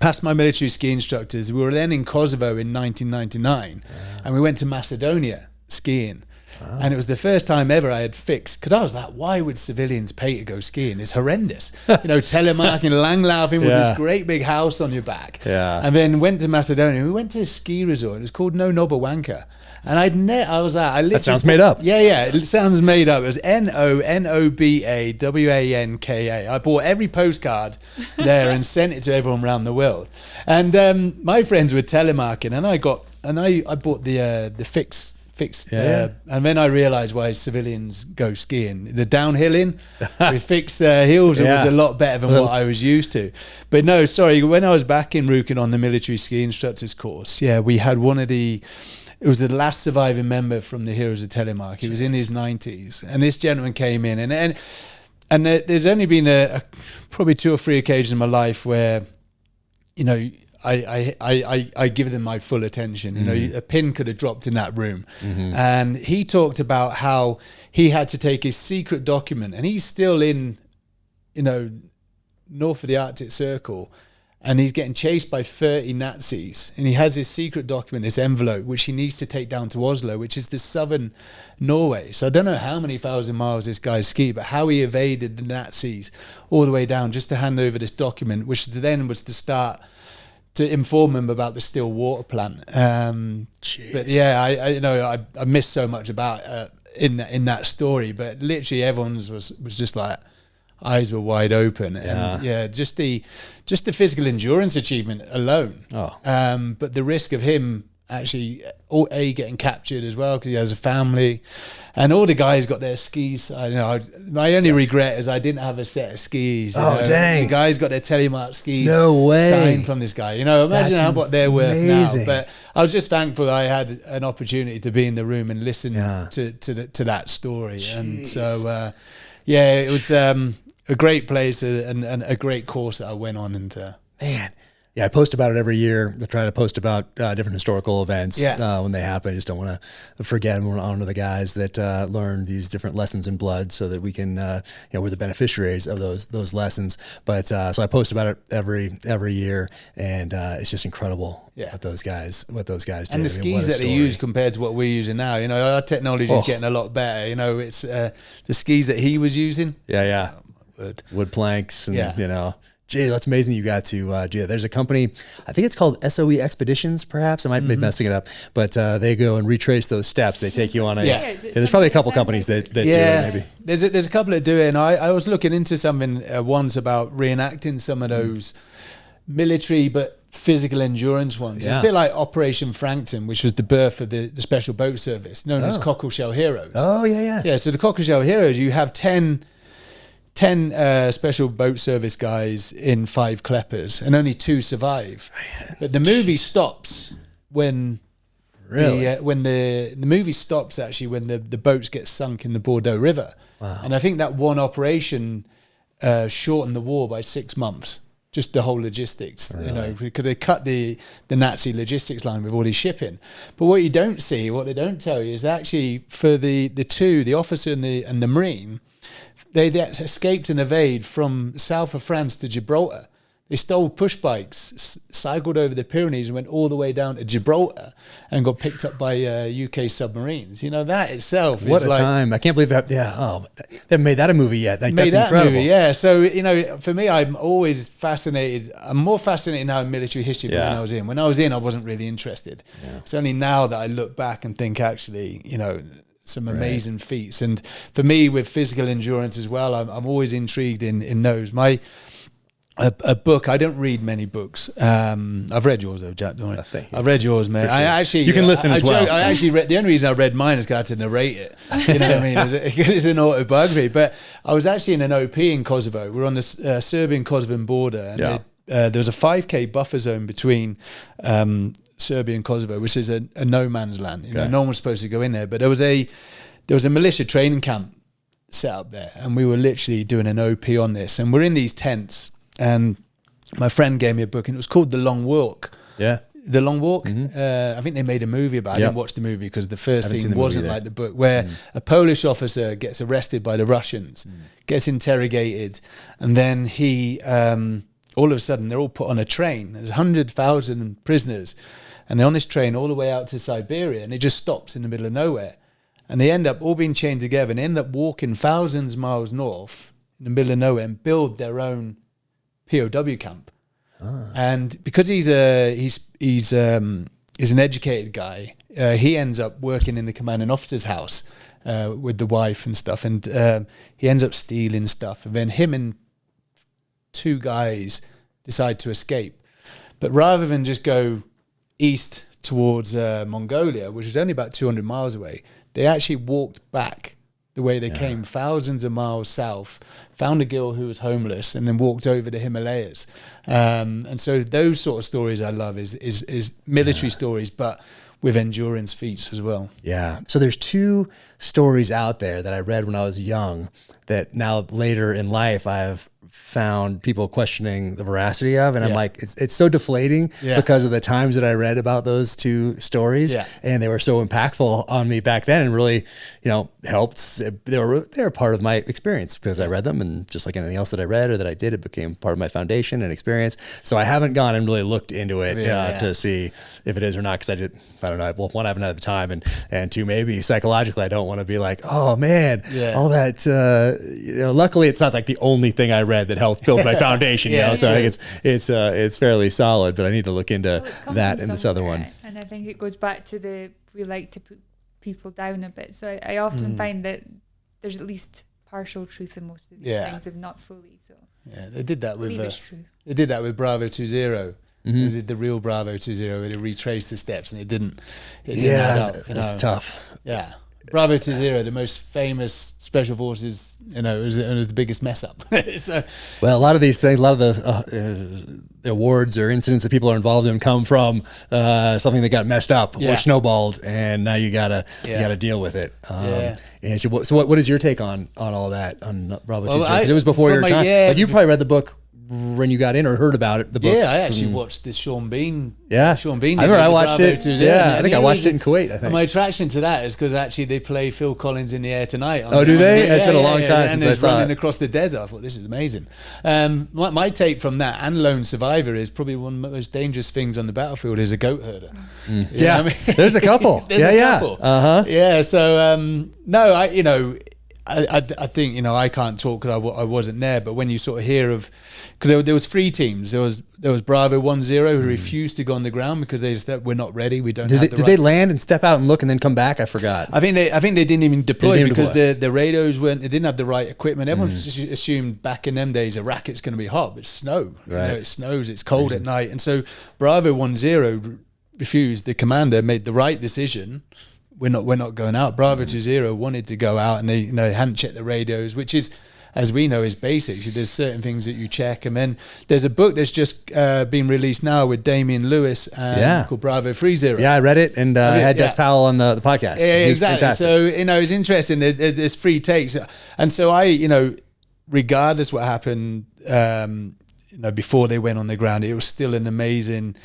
Past my military ski instructors, we were then in Kosovo in 1999, and we went to Macedonia skiing. And it was the first time ever I had fixed, because I was like, why would civilians pay to go skiing? It's horrendous. You know, telemarking, langlaufing with this great big house on your back. Yeah. And then went to Macedonia. We went to a ski resort. It was called No Nobawanka. And I was like, that sounds made up. Yeah, it sounds made up. It was NONOBAWANKA. I bought every postcard there and sent it to everyone around the world. And my friends were telemarking, and I bought the fixed. And then I realised why civilians go skiing. The downhilling, we fixed their heels. It was a lot better than what I was used to. But no, sorry, when I was back in Rjukan on the military ski instructors course, we had it was the last surviving member from the Heroes of Telemark. He was in his 90s. And this gentleman came in. And there's only been probably 2 or 3 occasions in my life where, you know, I give them my full attention. You know, a pin could have dropped in that room. And he talked about how he had to take his secret document, and he's still in, you know, north of the Arctic Circle, and he's getting chased by 30 Nazis, and he has his secret document, this envelope, which he needs to take down to Oslo, which is the southern Norway. So I don't know how many thousand miles this guy skied, but how he evaded the Nazis all the way down just to hand over this document, which then was to start to inform him about the still water plant. But yeah, I missed so much about in that story, but literally everyone's was just like, eyes were wide open, and just the physical endurance achievement alone. But the risk of him actually getting captured as well, because he has a family, and all the guys got their skis. My only regret is I didn't have a set of skis. Dang! The guys got their telemark skis. No way! Signed from this guy. You know, imagine what they're worth now. But I was just thankful I had an opportunity to be in the room and listen to that story. Jeez. And so it was a great place and a great course that I went on. And man, I post about it every year. I try to post about different historical events when they happen. I just don't want to forget and want to honor the guys that learn these different lessons in blood, so that we can, we're the beneficiaries of those lessons. But so I post about it every year, and it's just incredible what those guys do. And the skis that they use compared to what we're using now. You know, our technology is getting a lot better. You know, it's the skis that he was using. Wood planks, and gee, that's amazing you got to do that. There's a company, I think it's called SOE Expeditions, perhaps. I might be messing it up, but they go and retrace those steps. They take you on a... there's probably a couple companies that do it, maybe. There's a couple that do it, and I was looking into something once about reenacting some of those military but physical endurance ones. It's a bit like Operation Frankton, which was the birth of the Special Boat Service, known as Cockleshell Heroes. Yeah, so the Cockleshell Heroes, you have 10 special boat service guys in 5 Kleppers, and only 2 survive. But the movie stops when the movie stops actually when the boats get sunk in the Bordeaux River. And I think that one operation shortened the war by 6 months. Just the whole logistics, because they cut the Nazi logistics line with all this shipping. But what you don't see, what they don't tell you, is that actually for the officer and the Marine, they escaped and evaded from south of France to Gibraltar. They stole push bikes, cycled over the Pyrenees, and went all the way down to Gibraltar, and got picked up by UK submarines. You know, that itself what is a time. I can't believe that. Yeah. Oh, they haven't made that a movie yet. That's incredible. Movie, so, you know, for me, I'm always fascinated. I'm more fascinated now in military history than when I was in. When I was in, I wasn't really interested. It's only now that I look back and think, actually, you know, some amazing feats. And for me, with physical endurance as well, I'm always intrigued in those. A book, I don't read many books. I've read yours though, Jack, don't I? I've read yours, mate. Sure. You can listen as well. I actually read, the only reason I read mine is because I had to narrate it. You know what I mean? It's an autobiography. But I was actually in an OP in Kosovo. We're on the Serbian-Kosovan border. And there was a 5K buffer zone between Serbia and Kosovo, which is a no man's land. You know, no one was supposed to go in there. But there was a militia training camp set up there, and we were literally doing an OP on this. And we're in these tents, and my friend gave me a book, and it was called The Long Walk. The Long Walk. I think they made a movie about it. I didn't watch the movie because the first scene wasn't like the book, where a Polish officer gets arrested by the Russians, gets interrogated, and then he all of a sudden they're all put on a train. There's 100,000 prisoners, and they're on this train all the way out to Siberia, and it just stops in the middle of nowhere. And they end up all being chained together, and they end up walking thousands of miles north in the middle of nowhere and build their own POW camp. And because he's an educated guy, he ends up working in the commanding officer's house with the wife and stuff, and he ends up stealing stuff, and then him and 2 guys decide to escape. But rather than just go east towards Mongolia, which is only about 200 miles away, they actually walked back the way they came, thousands of miles south, found a girl who was homeless, and then walked over the Himalayas. And so those sort of stories I love is military stories, but with endurance feats as well. Yeah. So there's two stories out there that I read when I was young that now later in life I've found people questioning the veracity of, and I'm like, it's so deflating because of the times that I read about those two stories, and they were so impactful on me back then, and really, helped. They were part of my experience because I read them, and just like anything else that I read or that I did, it became part of my foundation and experience. So I haven't gone and really looked into it to see if it is or not, because I don't know. Well, one, I haven't had the time, and two, maybe psychologically I don't want to be like, oh man, all that. Luckily, it's not like the only thing I read that helped build my foundation. So I think it's fairly solid, but I need to look into that and this other one. And I think it goes back to we like to put people down a bit. So I often find that there's at least partial truth in most of these things, if not fully. So they did that with Bravo 20. They did the real Bravo 20, where they retraced the steps, and it didn't add up. It's tough. Yeah. Bravo 20, the most famous special forces, it was the biggest mess up. So, well, a lot of these things, a lot of the awards or incidents that people are involved in come from something that got messed up or snowballed, and now you gotta deal with it. And so what is your take on all that on Bravo 20? Because it was before your time. Like, you probably read the book when you got in or heard about it, the books. Yeah, I actually watched the Sean Bean. Sean Bean. I remember I watched it. I think I watched it in Kuwait. I think. My attraction to that is because actually they play Phil Collins in the Air Tonight. Oh, do they? It's been a long time since I saw it. Running across the desert. I thought, this is amazing. My take from that and Lone Survivor is probably one of the most dangerous things on the battlefield is a goat herder. There's a couple. Yeah. So no, I think I can't talk because I wasn't there, but when you sort of hear of, because there was 3 teams, there was Bravo 10 who refused to go on the ground because they said, we're not ready, we don't have the right. Did they land and step out and look and then come back? I forgot. I think they didn't even deploy because the radios they didn't have the right equipment. Everyone assumed back in them days Iraq it's going to be hot, but it's snow. Right. It snows, it's cold at night, and so Bravo 10 refused. The commander made the right decision. We're not going out. Bravo 20 wanted to go out, and they hadn't checked the radios, which is, as we know, is basics. There's certain things that you check, and then there's a book that's just been released now with Damian Lewis called Bravo 30. Yeah, I read it, and I had Des Powell on the podcast. Yeah, exactly. Fantastic. So it's interesting. There's 3 takes, and so I regardless what happened, before they went on the ground, it was still an amazing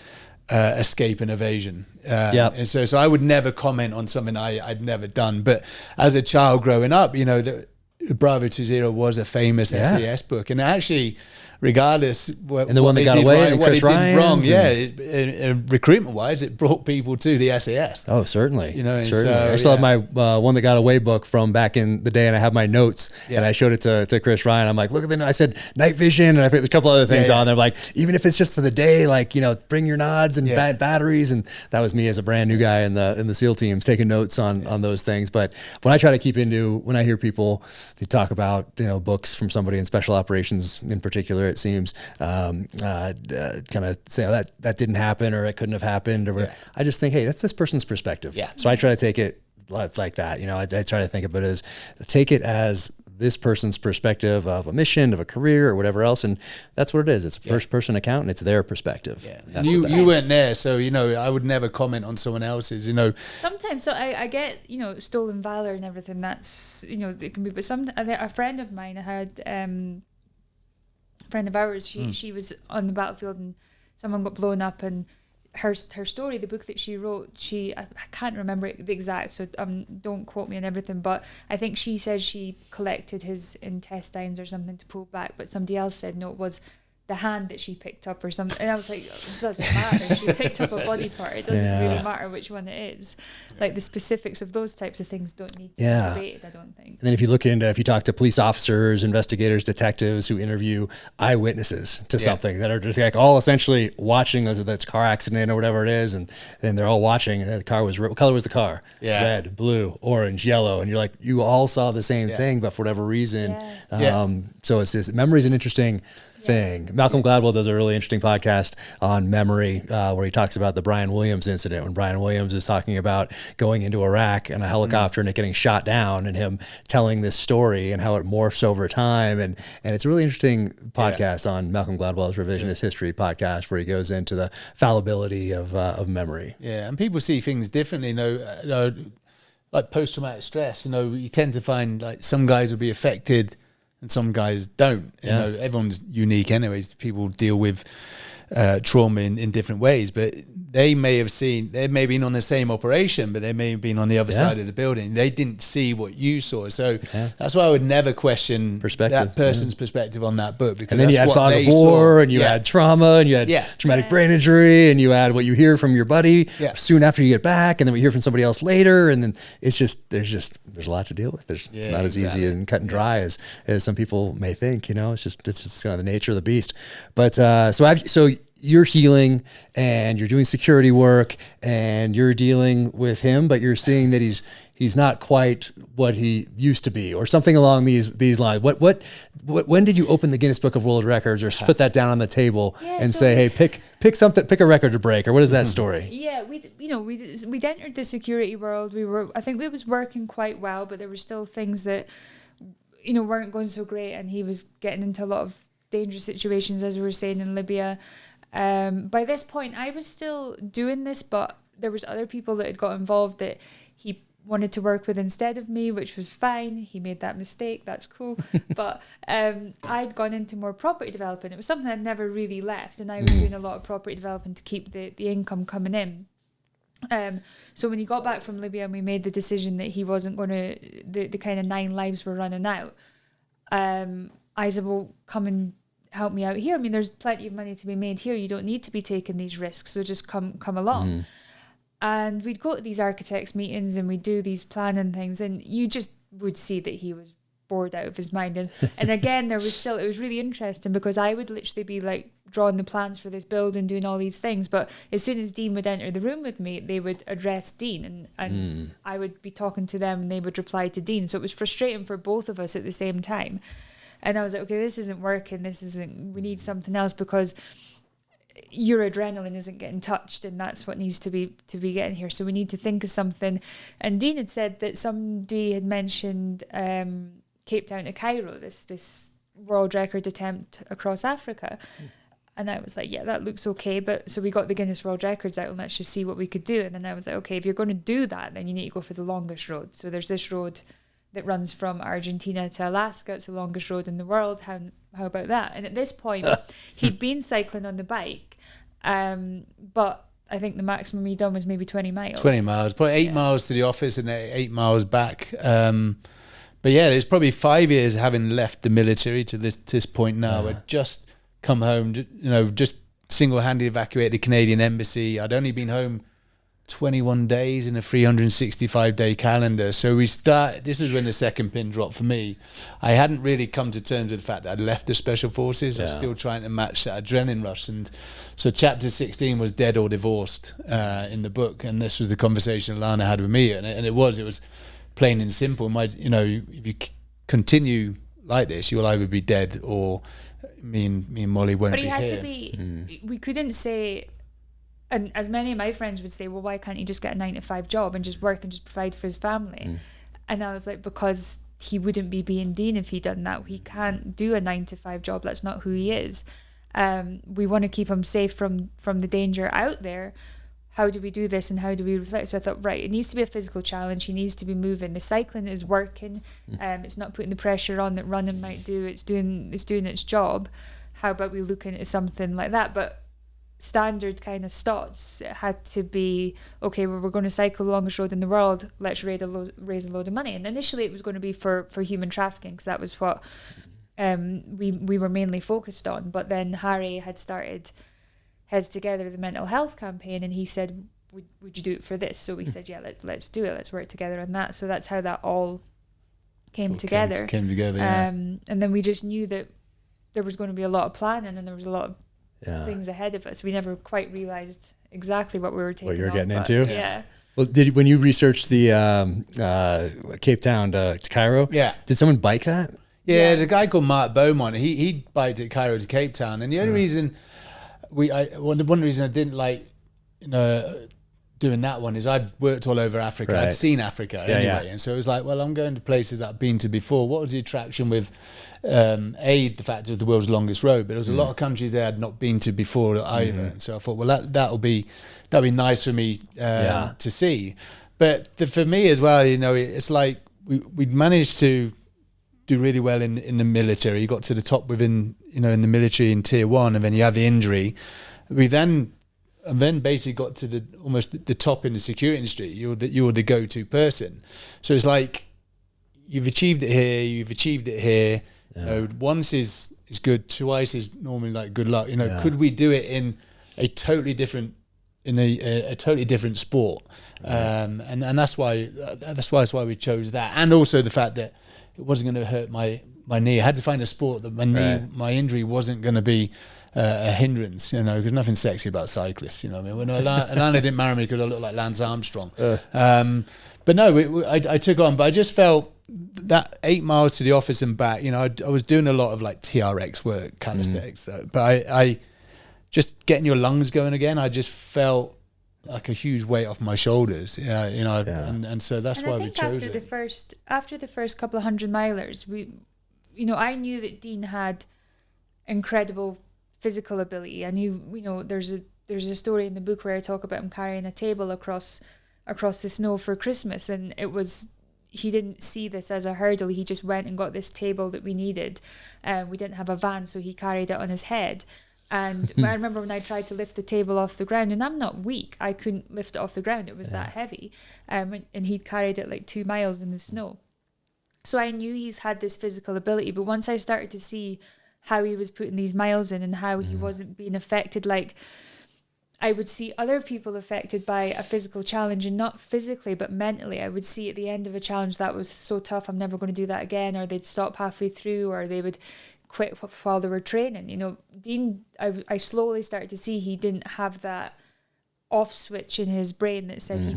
escape and evasion. And so I would never comment on something I'd never done. But as a child growing up, the Bravo 20 was a famous SAS book, and actually, regardless what and the one that got away, and what Chris it did wrong, recruitment wise, it brought people to the SAS. Oh, certainly. Certainly. So, I still have my one that got away book from back in the day, and I have my notes, and I showed it to Chris Ryan. I'm like, look at the. I said night vision, and I put a couple other things on there. Like, even if it's just for the day, like bring your nods and batteries, and that was me as a brand new guy in the SEAL teams taking notes on those things. But when I try to keep into, when I hear people they talk about books from somebody in special operations in particular, it seems kind of say, oh, that didn't happen, or it couldn't have happened, or I just think, hey, that's this person's perspective. So I try to take it like that. I try to think of it as, take it as this person's perspective of a mission, of a career, or whatever else, and that's what it is. It's a first person account, and it's their perspective. You weren't there, so I would never comment on someone else's. Sometimes, so I get stolen valor and everything. That's it can be, but a friend of mine, I had a friend of ours. She was on the battlefield, and someone got blown up, and her story, the book that she wrote, I can't remember the exact, so don't quote me on everything, but I think she says she collected his intestines or something to pull back, but somebody else said no, it was the hand that she picked up or something, and I was like, it doesn't matter. She picked up a body part. It doesn't really matter which one it is. Like, the specifics of those types of things don't need to be debated, I don't think. And then if you talk to police officers, investigators, detectives who interview eyewitnesses to something that are just like all essentially watching that's car accident or whatever it is, and then they're all watching. The car was, what color was the car? Red, blue, orange, yellow, and you're like, you all saw the same thing, but for whatever reason. So it's just, memory is an interesting thing. Malcolm Gladwell does a really interesting podcast on memory where he talks about the Brian Williams incident, when Brian Williams is talking about going into Iraq in a helicopter and it getting shot down, and him telling this story and how it morphs over time. And it's a really interesting podcast on Malcolm Gladwell's Revisionist History podcast, where he goes into the fallibility of memory. Yeah, and people see things differently. Like post-traumatic stress, you tend to find like some guys will be affected and some guys don't. Everyone's unique anyways. People deal with trauma in different ways, but they may have been on the same operation, but they may have been on the other side of the building. They didn't see what you saw. So that's why I would never question that person's perspective on that book. Because and then you had fog of war, and you had trauma, and you had traumatic brain injury, and you had what you hear from your buddy soon after you get back, and then we hear from somebody else later. And then it's just, there's a lot to deal with. It's not as easy and cut and dry as some people may think, it's just kind of the nature of the beast. But, so you're healing and you're doing security work and you're dealing with him, but you're seeing that he's not quite what he used to be, or something along these lines. When did you open the Guinness Book of World Records, or put that down on the table and say, hey, pick something, pick a record to break, or what is that story? Yeah, we'd entered the security world. I think we was working quite well, but there were still things that, weren't going so great, and he was getting into a lot of dangerous situations, as we were saying, in Libya. By this point, I was still doing this, but there was other people that had got involved that he wanted to work with instead of me, which was fine. He made that mistake. That's cool. But I'd gone into more property development. It was something I'd never really left, and I was doing a lot of property development to keep the income coming in. So when he got back from Libya and we made the decision that he wasn't going to, the kind of 9 lives were running out, I said, well, come and help me out here. I mean, there's plenty of money to be made here. You don't need to be taking these risks, so just come along. And we'd go to these architects meetings and we'd do these planning things, and you just would see that he was bored out of his mind. And again, it was really interesting, because I would literally be like drawing the plans for this building, doing all these things, but as soon as Dean would enter the room with me, they would address Dean, and I would be talking to them and they would reply to Dean. So it was frustrating for both of us at the same time. And I was like, okay, this isn't working. We need something else, because your adrenaline isn't getting touched, and that's what needs to be getting here. So we need to think of something. And Dean had said that somebody had mentioned Cape Town to Cairo, this world record attempt across Africa. And I was like, yeah, that looks okay. But so we got the Guinness World Records out, and let's just see what we could do. And then I was like, okay, if you're going to do that, then you need to go for the longest road. So there's this road that runs from Argentina to Alaska. It's the longest road in the world. How about that? And at this point, he'd been cycling on the bike, but I think the maximum he'd done was maybe 20 miles. 20 miles, probably 8 miles to the office and 8 miles back. But yeah, it's probably 5 years having left the military to this point now. I'd just come home, just single-handedly evacuated the Canadian embassy. I'd only been home 21 days in a 365-day calendar. So this is when the second pin dropped for me. I hadn't really come to terms with the fact that I'd left the Special Forces. I was still trying to match that adrenaline rush. And so chapter 16 was Dead or Divorced in the book. And this was the conversation Alana had with me. And it was plain and simple. If you continue like this, you'll either be dead, or me and Mollie won't be here. But he had to be, we couldn't say... And as many of my friends would say, well, why can't he just get a 9-to-5 job and just work and just provide for his family? And I was like, because he wouldn't be being Dean if he'd done that. He can't do a 9-to-5 job. That's not who he is. We want to keep him safe from the danger out there. How do we do this, and how do we reflect? So I thought, right, it needs to be a physical challenge. He needs to be moving. The cycling is working. It's not putting the pressure on that running might do. It's doing its job. How about we look into something like that? But standard kind of Stotts, it had to be, okay, well, we're going to cycle the longest road in the world, let's raise a load of money. And initially it was going to be for human trafficking, because that was what we were mainly focused on. But then Harry had started Heads Together, the mental health campaign, and he said, would you do it for this? So we said, yeah, let's do it, let's work together on that. So that's how that all came together. Came together, yeah. And then we just knew that there was going to be a lot of planning, and there was a lot of things ahead of us. We never quite realized exactly what we were taking. What you were getting into. Yeah. Well, when you researched the Cape Town to Cairo? Yeah. Did someone bike that? Yeah, there's a guy called Mark Beaumont. He biked at Cairo to Cape Town, and the only reason one reason I didn't like, doing that one is I've worked all over Africa. Right. I'd seen Africa anyway, and so it was like, well, I'm going to places that I've been to before. What was the attraction with the fact of the world's longest road, but there was a lot of countries there I'd not been to before either, and so I thought, well, that'll be nice for me to see. But for me as well, it's like we'd managed to do really well in the military. You got to the top within, in the military in tier 1, and then you have the injury. We then basically got to almost the top in the security industry. You're the go-to person. So it's like you've achieved it here, you've achieved it here. Once is good, twice is normally like good luck. Could we do it in a totally different sport? And that's why we chose that, and also the fact that it wasn't going to hurt my knee. I had to find a sport that my injury wasn't going to be a hindrance, because nothing sexy about cyclists, I mean? When Alana didn't marry me because I looked like Lance Armstrong. But no, I took on, but I just felt that 8 miles to the office and back, I was doing a lot of like TRX work, calisthenics, but I just getting your lungs going again, I just felt like a huge weight off my shoulders, and so that's why we chose it. After the first couple of 100 milers, I knew that Dean had incredible physical ability. I knew, there's a story in the book where I talk about him carrying a table across the snow for Christmas, and he didn't see this as a hurdle. He just went and got this table that we needed. We didn't have a van, so he carried it on his head. And I remember when I tried to lift the table off the ground, and I'm not weak, I couldn't lift it off the ground. It was that heavy. And he'd carried it like 2 miles in the snow. So I knew he's had this physical ability. But once I started to see how he was putting these miles in and how he wasn't being affected, like I would see other people affected by a physical challenge, and not physically but mentally. I would see at the end of a challenge that was so tough, I'm never going to do that again, or they'd stop halfway through, or they would quit while they were training. Dean, I slowly started to see he didn't have that off switch in his brain that said he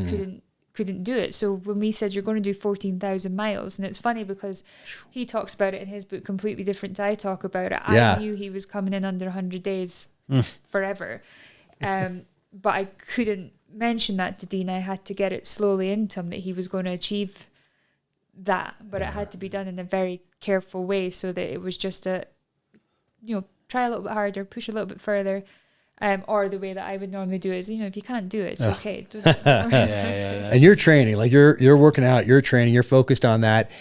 couldn't do it. So when we said you're going to do 14,000 miles, and it's funny because he talks about it in his book completely different to I talk about it. I knew he was coming in under 100 days forever, but I couldn't mention that to Dean. I had to get it slowly into him that he was going to achieve that, but it had to be done in a very careful way, so that it was just try a little bit harder, push a little bit further, or the way that I would normally do is, if you can't do it, it's okay. And you're training, like you're working out, you're training, you're focused on that.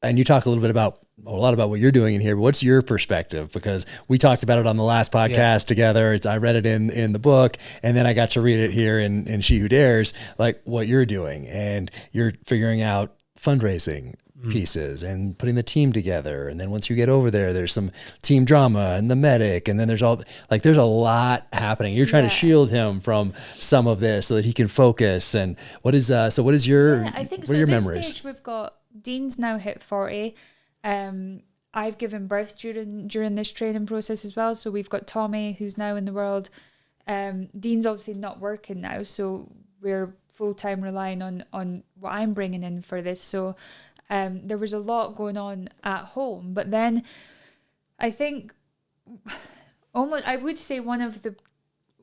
And you talk a lot about what you're doing in here, but what's your perspective? Because we talked about it on the last podcast together. I read it in the book, and then I got to read it here in She Who Dares, like what you're doing, and you're figuring out fundraising pieces and putting the team together. And then once you get over there's some team drama and the medic, and then there's a lot happening. You're trying to shield him from some of this so that he can focus. And what is your, I think what so are your at this memories? stage we've got, Dean's now hit 40. I've given birth during this training process as well. So we've got Tommy, who's now in the world. Dean's obviously not working now, so we're full-time relying on what I'm bringing in for this. So there was a lot going on at home. But then I think I would say one of the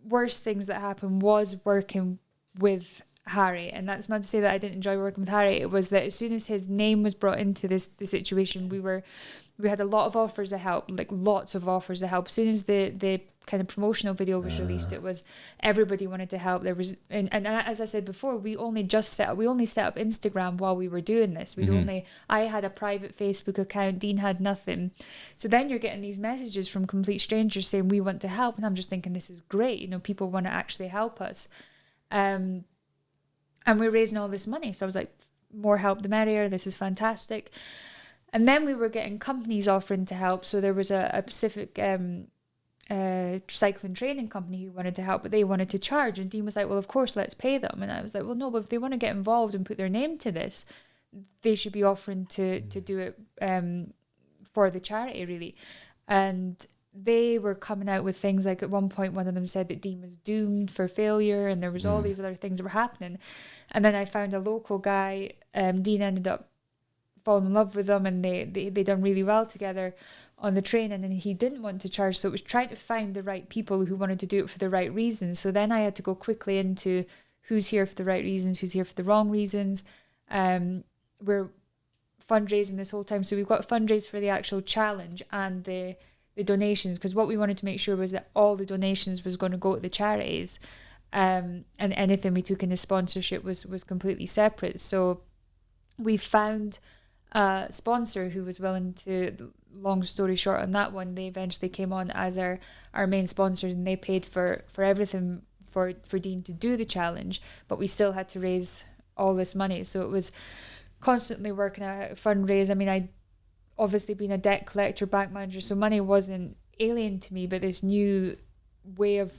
worst things that happened was working with Harry. And that's not to say that I didn't enjoy working with Harry. It was that as soon as his name was brought into the situation, we had a lot of offers of help, like lots of offers of help. As soon as the kind of promotional video was released, it was everybody wanted to help. There was, and as I said before, we only set up Instagram while we were doing this. I had a private Facebook account, Dean had nothing. So then you're getting these messages from complete strangers saying we want to help, and I'm just thinking this is great. People want to actually help us, and we're raising all this money. So I was like, more help the merrier. This is fantastic. And then we were getting companies offering to help. So there was a Pacific cycling training company who wanted to help, but they wanted to charge. And Dean was like, well, of course, let's pay them. And I was like, well, no, but if they want to get involved and put their name to this, they should be offering to do it for the charity, really. And they were coming out with things like, at one point, one of them said that Dean was doomed for failure, and there was all these other things that were happening. And then I found a local guy. Dean ended up fallen in love with them, and they done really well together on the train, and then he didn't want to charge. So it was trying to find the right people who wanted to do it for the right reasons. So then I had to go quickly into who's here for the right reasons, who's here for the wrong reasons. We're fundraising this whole time. So we've got fundraise for the actual challenge and the donations, because what we wanted to make sure was that all the donations was going to go to the charities, and anything we took in the sponsorship was completely separate. So we found a sponsor who was willing to, long story short on that one, they eventually came on as our main sponsor, and they paid for everything for Dean to do the challenge, but we still had to raise all this money. So it was constantly working out how to fundraise. I mean, I'd obviously been a debt collector, bank manager, so money wasn't alien to me, but this new way of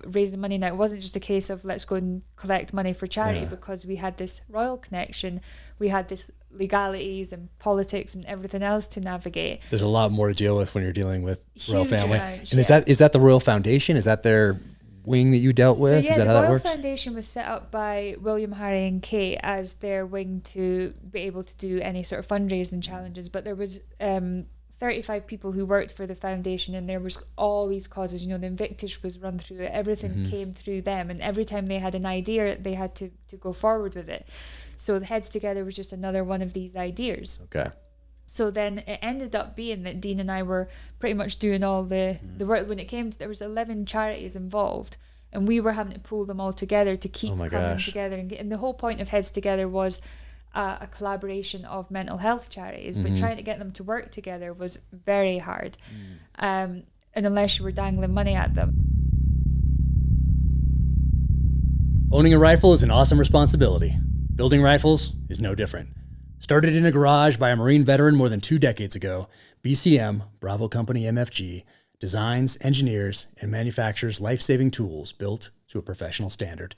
raising money now, it wasn't just a case of let's go and collect money for charity, because we had this royal connection, we had this legalities and politics and everything else to navigate. There's a lot more to deal with when you're dealing with royal family. Amount, and is that the Royal Foundation? Is that their wing that you dealt with? So, yeah, is that how that works? The Royal Foundation was set up by William, Harry and Kate as their wing to be able to do any sort of fundraising challenges, but there was 35 people who worked for the foundation, and there was all these causes. The Invictus was run through it, everything came through them, and every time they had an idea they had to go forward with it. So the Heads Together was just another one of these ideas. Okay. So then it ended up being that Dean and I were pretty much doing all the work. When it came to, there was 11 charities involved, and we were having to pull them all together to keep coming together. And the whole point of Heads Together was a collaboration of mental health charities, but trying to get them to work together was very hard. And unless you were dangling money at them. Owning a rifle is an awesome responsibility. Building rifles is no different. Started in a garage by a Marine veteran more than 2 decades ago, BCM, Bravo Company MFG, designs, engineers, and manufactures life-saving tools built to a professional standard.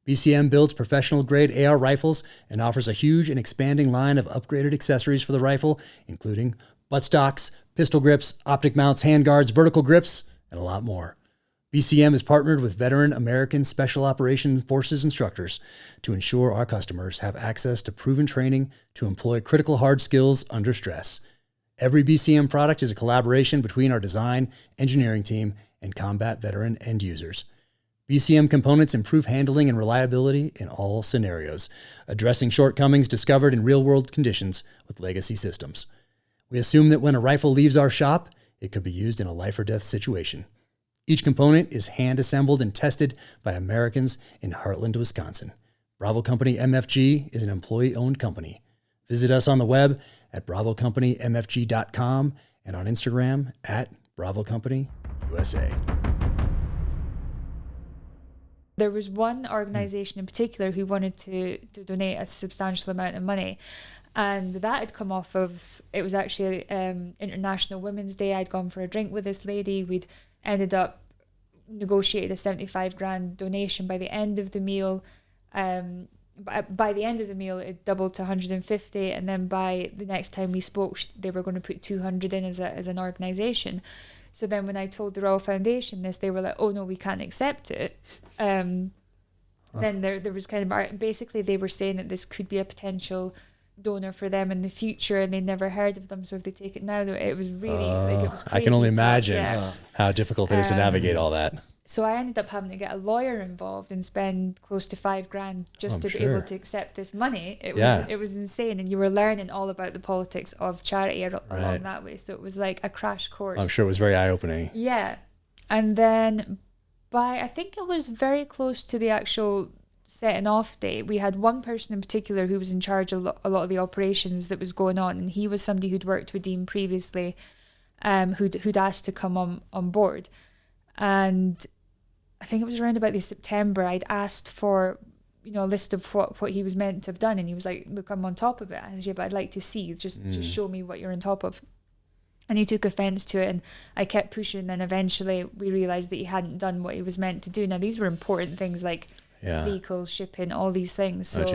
BCM builds professional-grade AR rifles and offers a huge and expanding line of upgraded accessories for the rifle, including buttstocks, pistol grips, optic mounts, handguards, vertical grips, and a lot more. BCM is partnered with veteran American Special Operations Forces instructors to ensure our customers have access to proven training to employ critical hard skills under stress. Every BCM product is a collaboration between our design, engineering team, and combat veteran end users. BCM components improve handling and reliability in all scenarios, addressing shortcomings discovered in real-world conditions with legacy systems. We assume that when a rifle leaves our shop, it could be used in a life-or-death situation. Each component is hand-assembled and tested by Americans in Heartland, Wisconsin. Bravo Company MFG is an employee-owned company. Visit us on the web at bravocompanymfg.com and on Instagram at Bravo Company USA. There was one organisation in particular who wanted to donate a substantial amount of money, and that had come off of, it was actually International Women's Day. I'd gone for a drink with this lady. We'd ended up negotiated a 75 grand donation. By the end of the meal, it doubled to 150, and then by the next time we spoke, they were going to put 200 in as an organisation. So then when I told the Royal Foundation this, they were like, oh no, we can't accept it. Then there was kind of, basically they were saying that this could be a potential donor for them in the future, and they never heard of them. So if they take it now, it was really, it was crazy. I can only imagine how difficult it is to navigate all that. So I ended up having to get a lawyer involved and spend close to $5,000 just to be able to accept this money. It was insane, and you were learning all about the politics of charity along that way. So it was like a crash course. I'm sure it was very eye-opening. Yeah, and then I think it was very close to the actual setting off date, we had one person in particular who was in charge of a lot of the operations that was going on, and he was somebody who'd worked with Dean previously, who'd asked to come on board. And I think it was around about September, I'd asked for, a list of what he was meant to have done, and he was like, look, I'm on top of it. I said, yeah, but I'd like to see, just show me what you're on top of. And he took offence to it, and I kept pushing, and then eventually we realised that he hadn't done what he was meant to do. Now, these were important things like vehicles, shipping, all these things. So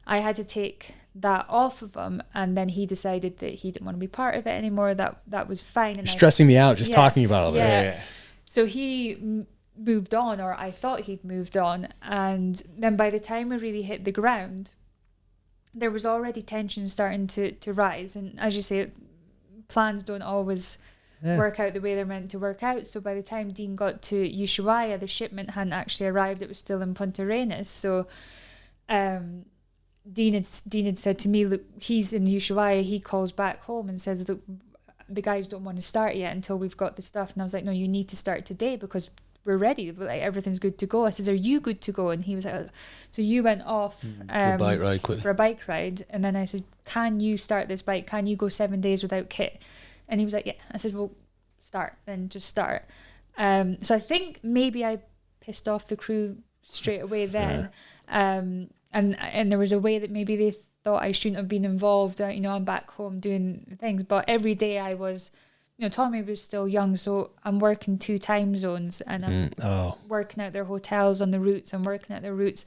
I had to take that off of him, and then he decided that he didn't want to be part of it anymore. That was fine. And you're stressing me out just talking about all this. Yeah. So he moved on, or I thought he'd moved on, and then by the time we really hit the ground, there was already tension starting to rise. And as you say, plans don't always work out the way they're meant to work out. So by the time Dean got to Ushuaia, the shipment hadn't actually arrived. It was still in Punta Arenas. So Dean had said to me, look, he's in Ushuaia. He calls back home and says, look, the guys don't want to start yet until we've got the stuff. And I was like, no, you need to start today because we're ready. Like, everything's good to go. I says, are you good to go? And he was like, oh. So you went off for a bike ride. And then I said, can you start this bike? Can you go 7 days without kit? And he was like, yeah. I said, well, just start. So I think maybe I pissed off the crew straight away then. And there was a way that maybe they thought I shouldn't have been involved. I'm back home doing things. But every day I was, Tommy was still young, so I'm working 2 time zones, and I'm working out their hotels on the routes. I'm working out their routes.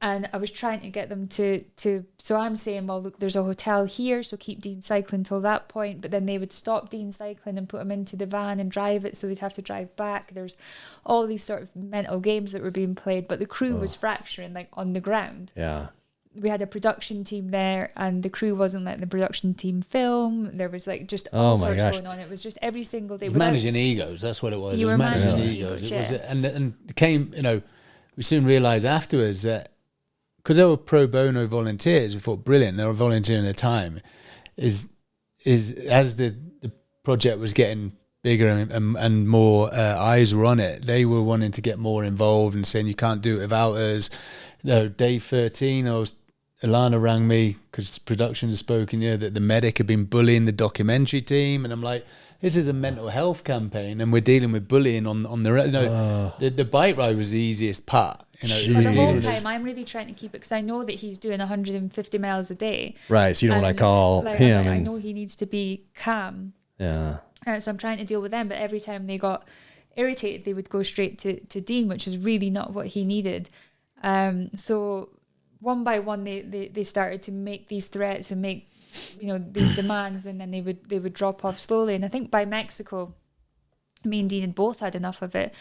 And I was trying to get them to so I'm saying, well, look, there's a hotel here, so keep Dean cycling till that point. But then they would stop Dean cycling and put him into the van and drive it, so they'd have to drive back. There's all these sort of mental games that were being played, but the crew was fracturing, like, on the ground. Yeah. We had a production team there, and the crew wasn't letting the production team film. There was like just all sorts going on. It was just every single day. Managing egos, that's what it was. You it was were managing egos. It was, and it came, we soon realised afterwards that because they were pro bono volunteers, we thought brilliant. They were volunteering their time. Is as the project was getting bigger and more eyes were on it, they were wanting to get more involved and saying, you can't do it without us. Day 13, Alana rang me because production had spoken that the medic had been bullying the documentary team, and I'm like, this is a mental health campaign, and we're dealing with bullying on the bike ride was the easiest part. For the whole time, I'm really trying to keep it because I know that he's doing 150 miles a day. Right, so you don't want to call him. I know he needs to be calm. Yeah. So I'm trying to deal with them, but every time they got irritated, they would go straight to Dean, which is really not what he needed. So one by one, they started to make these threats and make, these demands, and then they would drop off slowly. And I think by Mexico, me and Dean had both had enough of it.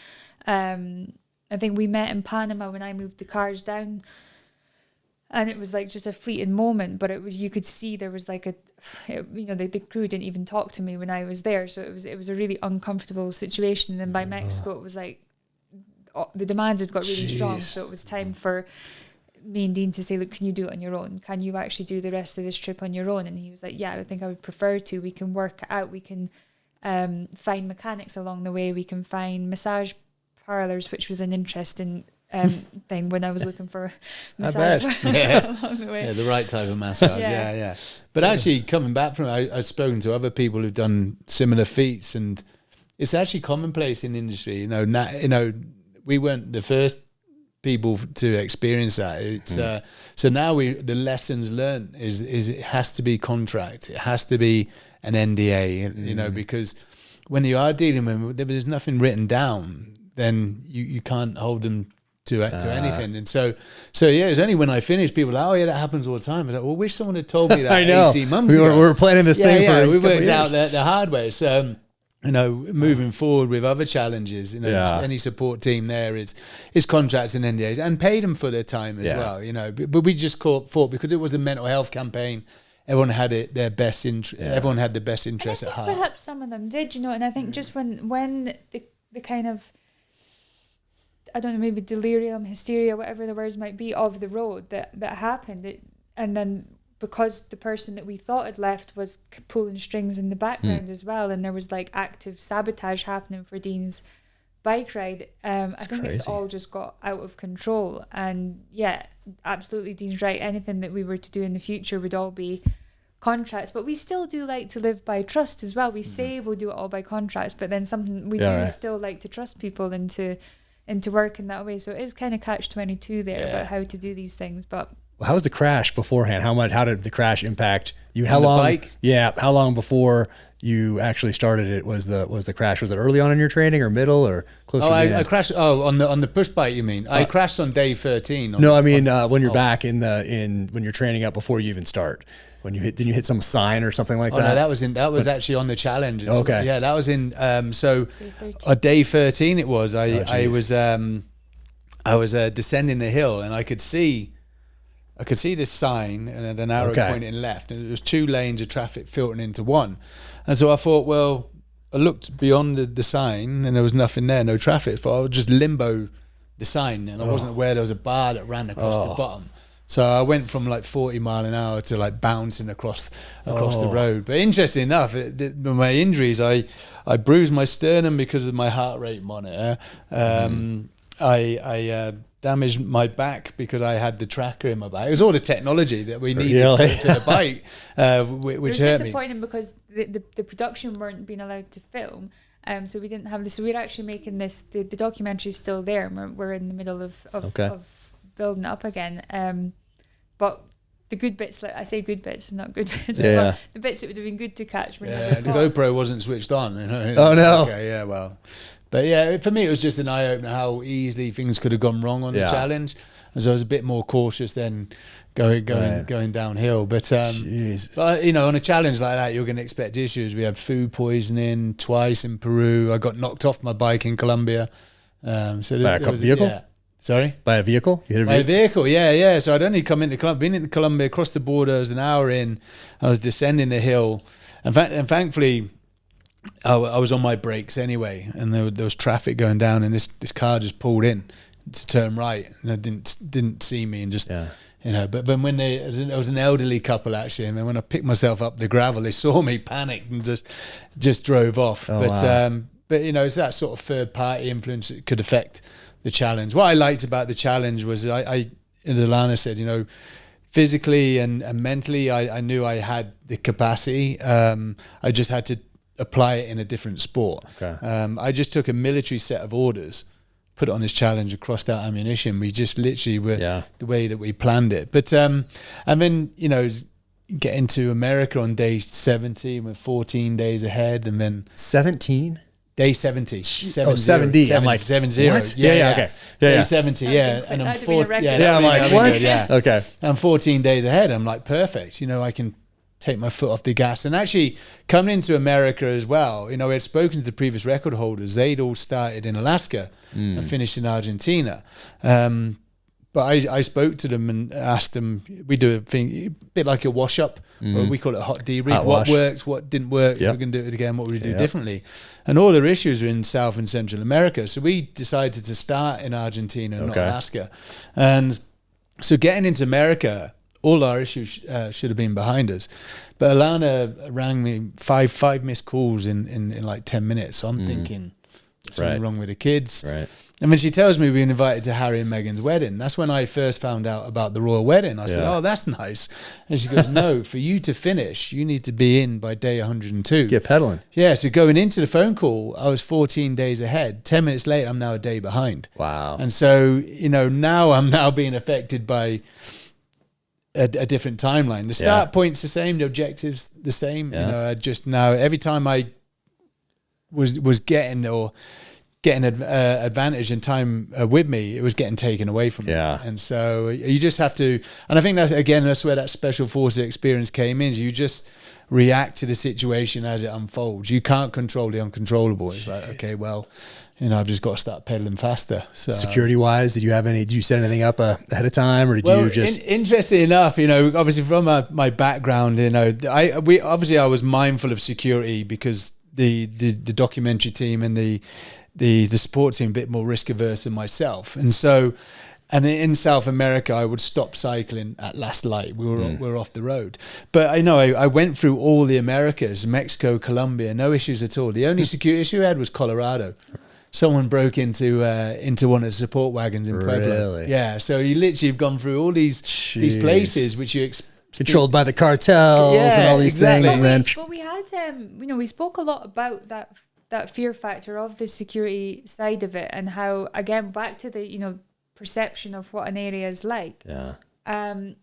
I think we met in Panama when I moved the cars down, and it was like just a fleeting moment, but you could see there was like the crew didn't even talk to me when I was there. So it was a really uncomfortable situation. And then by Mexico, it was like, the demands had got really strong, so it was time for me and Dean to say, look, can you do it on your own? Can you actually do the rest of this trip on your own? And he was like, yeah, I think I would prefer to. We can work it out. We can find mechanics along the way. We can find massage parlours, which was an interesting thing when I was looking for massage along the way. Yeah, the right type of massage. Yeah. But actually, coming back from it, I've spoken to other people who've done similar feats, and it's actually commonplace in the industry. We weren't the first people to experience that. It's so now the lessons learned is it has to be contract, it has to be an NDA, because when you are dealing with, there's nothing written down, then you can't hold them to anything. And so it's only when I finished, people are like, oh yeah, that happens all the time. I was like, well, wish someone had told me that. I know. 18 months ago. We were planning this thing for we worked out the hard way. So moving forward with other challenges, just any support team there is contracts and NDAs, and pay them for their time as well, But we just fought because it was a mental health campaign. Everyone had their best everyone had the best interest at heart. Perhaps some of them did, and I think just when the kind of, I don't know, maybe delirium, hysteria, whatever the words might be, of the road that happened, and then because the person that we thought had left was pulling strings in the background as well, and there was like active sabotage happening for Dean's bike ride, I think crazy. It all just got out of control. And yeah, absolutely, Dean's right. Anything that we were to do in the future would all be contracts, but we still do like to live by trust as well. We say we'll do it all by contracts, but then something we still like to trust people into work in that way. So it is kind of catch-22 there about how to do these things. But how was the crash beforehand? How did the crash impact you? How long? Bike? Yeah, how long before you actually started it was the crash? Was it early on in your training or middle or close to the end? I crashed. Oh, on the push bike, you mean? I crashed on day 13. No, I mean when you're back when you're training up before you even start. When didn't you hit some sign or something like that? No, that was actually on the challenge. Okay. Yeah, that was in day 13 it was. I was descending the hill, and I could see I could see this sign and then an arrow pointing left, and it was 2 lanes of traffic filtering into one. And so I thought, well, I looked beyond the sign and there was nothing there, no traffic. So I would just limbo the sign, and I wasn't aware there was a bar that ran across the bottom. So I went from like 40 mile an hour to like bouncing across the road. But interesting enough, my injuries, I bruised my sternum because of my heart rate monitor. I damaged my back because I had the tracker in my back. It was all the technology that we needed for the bike, which hurt me. It was disappointing because the production weren't being allowed to film. So we didn't have this. So we're actually making this. The documentary is still there, and we're in the middle of building it up again. But the good bits, like I say, good bits, not good bits. The bits that would have been good to catch. The GoPro wasn't switched on. You know? Oh no. Okay, yeah, well. But yeah, for me, it was just an eye-opener how easily things could have gone wrong on the challenge. As I was a bit more cautious than going downhill. But you know, on a challenge like that, you're going to expect issues. We had food poisoning twice in Peru. I got knocked off my bike in Colombia. So by a vehicle? Yeah. Sorry? By a vehicle? You hit a vehicle? By a vehicle, yeah. So I'd only come into Colombia, been into Colombia, across the border. I was an hour in. I was descending the hill. And thankfully, I was on my brakes anyway, and there was traffic going down, and this car just pulled in to turn right, and they didn't see me, and just you know. But when there was an elderly couple actually, and then when I picked myself up the gravel, they saw me, panicked, and just drove off. But you know, it's that sort of third party influence that could affect the challenge. What I liked about the challenge was as Alana said, you know, physically and mentally, I knew I had the capacity. I just had to apply it in a different sport. I just took a military set of orders, put it on this challenge, and crossed out ammunition. We just literally were the way that we planned it. But and then, you know, getting to America on day 70, we're 14 days ahead, and then 17. Day 70. 70. I'm like 70. What? Yeah, okay. Day 70, and I'm 14. I'm like, what? Yeah. Okay. I'm 14 days ahead. I'm like, perfect. You know, I can take my foot off the gas. And actually, coming into America as well, you know, we had spoken to the previous record holders. They'd all started in Alaska and finished in Argentina. But I spoke to them and asked them, we do a thing, a bit like a wash up, or we call it a hot debrief. What worked, what didn't work, if we can do it again, what would we do differently? And all their issues are in South and Central America. So we decided to start in Argentina, not Alaska. And so getting into America, all our issues should have been behind us. But Alana rang me five missed calls in like 10 minutes. So I'm thinking, something wrong with the kids. Right. And when she tells me we've been invited to Harry and Meghan's wedding, that's when I first found out about the royal wedding. I said, oh, that's nice. And she goes, no, for you to finish, you need to be in by day 102. Get pedaling. Yeah, so going into the phone call, I was 14 days ahead. 10 minutes later, I'm now a day behind. Wow. And so, you know, now I'm being affected by a different timeline. The start point's the same, the objective's the same. You know, I just now, every time I was getting advantage and time with me, it was getting taken away from me. And so you just have to, and I think that's where that special forces experience came in. You just react to the situation as it unfolds. You can't control the uncontrollable. It's like, okay, well, you know, I've just got to start pedaling faster. So security wise, did you set anything up ahead of time, or did you just? Interesting enough, you know, obviously from my background, you know, I was mindful of security because the documentary team and the support team a bit more risk averse than myself, and so, and in South America I would stop cycling at last light. We were off the road, but I know I went through all the Americas, Mexico, Colombia, no issues at all. The only security issue I had was Colorado. Someone broke into one of the support wagons in Pueblo. Really? Yeah, so you literally have gone through all these places which you controlled by the cartels and all these things. But and then we had, you know, we spoke a lot about that fear factor of the security side of it, and how, again, back to the, you know, perception of what an area is like. And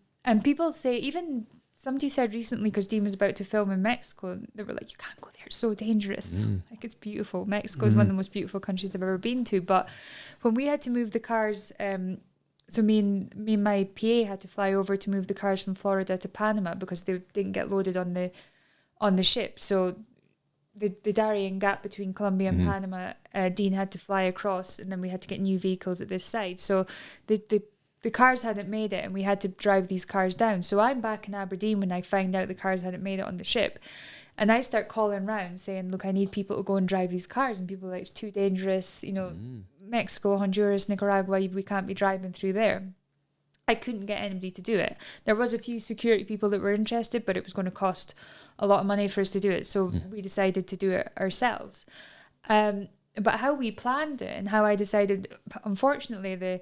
people say, even somebody said recently, because Dean was about to film in Mexico, they were like, you can't go there, it's so dangerous. Like, it's beautiful. Mexico is one of the most beautiful countries I've ever been to. But when we had to move the cars, so me and my PA had to fly over to move the cars from Florida to Panama because they didn't get loaded on the ship. So the Darien gap between Colombia and Panama, Dean had to fly across, and then we had to get new vehicles at this side. So the the cars hadn't made it and we had to drive these cars down. So I'm back in Aberdeen when I find out the cars hadn't made it on the ship. And I start calling around saying, look, I need people to go and drive these cars. And people are like, it's too dangerous. You know, Mexico, Honduras, Nicaragua, we can't be driving through there. I couldn't get anybody to do it. There was a few security people that were interested, but it was going to cost a lot of money for us to do it. So we decided to do it ourselves. But how we planned it and how I decided, unfortunately,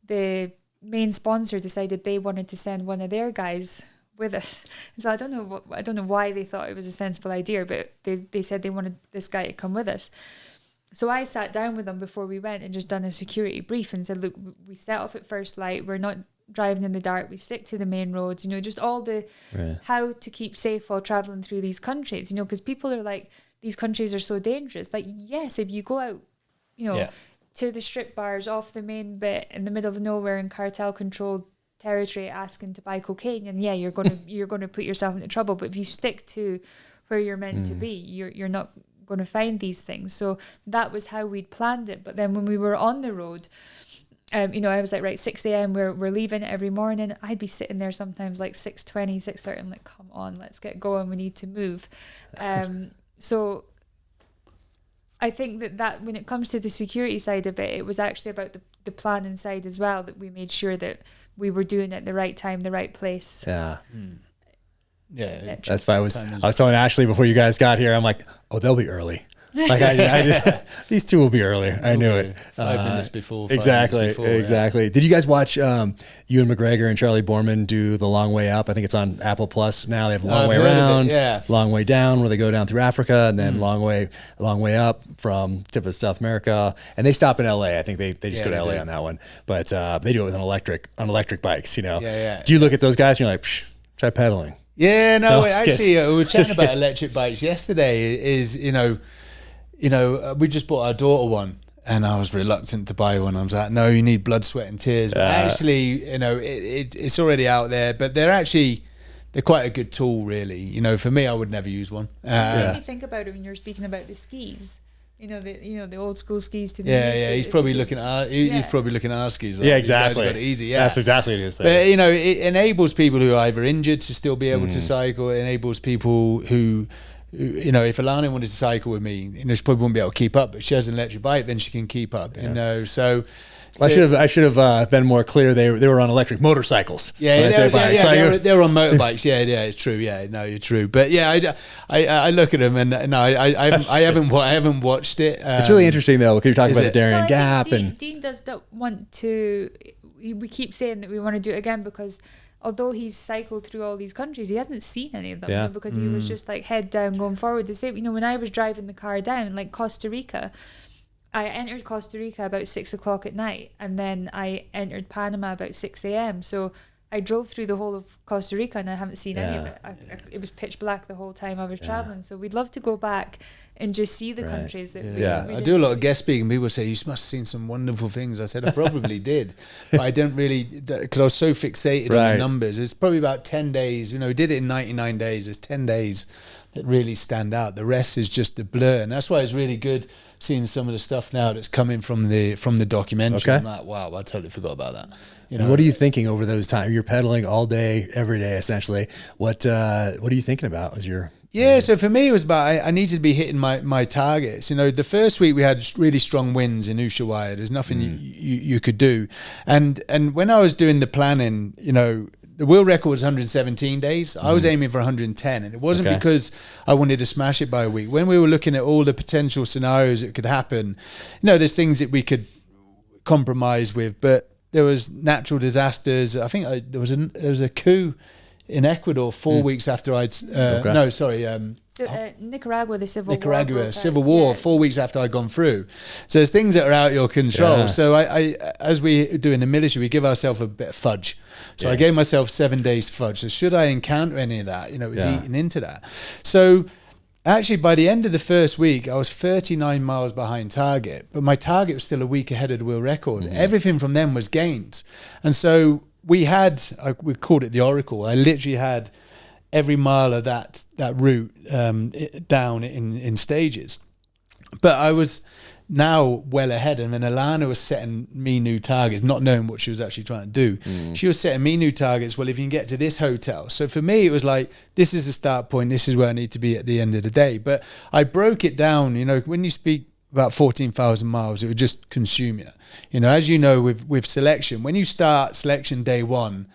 the main sponsor decided they wanted to send one of their guys with us. So I don't know why they thought it was a sensible idea, but they said they wanted this guy to come with us. So I sat down with them before we went and just done a security brief and said, look, we set off at first light. We're not driving in the dark. We stick to the main roads, you know, just all the how to keep safe while traveling through these countries, you know, because people are like, these countries are so dangerous. Like, yes, if you go out, you know, to the strip bars off the main bit in the middle of nowhere in cartel controlled territory asking to buy cocaine, and you're gonna put yourself into trouble. But if you stick to where you're meant to be, you're not going to find these things. So that was how we'd planned it. But then when we were on the road, you know, I was like, right, 6 a.m. we're leaving every morning. I'd be sitting there sometimes like 6:20, 6:30. I'm like, come on, let's get going. We need to move. So I think that when it comes to the security side of it, it was actually about the planning side as well, that we made sure that we were doing it at the right time, the right place. Yeah. Yeah. That's fine. I was telling Ashley before you guys got here, I'm like, oh, they'll be early. Like I just these two will be earlier. I knew it. 5 minutes before. Exactly. Yeah. Did you guys watch Ewan McGregor and Charlie Borman do The Long Way Up? I think it's on Apple Plus now. They have Long Way Around, Long Way Down, where they go down through Africa, and then Long Way Up from tip of South America, and they stop in LA. I think they just go to LA on that one, but they do it with on electric bikes. You know. Yeah. Do you look at those guys and you're like, try pedaling? Yeah, no actually, we were chatting about electric bikes yesterday. We just bought our daughter one, and I was reluctant to buy one. I was like, no, you need blood, sweat, and tears. But actually, you know, it's already out there. But they're quite a good tool, really. You know, for me, I would never use one. What do you think about it when you're speaking about the skis? You know, the old school skis to the He's probably looking at he's probably looking at our skis. Like, exactly. Got it easy. That's exactly what it is. But you know, it enables people who are either injured to still be able to cycle. It enables people who, you know, if Alana wanted to cycle with me, you know, she probably wouldn't be able to keep up. But she has an electric bike, then she can keep up. You know, so. I should have been more clear. They were on electric motorcycles. They were on motorbikes. Yeah, it's true. Yeah, no, you're true. But yeah, I look at them and no, I haven't watched it. It's really interesting though, because you're talking about the Darien Gap, and Dean does not want to. We keep saying that we want to do it again because although he's cycled through all these countries, he hasn't seen any of them. You know, because he was just like head down going forward. The same, you know, when I was driving the car down like Costa Rica. I entered Costa Rica about 6 o'clock at night, and then I entered Panama about 6 a.m. So I drove through the whole of Costa Rica, and I haven't seen any of it. It was pitch black the whole time I was traveling. So we'd love to go back and just see the countries that we I do a lot of guest speaking. People say, you must have seen some wonderful things. I said, I probably did. But I don't really, because I was so fixated on the numbers. It's probably about 10 days. You know, we did it in 99 days. There's 10 days that really stand out. The rest is just a blur. And that's why it's really good seeing some of the stuff now that's coming from the documentary. Okay. I'm like, wow, I totally forgot about that. You know, what are you thinking over those times? You're pedaling all day, every day, essentially. What are you thinking about as your... So for me, it was about I needed to be hitting my targets. You know, the first week we had really strong winds in Ushuaia. There's nothing you could do. And when I was doing the planning, you know, the world record was 117 days. I was aiming for 110, and it wasn't because I wanted to smash it by a week. When we were looking at all the potential scenarios that could happen, you know, there's things that we could compromise with, but there was natural disasters. I think there was a coup in Ecuador 4 weeks after Nicaragua, the civil war 4 weeks after I'd gone through. So there's things that are out of your control. So I as we do in the military, we give ourselves a bit of fudge. So I gave myself 7 days fudge. So should I encounter any of that, you know, it's eating into that. So actually, by the end of the first week, I was 39 miles behind target, but my target was still a week ahead of the world record. Everything from them was gained. And so we called it the Oracle. I literally had every mile of that route down in stages. But I was now well ahead. And then Alana was setting me new targets, not knowing what she was actually trying to do. She was setting me new targets. Well, if you can get to this hotel. So for me, it was like, this is the start point. This is where I need to be at the end of the day. But I broke it down, when you speak about 14,000 miles, it would just consume you. As you know, with selection, when you start selection day one,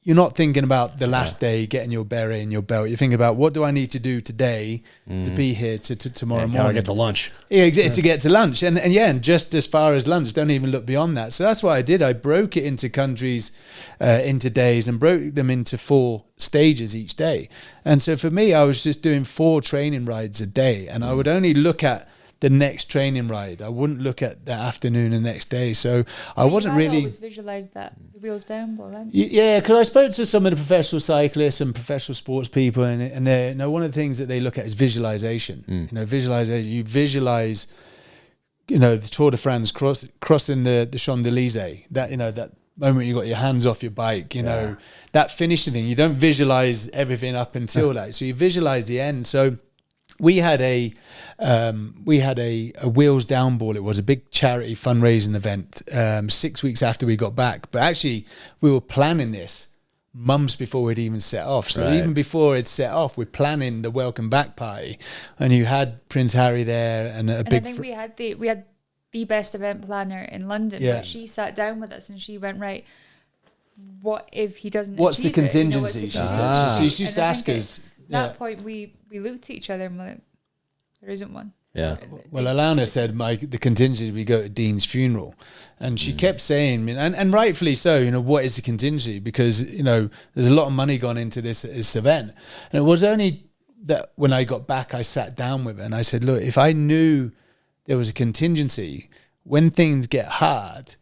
you're not thinking about the last day, getting your beret and your belt. You're thinking about, what do I need to do today to be here to tomorrow morning? How I get to lunch. Yeah, to get to lunch. And just as far as lunch, don't even look beyond that. So that's what I did. I broke it into countries, into days, and broke them into 4 stages each day. And so for me, I was just doing 4 training rides a day. And I would only look at the next training ride. I wouldn't look at the afternoon and next day. So I wasn't really... always visualised that, the wheels down ball, hadn't you? Yeah, because I spoke to some of the professional cyclists and professional sports people, and one of the things that they look at is visualisation. Visualisation. You visualise, the Tour de France crossing the Champs-Élysées. That moment you got your hands off your bike, that finishing thing. You don't visualise everything up until that. So you visualise the end. So we had a wheels down ball. It was a big charity fundraising event 6 weeks after we got back. But actually, we were planning this months before we'd even set off. So even before it set off, we're planning the welcome back party, and you had Prince Harry there, and I think we had the best event planner in London. But she sat down with us and she went, right, what if he doesn't? What's the contingency? What's the she said. So she used to ask us. At that point, we looked at each other and we're like, there isn't one. Yeah. Well, Alana said the contingency, we go to Dean's funeral. And she kept saying, and rightfully so, what is the contingency? Because, there's a lot of money gone into this event. And it was only that when I got back, I sat down with her and I said, look, if I knew there was a contingency, when things get hard,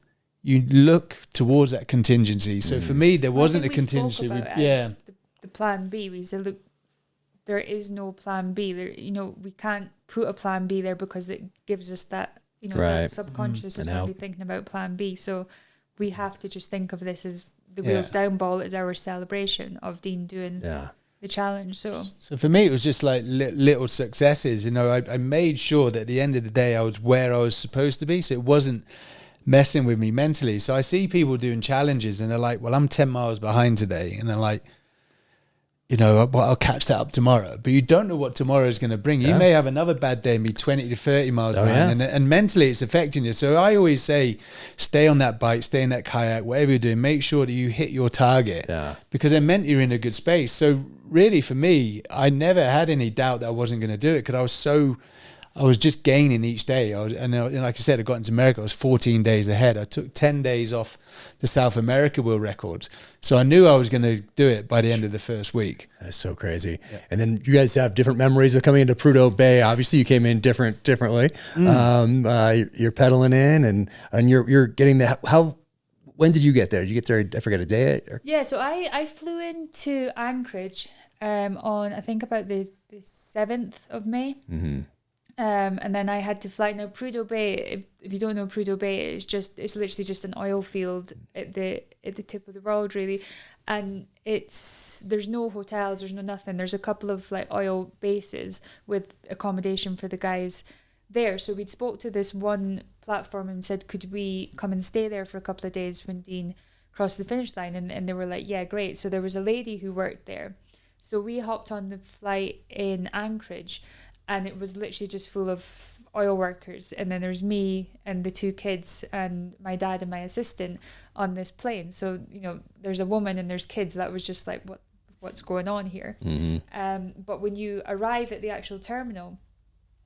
you look towards that contingency. So for me, there wasn't a contingency. The plan B, we said, look, there is no plan B. There, we can't put a plan B there because it gives us that, that subconscious is going to be thinking about plan B. So we have to just think of this as the wheels down ball as our celebration of Dean doing the challenge. So for me, it was just like little successes. I made sure that at the end of the day, I was where I was supposed to be. So it wasn't messing with me mentally. So I see people doing challenges and they're like, well, I'm 10 miles behind today. And they're like, I'll catch that up tomorrow. But you don't know what tomorrow is going to bring. You may have another bad day and be 20 to 30 miles behind. And mentally, it's affecting you. So I always say, stay on that bike, stay in that kayak, whatever you're doing, make sure that you hit your target. Yeah. Because it meant you're in a good space. So really, for me, I never had any doubt that I wasn't going to do it because I was just gaining each day. Like I said, I got into America, I was 14 days ahead. I took 10 days off the South America world records. So I knew I was going to do it by the end of the first week. That's so crazy. Yeah. And then you guys have different memories of coming into Prudhoe Bay. Obviously, you came in differently. You're pedaling in and you're getting when did you get there? Did you get there, I forget, a day? Yeah, so I flew into Anchorage on, I think, about the 7th of May. Mm-hmm. And then I had to fly. Now, Prudhoe Bay, if you don't know Prudhoe Bay, it's literally just an oil field at the tip of the world, really. And there's no hotels, there's no nothing. There's a couple of like oil bases with accommodation for the guys there. So we'd spoke to this one platform and said, could we come and stay there for a couple of days when Dean crossed the finish line? And they were like, yeah, great. So there was a lady who worked there. So we hopped on the flight in Anchorage, and it was literally just full of oil workers. And then there's me and the 2 kids and my dad and my assistant on this plane. So, there's a woman and there's kids. That was just like, what's going on here? Mm-hmm. But when you arrive at the actual terminal,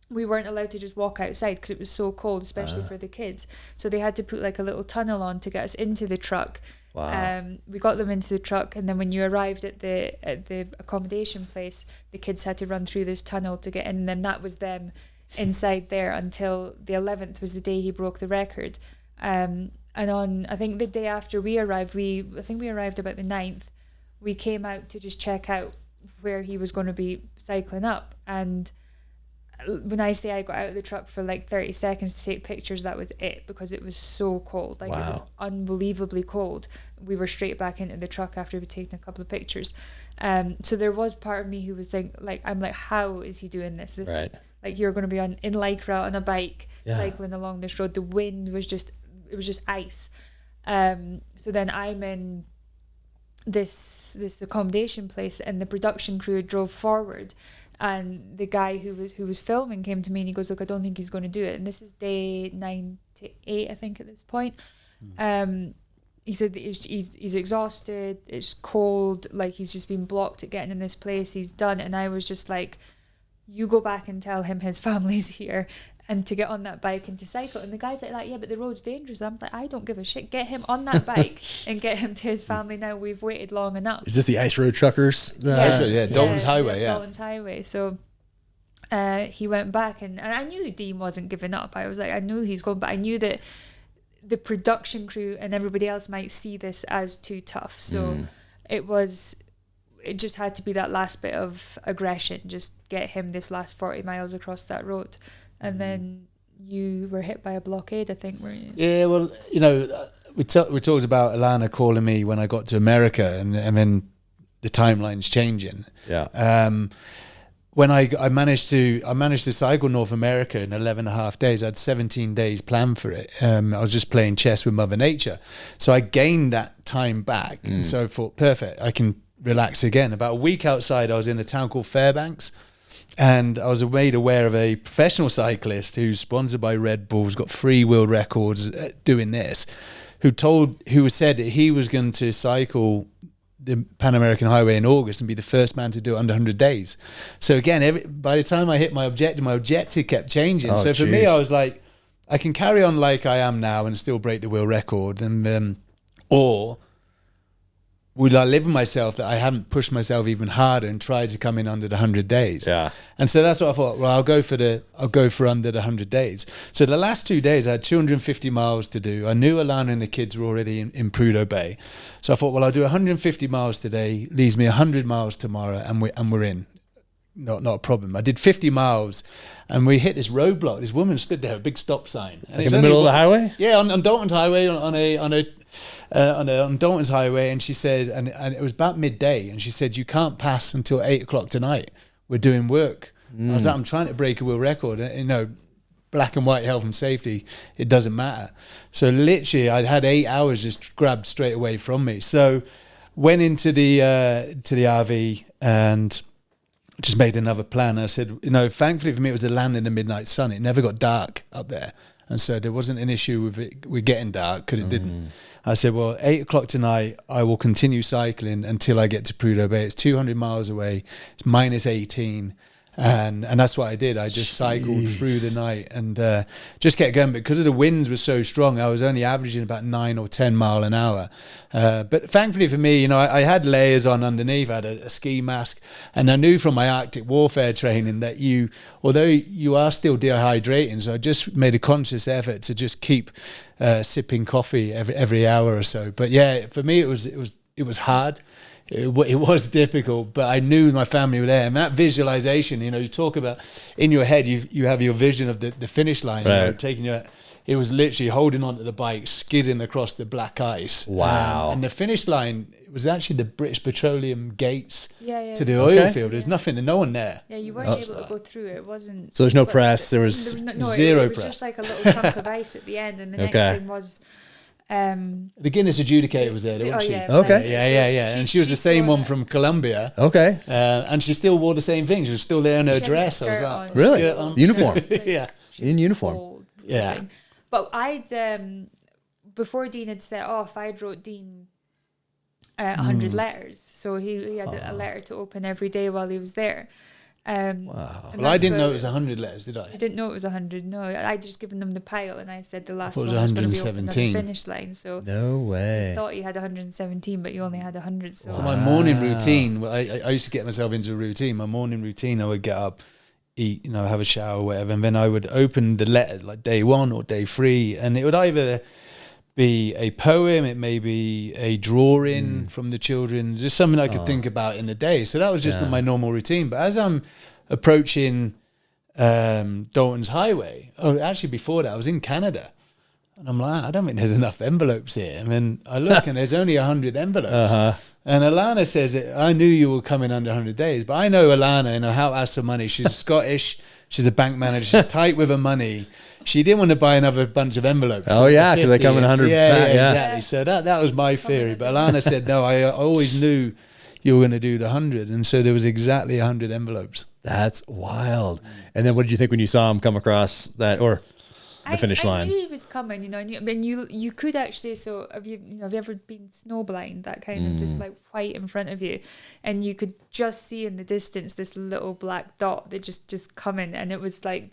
we weren't allowed to just walk outside because it was so cold, especially for the kids. So they had to put like a little tunnel on to get us into the truck. Wow. We got them into the truck, and then when you arrived at the accommodation place, the kids had to run through this tunnel to get in, and then that was them inside there until the 11th was the day he broke the record. And on, I think the day after we arrived, I think we arrived about the 9th, we came out to just check out where he was going to be cycling up. And when I say I got out of the truck for like 30 seconds to take pictures, that was it, because it was so cold. Like, wow. It was unbelievably cold. We were straight back into the truck after we'd taken a couple of pictures. So there was part of me who was like, I'm like, how is he doing this? like you're going to be in Lycra on a bike, Yeah. cycling along this road. The wind was just ice. So then I'm in this accommodation place, and the production crew drove forward, and the guy who was filming came to me and he goes, look, I don't think he's going to do it. And this is day 9 to 8, I think, at this point. He said that he's exhausted, it's cold, like he's just been blocked at getting in this place, he's done. And I was just like, you go back and tell him his family's here and to get on that bike and to cycle. And the guy's like that, yeah, but the road's dangerous. I'm like, I don't give a shit. Get him on that bike and get him to his family now. We've waited long enough. Is this the ice road truckers? Dalton's Highway, Dalton's Highway. So he went back, and I knew Dean wasn't giving up. I was like, I knew he's going, but I knew that the production crew and everybody else might see this as too tough. So it just had to be that last bit of aggression, just get him this last 40 miles across that road. And then you were hit by a blockade, I think, weren't you? Yeah, well, you know, we talked about Alana calling me when I got to America, and then the timeline's changing. Yeah. When I managed to cycle North America in 11 and a half days. I had 17 days planned for it. I was just playing chess with Mother Nature. So I gained that time back. And so I thought, perfect, I can relax again. About a week outside, I was in a town called Fairbanks. And I was made aware of a professional cyclist who's sponsored by Red Bull, who's got 3 world records doing this, who said that he was going to cycle the Pan American Highway in August and be the first man to do it under 100 days. So again, by the time I hit my objective kept changing. Oh, so for me, I was like, I can carry on like I am now and still break the world record, and or would I live with myself that I hadn't pushed myself even harder and tried to come in under the 100 days? Yeah. And so that's what I thought. Well, I'll go for under the 100 days. So the last 2 days I had 250 miles to do. I knew Alana and the kids were already in Prudhoe Bay. So I thought, well, I'll do 150 miles today, leaves me 100 miles tomorrow, and we're in. Not a problem. I did 50 miles and we hit this roadblock. This woman stood there, a big stop sign. And Like in the middle of the highway? Yeah, on Dalton's Highway, on Dalton's Highway, and she said, and it was about midday, and she said, you can't pass until 8 o'clock tonight. We're doing work. I was like, I'm trying to break a world record. You know, black and white health and safety, it doesn't matter. So literally, I'd had 8 hours just grabbed straight away from me. So went into the RV and just made another plan. I said, you know, thankfully for me, it was a land in the midnight sun. It never got dark up there. And so there wasn't an issue with getting dark, because it didn't. I said, well, 8 o'clock tonight, I will continue cycling until I get to Prudhoe Bay. It's 200 miles away. It's minus 18. And that's what I did. I just cycled through the night and just kept going. But because of the winds were so strong, I was only averaging about 9 or 10 mile an hour. But thankfully for me, you know, I had layers on underneath. I had a ski mask, and I knew from my Arctic warfare training that although you are still dehydrating, so I just made a conscious effort to just keep sipping coffee every hour or so. But yeah, for me, it was hard. It was difficult, but I knew my family were there. And that visualization, you know, you talk about in your head, you have your vision of the finish line, right. You know, it was literally holding onto the bike, skidding across the black ice. Wow. And the finish line, it was actually the British Petroleum gates to the Okay. oil field. There's nothing, no one there. Yeah, you weren't able to go through it. It wasn't. So there's no press. There was zero it was press. just like a little chunk of ice at the end, and the next thing was. The Guinness adjudicator was there, wasn't she? Yeah, Okay. Yeah. And she was the same one from Colombia. okay. And she still wore the same thing. She was still there in her She had a dress. I was skirt like, on. Really? skirt on. Uniform. Yeah. She was In uniform. cold, Yeah. thing. But before Dean had set off, I'd wrote Dean 100 letters. So he had a letter to open every day while he was there. Wow. Well, I didn't know it was 100 letters, did I? I didn't know it was 100. No, I'd just given them the pile, and I said the last thought one it was was going to be opened at the 117. finish line. So No way. I thought he had 117, but you only had 100. So So my morning routine, I used to get myself into a routine. My morning routine, I would get up, eat, you know, have a shower, or whatever, and then I would open the letter like day 1 or day 3, and it would either be a poem, it may be a drawing from the children, just something I could think about in the day. So that was just my normal routine. But as I'm approaching Dalton's Highway, actually before that, I was in Canada. And I'm like, I don't think there's enough envelopes here. I mean, I look and there's only 100 envelopes. And Alana says, I knew you were coming under 100 days, but I know Alana, how to ask for money. She's Scottish. She's a bank manager. She's tight with her money. She didn't want to buy another bunch of envelopes. Oh, yeah, because they come in 100. Yeah, exactly. So that was my theory. But Alana said, no, I always knew you were going to do the 100. And so there was exactly 100 envelopes. That's wild. And then what did you think when you saw him come across that, or the finish line? I knew he was coming, I mean, you could actually, so have you ever been snowblind, that kind of just like white in front of you, and you could just see in the distance this little black dot that just coming, and it was like,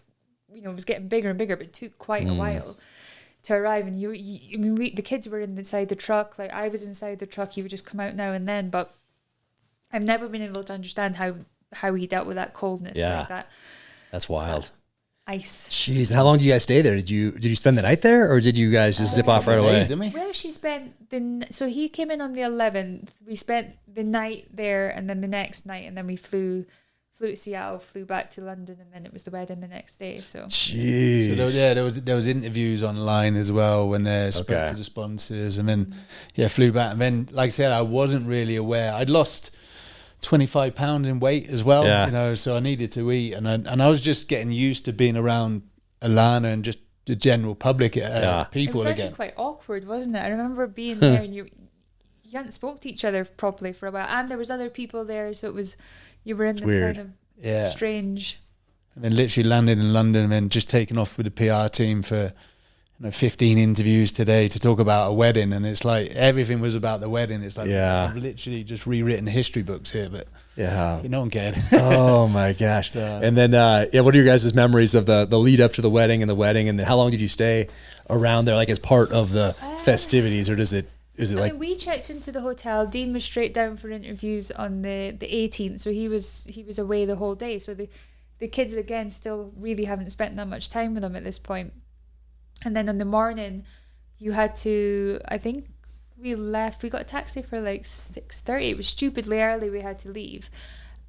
it was getting bigger and bigger, but it took quite a while to arrive. And the kids were inside the truck, like I was inside the truck, he would just come out now and then, but I've never been able to understand how he dealt with that coldness like that. That's wild. Ice. Jeez, and how long did you guys stay there? Did you spend the night there, or did you guys just zip off right away? Well, she spent so he came in on the 11th. We spent the night there, and then the next night, and then we flew to Seattle, flew back to London, and then it was the wedding the next day. So, jeez. So there was interviews online as well when they spoke to the sponsors, and then flew back, and then like I said, I wasn't really aware. I'd lost 25 pounds in weight as well, so I needed to eat, and I was just getting used to being around Alana and just the general public people again. It was actually quite awkward, wasn't it? I remember being there and you hadn't spoke to each other properly for a while, and there was other people there, so you were in this weird. kind of strange. And then literally landed in London and then just taken off with the PR team for 15 interviews today to talk about a wedding, and it's like everything was about the wedding. It's like I've literally just rewritten history books here, but no one cared. Oh my gosh. And then what are your guys' memories of the lead up to the wedding, and then how long did you stay around there, like as part of the festivities, or is it like we checked into the hotel? Dean was straight down for interviews on the 18th, so he was away the whole day, so the kids again still really haven't spent that much time with him at this point. And then in the morning, you had to, I think we got a taxi for like 6:30. It was stupidly early, we had to leave.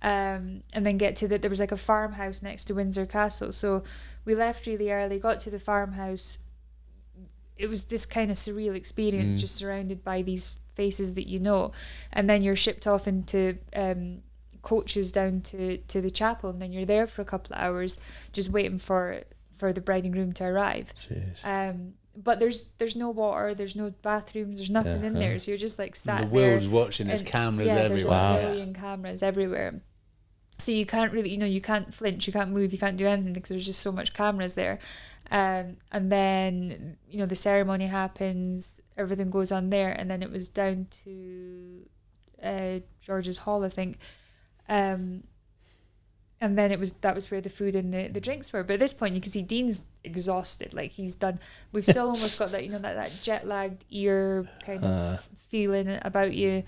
And then get to there was like a farmhouse next to Windsor Castle. So we left really early, got to the farmhouse. It was this kind of surreal experience, just surrounded by these faces that you know. And then you're shipped off into coaches down to the chapel, and then you're there for a couple of hours just waiting for the bride and groom to arrive. Jeez. But there's no water, there's no bathrooms, there's nothing in there, so you're just like sat there. The world's watching, there's cameras everywhere. There's like a million cameras everywhere. So you can't really, you can't flinch, you can't move, you can't do anything because there's just so much cameras there. And then, the ceremony happens, everything goes on there, and then it was down to George's Hall, I think. And then that was where the food and the drinks were. But at this point, you can see Dean's exhausted. Like he's done. We've still almost got that, that jet lagged ear kind of feeling about you.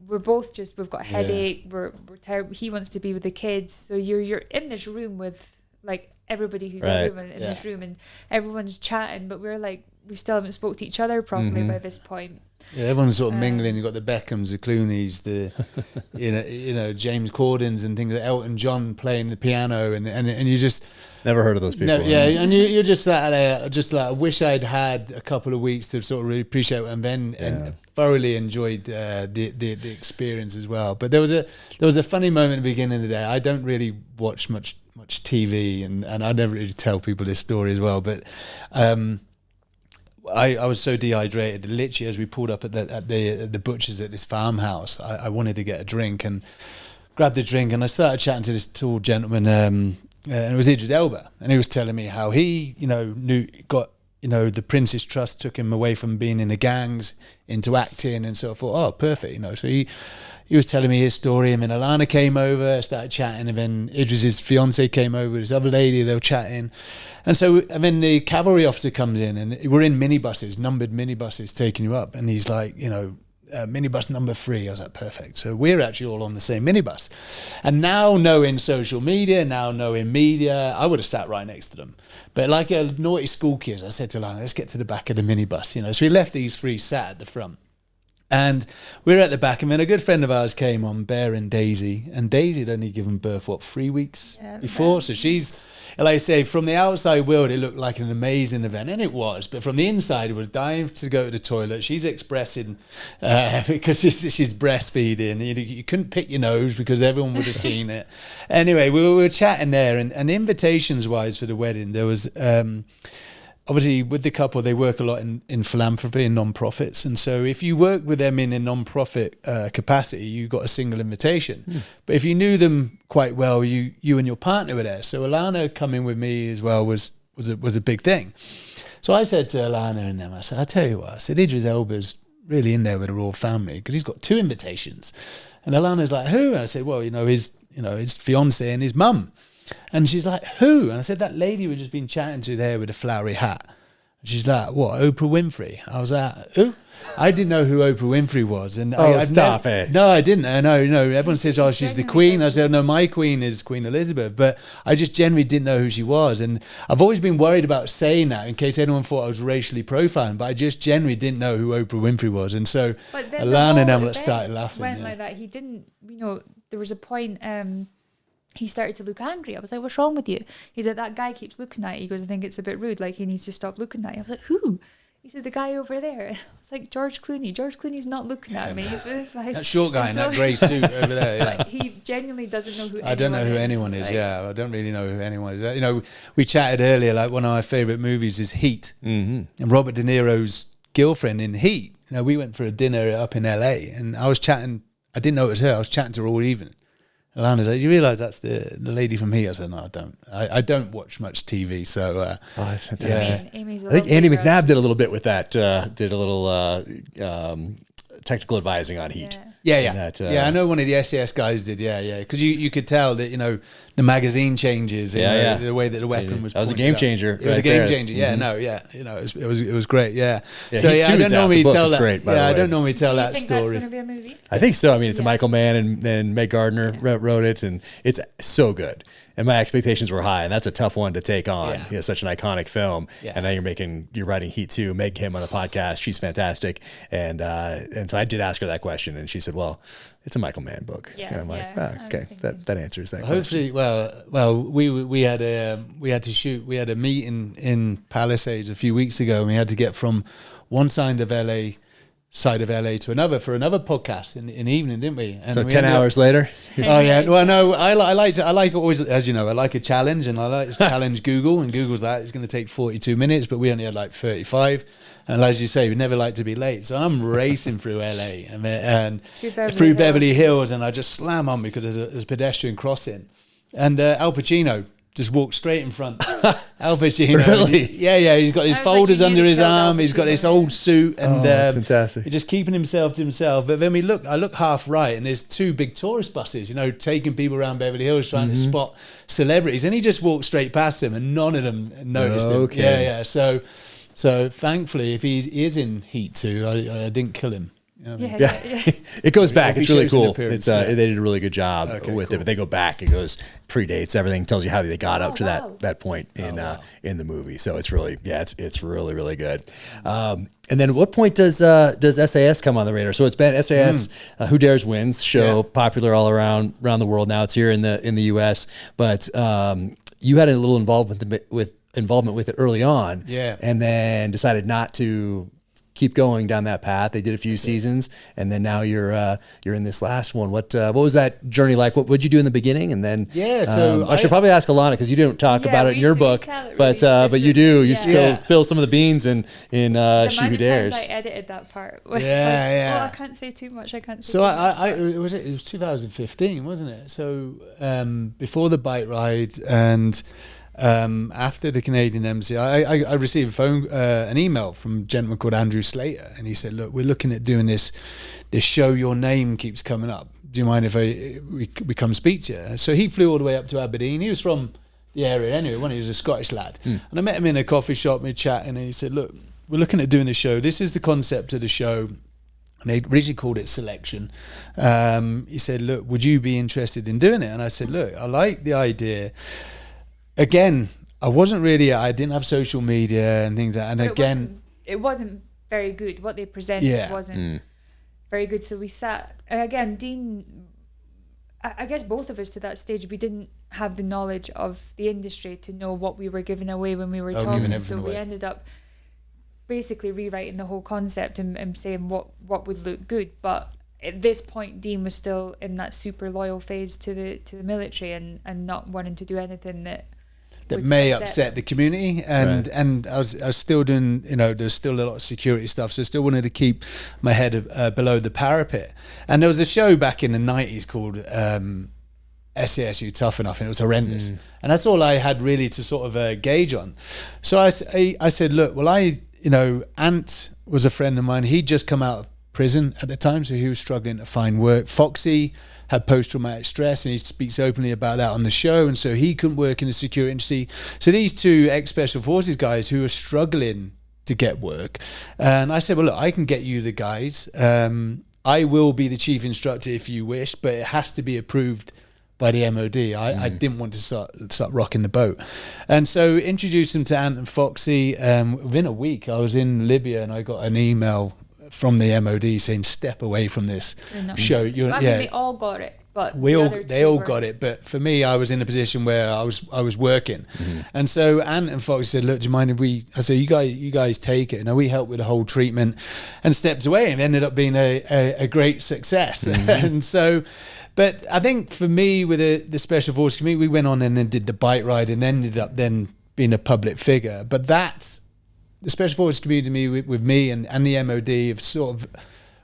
We're both we've got a headache. We're tired. He wants to be with the kids. So you're in this room with like everybody who's everyone in this room, and everyone's chatting. But we're like, we still haven't spoke to each other properly by this point. Yeah, everyone's sort of mingling. You've got the Beckhams, the Clooneys, the James Cordens and things like Elton John playing the piano, and you just never heard of those people. And you're just sat there, just like, I wish I'd had a couple of weeks to sort of really appreciate it, and then and thoroughly enjoyed the experience as well. But there was a funny moment at the beginning of the day. I don't really watch much TV, and I never really tell people this story as well, but. I was so dehydrated. Literally, as we pulled up at the butcher's at this farmhouse, I wanted to get a drink and grabbed a drink, and I started chatting to this tall gentleman, and it was Idris Elba, and he was telling me how he, the Prince's Trust took him away from being in the gangs into acting, and so I thought, oh, perfect, so he was telling me his story, and then Alana came over, started chatting, and then Idris's fiance came over, this other lady, they were chatting. And then the cavalry officer comes in, and we're in minibuses, numbered minibuses taking you up. And he's like, minibus number 3. I was like, perfect. So we're actually all on the same minibus. And now knowing social media, now knowing media, I would have sat right next to them. But like a naughty school kid, I said to Alana, let's get to the back of the minibus, So we left these 3 sat at the front. And we were at the back, and then a good friend of ours came on, Bear and Daisy. And Daisy had only given birth, 3 weeks before? So she's, like I say, from the outside world, it looked like an amazing event, and it was. But from the inside, we were dying to go to the toilet. She's expressing because she's breastfeeding. You couldn't pick your nose because everyone would have seen it. Anyway, we were chatting there, and invitations-wise for the wedding, there was... obviously, with the couple, they work a lot in philanthropy and non-profits. And so if you work with them in a non-profit capacity, you got a single invitation. But if you knew them quite well, you and your partner were there. So Alana coming with me as well was a big thing. So I said to Alana and them, I said, I'll tell you what, I said, Idris Elba's really in there with the royal family because he's got 2 invitations. And Alana's like, who? And I said, well, his fiance and his mum. And she's like, who? And I said, that lady we've just been chatting to there with a flowery hat. And she's like, what, Oprah Winfrey? I was like, who? I didn't know who Oprah Winfrey was. And stop it. No, I didn't. I know. Everyone says, oh, she's the queen. I said, no, my queen is Queen Elizabeth. But I just generally didn't know who she was. And I've always been worried about saying that in case anyone thought I was racially profiling. But I just generally didn't know who Oprah Winfrey was. And so Alana and Emma started laughing. Went like that. He didn't, there was a point... he started to look angry. I was like, what's wrong with you? He's like, that guy keeps looking at you. He goes, I think it's a bit rude. Like, he needs to stop looking at you. I was like, who? He said, the guy over there. I was like, George Clooney. George Clooney's not looking at me. It's like, that short guy in that grey suit over there. Yeah. Like, he genuinely doesn't know who anyone is. I don't know who anyone is. I don't really know who anyone is. We chatted earlier, like one of my favourite movies is Heat. And Robert De Niro's girlfriend in Heat. We went for a dinner up in LA and I was chatting. I didn't know it was her. I was chatting to her all evening. Alana's like, do you realise that's the lady from here? I said, no, I don't. I don't watch much TV, so... that's fantastic. Yeah. I think Andy McNabb did a little bit with that, did a little technical advising on Heat. Yeah. I know one of the SAS guys did, because you could tell that, the magazine changes, the way that the weapon was. That was a game changer. It was a game changer. It was great. So I don't normally tell that. Great, I don't normally tell that story. That's going to be a movie? I think so. I mean, it's a Michael Mann and Meg Gardner wrote it, and it's so good. And my expectations were high, and that's a tough one to take on. Such an iconic film, and now you're writing Heat 2. Meg came on the podcast; she's fantastic, and so I did ask her that question, and she said, "Well, it's a Michael Mann book." And I'm like, okay, that answers that question. Hopefully, we had a meeting in Palisades a few weeks ago, and we had to get from one side of LA to another for another podcast in the evening, didn't we? And so 10 hours later. Oh yeah. Well, no, I like always, as you know, I like a challenge, and I like to challenge Google, and Google's like, it's going to take 42 minutes, but we only had like 35. And as you say, we never like to be late. So I'm racing through LA and through Beverly Hills, and I just slam on because there's a pedestrian crossing. And Al Pacino just walked straight in front. Al Pacino. Really? Yeah. He's got his folders under his arm. He's got this old suit, and that's fantastic. He's just keeping himself to himself. But then I look half right, and there's 2 big tourist buses, taking people around Beverly Hills trying to spot celebrities, and he just walked straight past them, and none of them noticed him. Yeah. So thankfully, if he is in Heat 2, I didn't kill him. It goes back. It's really cool. They did a really good job with it. But they go back. It goes predates everything. Tells you how they got up to that point in the movie. So it's really it's really really good. And then at what point does SAS come on the radar? So it's been SAS Who Dares Wins show, popular all around the world. Now it's here in the U.S. But you had a little involvement with it early on, and then decided not to keep going down that path. They did a few seasons, and then now you're in this last one. What was that journey like? What would you do in the beginning? And then so I should probably ask Alana, because you don't talk about it in your book, but you do. You spill some of the beans in She Who Dares. I edited that part. I can't say too much. I can't. So it was 2015, wasn't it? So before the bike ride and. After the Canadian MC, I received an email from a gentleman called Andrew Slater, and he said, "Look, we're looking at doing this show. Your name keeps coming up. Do you mind if we come speak to you?" So he flew all the way up to Aberdeen. He was from the area anyway. He was a Scottish lad, and I met him in a coffee shop. We chatting, and he said, "Look, we're looking at doing this show. This is the concept of the show." And they originally called it Selection. He said, "Look, would you be interested in doing it?" And I said, "Look, I like the idea." Again, I didn't have social media and things like that. And it wasn't very good. What they presented wasn't very good. So we sat, again, Dean, I guess both of us to that stage, we didn't have the knowledge of the industry to know what we were giving away when we were talking. So we ended up basically rewriting the whole concept and saying what would look good. But at this point, Dean was still in that super loyal phase to the military and not wanting to do anything that may upset the community, and I was still doing, there's still a lot of security stuff, so I still wanted to keep my head below the parapet. And there was a show back in the 90s called SAS You Tough Enough, and it was horrendous, and that's all I had really to sort of gauge on. So I said, look, well, Ant was a friend of mine. He'd just come out of prison at the time, so he was struggling to find work. Foxy had post-traumatic stress, and he speaks openly about that on the show, and so he couldn't work in the security industry. So these two ex-special forces guys who were struggling to get work, and I said, well, look, I can get you the guys. I will be the chief instructor if you wish, but it has to be approved by the MOD. I didn't want to start rocking the boat. And so introduced them to Ant and Foxy. Within a week, I was in Libya, and I got an email from the MOD saying, step away from this show. I mean, they all got it, but they all got it. But for me, I was in a position where I was working, and so Ant and Fox said, "Look, do you mind if we?" I said, "You guys take it." And we helped with the whole treatment, and stepped away, and ended up being a great success. And so, but I think for me, with the Special Forces community, we went on and then did the bike ride, and ended up then being a public figure. But that's the Special Forces community with me and the MOD have sort of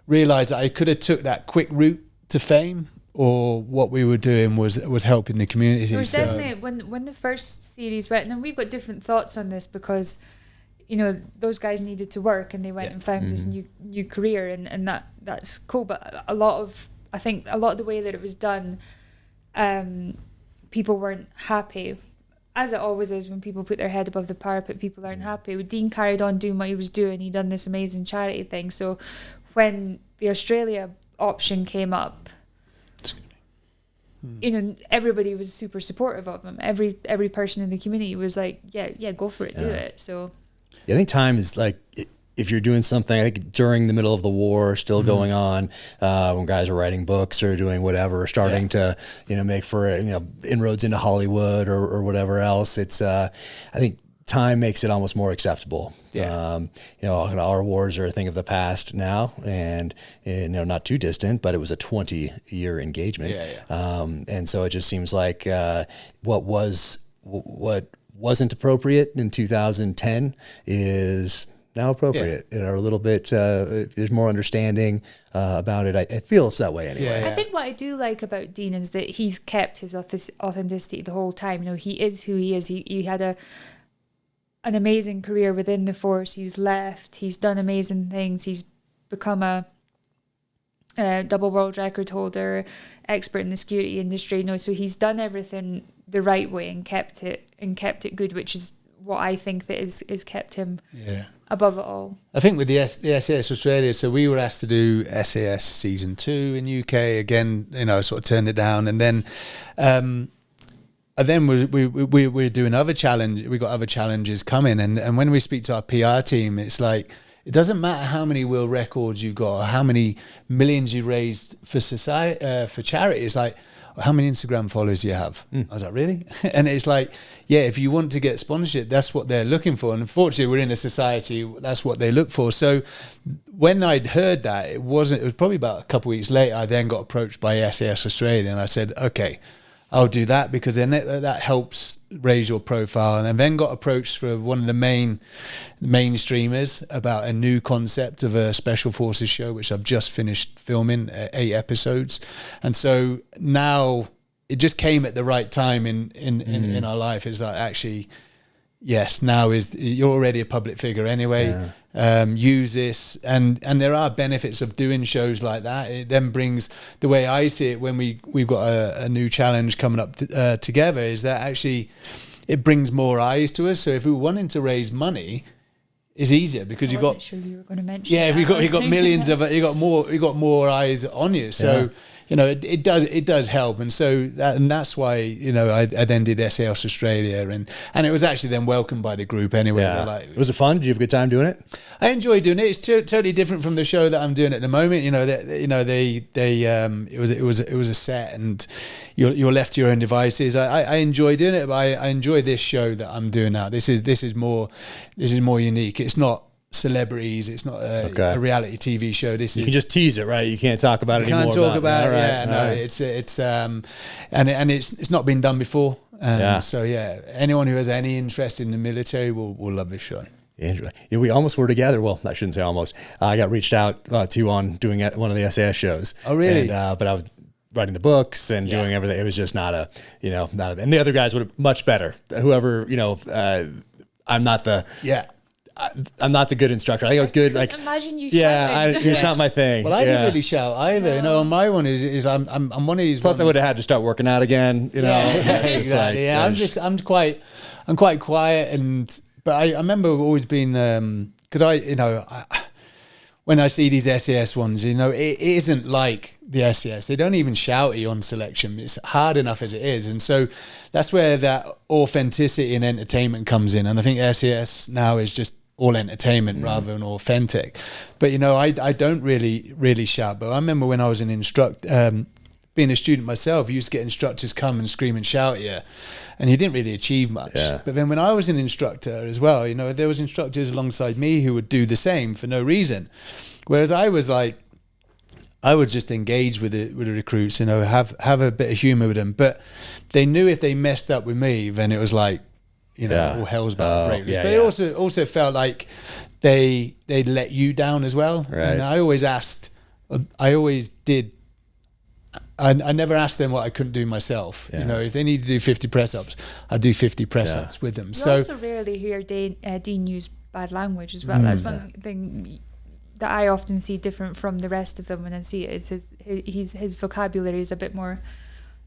realised that I could have took that quick route to fame, or what we were doing was helping the community. Definitely, when the first series went, and we've got different thoughts on this because, those guys needed to work and they went and found this new career, and that's cool. But I think a lot of the way that it was done, people weren't happy. As it always is, when people put their head above the parapet, people aren't happy. Dean carried on doing what he was doing. He done this amazing charity thing. So when the Australia option came up, everybody was super supportive of him. Every person in the community was like, yeah, go for it, do it. So I think time is like, if you're doing something, I think during the middle of the war still going on, when guys are writing books or doing whatever, starting to, make for, inroads into Hollywood or whatever else, it's, I think time makes it almost more acceptable. Our wars are a thing of the past now, and not too distant, but it was a 20-year engagement. And so it just seems like what wasn't appropriate in 2010 is now appropriate, or a little bit, there's more understanding about it. I feel it's that way anyway. I think what I do like about Dean is that he's kept his authenticity the whole time. He is who he is. He had an amazing career within the force. He's left. He's done amazing things. He's become a double world record holder, expert in the security industry. So he's done everything the right way and kept it good, which is what I think that is kept him above it all. I think with the SAS Australia, so we were asked to do SAS season 2 in UK again. Sort of turned it down, and then we're doing other challenge. We got other challenges coming, and when we speak to our PR team, it's like, it doesn't matter how many world records you've got or how many millions you raised for society, for charity. It's like, how many Instagram followers do you have? I was like, really? And it's like, if you want to get sponsorship, that's what they're looking for. And unfortunately, we're in a society, that's what they look for. So when I'd heard that, it was probably about a couple of weeks later, I then got approached by SAS Australia, and I said, okay, I'll do that, because then that helps raise your profile. And I then got approached for one of the mainstreamers about a new concept of a Special Forces show, which I've just finished filming, 8 episodes. And so now it just came at the right time in our life. It's like, actually, yes, you're already a public figure anyway. Use this, and there are benefits of doing shows like that. It then brings, the way I see it, when we've got a new challenge coming up together, is that actually it brings more eyes to us. So if we were wanting to raise money, it's easier because sure you were going to mention. You got millions of you got more eyes on you. So it does help. And so that's why, I then did SAS Australia, and it was actually then welcomed by the group anyway. Yeah. Was it fun? Did you have a good time doing it? I enjoyed doing it. It's totally different from the show that I'm doing at the moment. It was a set, and you're left to your own devices. I enjoy doing it, but I enjoy this show that I'm doing now. This is more unique. It's not celebrities. It's not a reality TV show. You can just tease it, right? You can't talk about it anymore. Can't talk about it. Yeah, no. It's not been done before. So anyone who has any interest in the military will love this show. Andrew, we almost were together. Well, I shouldn't say almost. I got reached out to on doing one of the SAS shows. Oh, really? But I was writing the books and doing everything. It was just not a. And the other guys would have much better. Whoever, I'm not the. Yeah. I'm not the good instructor. I think I was good. Like, imagine you. It's not my thing. Well, I didn't really shout either. No. My one is I'm one of these. Plus, I would have had to start working out again. It's just exactly. I'm quite quiet, but I remember always being because when I see these SAS ones, it isn't like the SAS. They don't even shout at you on selection. It's hard enough as it is. And so that's where that authenticity and entertainment comes in. And I think SAS now is just all entertainment rather than authentic. But, I don't really shout. But I remember when I was being a student myself, you used to get instructors come and scream and shout at you, and you didn't really achieve much. Yeah. But then when I was an instructor as well, there was instructors alongside me who would do the same for no reason. Whereas I would just engage with the recruits, have a bit of humor with them. But they knew if they messed up with me, then it was like, all hell's about to break loose. But it also felt like they let you down as well. Right. And I always did. I never asked them what I couldn't do myself. Yeah. If they need to do 50 press-ups, I do 50 press-ups with them. You So also rarely hear Dean use bad language as well. That's one thing that I often see different from the rest of them when I see it. It's his vocabulary is a bit more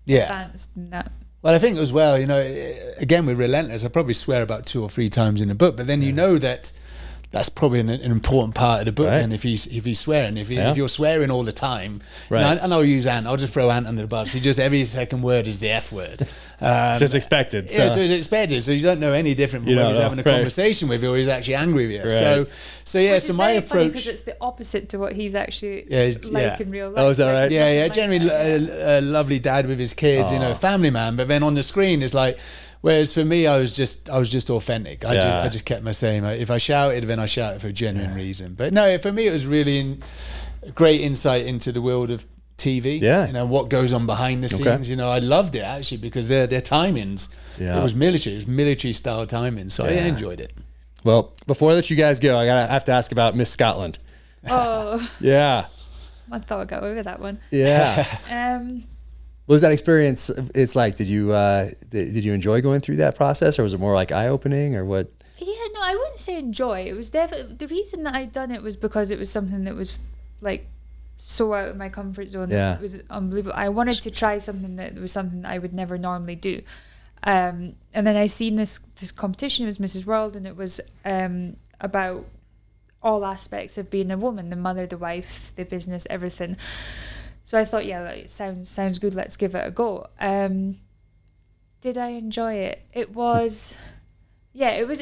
advanced than that. Well, I think as well, again with Relentless, I probably swear about 2 or 3 times in the book, but then that that's probably an important part of the book. Right. And if he's swearing, if you're swearing all the time, right. and I'll use Ant. I'll just throw Ant under the bus. Just every second word is the F word. It's just expected. So it's expected. So you don't know any different from whether he's having a conversation with you or he's actually angry with you. Right. So my approach, because it's the opposite to what he's actually in real life. Oh, is that right? Yeah. Generally, a lovely dad with his kids, family man. But then on the screen, it's like. Whereas for me, I was just authentic. I just kept my same. If I shouted, then I shouted for a genuine reason. But no, for me, it was really great insight into the world of TV. Yeah. What goes on behind the scenes. I loved it actually because their timings. Yeah. It was military style timing. So I enjoyed it. Well, before I let you guys go, I have to ask about Miss Scotland. Oh. Yeah. I thought I got over that one. Yeah. What was that experience? It's like, did you enjoy going through that process, or was it more like eye opening, or what? Yeah, no, I wouldn't say enjoy. It was definitely the reason that I'd done it was because it was something that was like so out of my comfort zone. Yeah. It was unbelievable. I wanted to try something that was something that I would never normally do. And then I seen this competition. It was Mrs. World, and it was about all aspects of being a woman: the mother, the wife, the business, everything. So I thought, it sounds good. Let's give it a go. Did I enjoy it? It was, it was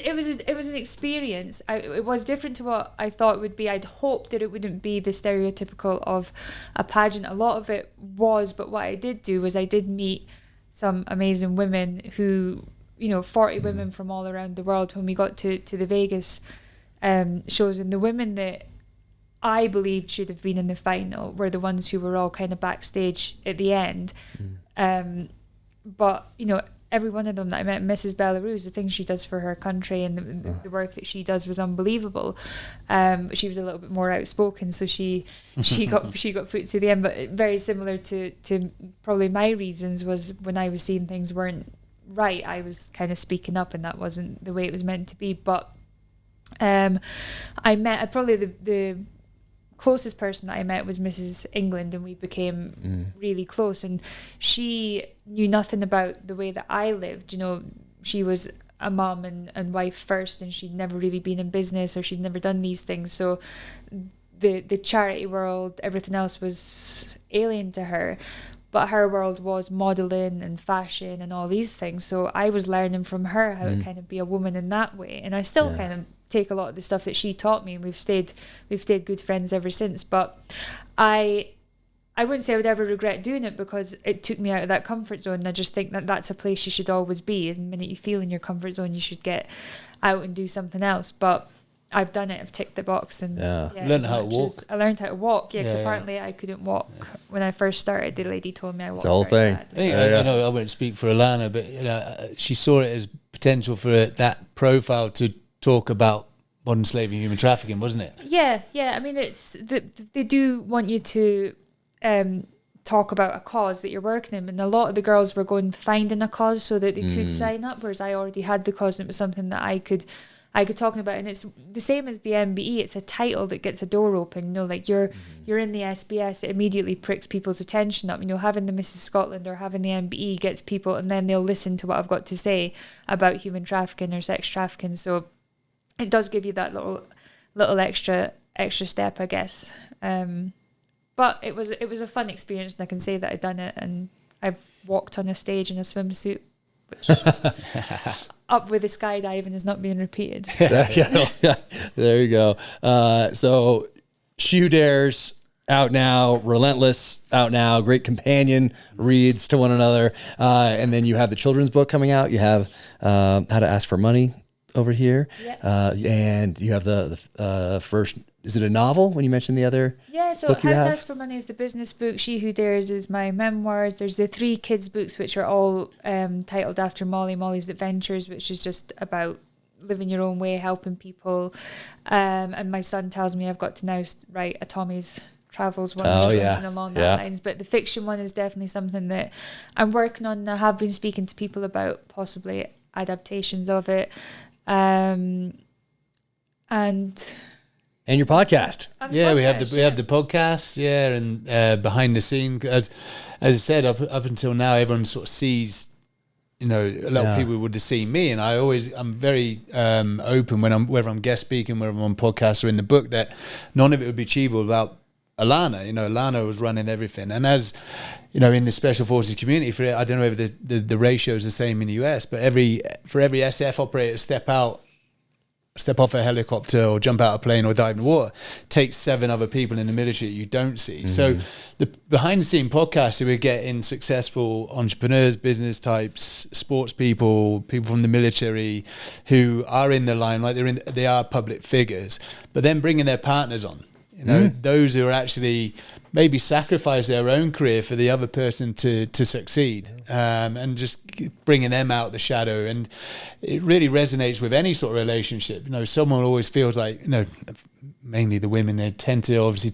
an experience. It was different to what I thought it would be. I'd hoped that it wouldn't be the stereotypical of a pageant. A lot of it was, but what I did do was I did meet some amazing women who, 40 women from all around the world when we got to the Vegas shows, and the women that I believed should have been in the final were the ones who were all kind of backstage at the end. But, every one of them that I met, Mrs. Belarus, the things she does for her country and the work that she does was unbelievable. But she was a little bit more outspoken, so she got put to the end. But very similar to probably my reasons was when I was seeing things weren't right, I was kind of speaking up, and that wasn't the way it was meant to be. But I met probably the closest person that I met was Mrs. England, and we became really close, and she knew nothing about the way that I lived. She was a mum and wife first, and she'd never really been in business, or she'd never done these things. So the charity world, everything else was alien to her. But her world was modelling and fashion and all these things. So I was learning from her how to kind of be a woman in that way. And I still kind of take a lot of the stuff that she taught me, and we've stayed good friends ever since. But I wouldn't say I would ever regret doing it, because it took me out of that comfort zone. And I just think that that's a place you should always be. And the minute you feel in your comfort zone, you should get out and do something else. But I've done it. I've ticked the box, and learned how to walk. I learned how to walk. Because apparently I couldn't walk when I first started. The lady told me I walked. It's the whole thing. I won't speak for Alana, but she saw it as potential for that profile to talk about modern slavery and human trafficking, wasn't it? Yeah. I mean, they do want you to talk about a cause that you're working in, and a lot of the girls were going finding a cause so that they could sign up, whereas I already had the cause, and it was something that I could talk about. And it's the same as the MBE. It's a title that gets a door open. You know, like you're in the SBS, it immediately pricks people's attention up. You know, having the Mrs. Scotland or having the MBE gets people, and then they'll listen to what I've got to say about human trafficking or sex trafficking. So it does give you that little extra step, I guess. But it was a fun experience, and I can say that I've done it, and I've walked on a stage in a swimsuit, which up with the skydiving is not being repeated. There you go. So Shoe Dares out now, Relentless out now, great companion reads to one another. And then you have the children's book coming out. You have How to Ask for Money over here. And you have the first, is it a novel when you mentioned the other so book How to Ask for Money is the business book. She Who Dares is my memoirs. There's the 3 kids books, which are all titled after Mollie, Mollie's Adventures, which is just about living your own way, helping people. And my son tells me I've got to now write a Tommy's Travels one, something along that lines. But the fiction one is definitely something that I'm working on. I have been speaking to people about possibly adaptations of it. And your podcast. We have the podcast, and behind the scene, as I said, up until now, everyone sort of sees, you know, a lot of people would have seen me, and I'm very open whether I'm guest speaking, whether I'm on podcasts or in the book, that none of it would be achievable without Alana. You know, Alana was running everything, and as you know, in the special forces community, I don't know if the ratio is the same in the US, but for every SF operator step off a helicopter or jump out a plane or dive in the water, takes 7 other people in the military that you don't see. So the behind the scene podcast, we're getting successful entrepreneurs, business types, sports people from the military who are in the limelight. They are public figures, but then bringing their partners on. You know, those who are actually maybe sacrifice their own career for the other person to succeed, and just bringing them out the shadow. And it really resonates with any sort of relationship. You know, someone always feels like, you know, mainly the women, they tend to obviously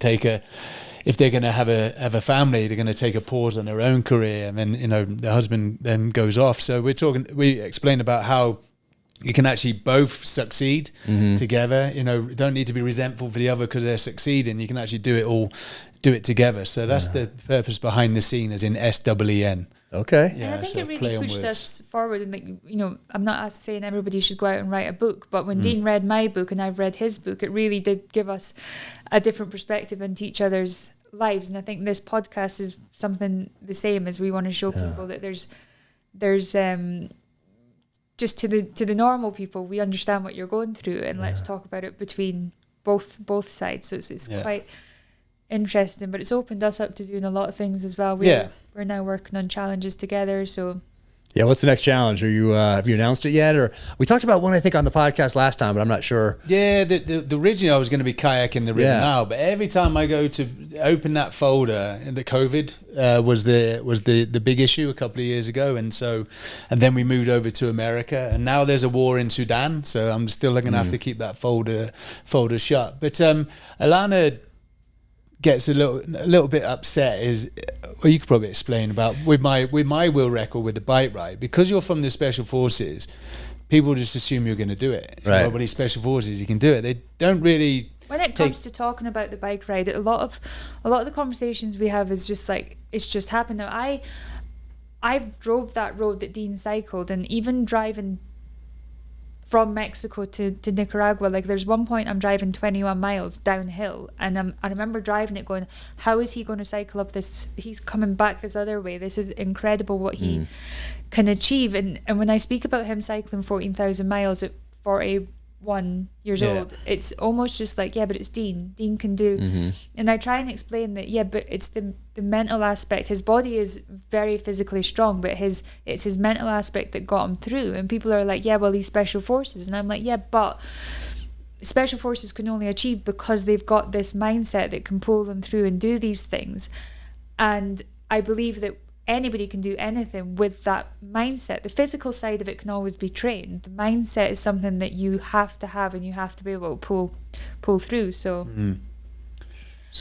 if they're going to have a family, they're going to take a pause on their own career, and then, you know, the husband then goes off. So we explain about how you can actually both succeed together. You know, don't need to be resentful for the other because they're succeeding. You can actually do it together. So that's the purpose behind the scene, as in SWEN. Okay. Yeah, and I think it really pushed us forward. And, like, you know, I'm not saying everybody should go out and write a book, but when Dean read my book and I've read his book, it really did give us a different perspective into each other's lives. And I think this podcast is something the same, as we want to show people that there's just to the normal people, we understand what you're going through, and let's talk about it between both sides. So it's quite interesting, but it's opened us up to doing a lot of things as well. We're now working on challenges together. So what's the next challenge? Are you have you announced it yet? Or we talked about one, I think, on the podcast last time, but I'm not sure. The originally I was going to be kayaking the river now, but every time I go to open that folder, and the COVID was the big issue a couple of years ago, and then we moved over to America, and now there's a war in Sudan, so I'm still going to have to keep that folder shut. But Alana gets a little bit upset you could probably explain about with my will record with the bike ride, because you're from the special forces, people just assume you're going to do it. Right. Nobody's special forces, you can do it. They don't really. When it comes to talking about the bike ride, a lot of the conversations we have is just like, it's just happened. Now I've drove that road that Dean cycled, and even driving from Mexico to Nicaragua. Like there's one point I'm driving 21 miles downhill, and I remember driving it going, how is he going to cycle up this? He's coming back this other way. This is incredible what he can achieve. And when I speak about him cycling 14,000 miles at 41 years old, it's almost just like, yeah, but it's Dean. Dean can do. And I try and explain that, yeah, but it's the mental aspect. His body is very physically strong, but it's his mental aspect that got him through. And people are like, yeah, well, he's special forces. And I'm like, yeah, but special forces can only achieve because they've got this mindset that can pull them through and do these things. And I believe that anybody can do anything with that mindset. The physical side of it can always be trained. The mindset is something that you have to have, and you have to be able to pull through. So,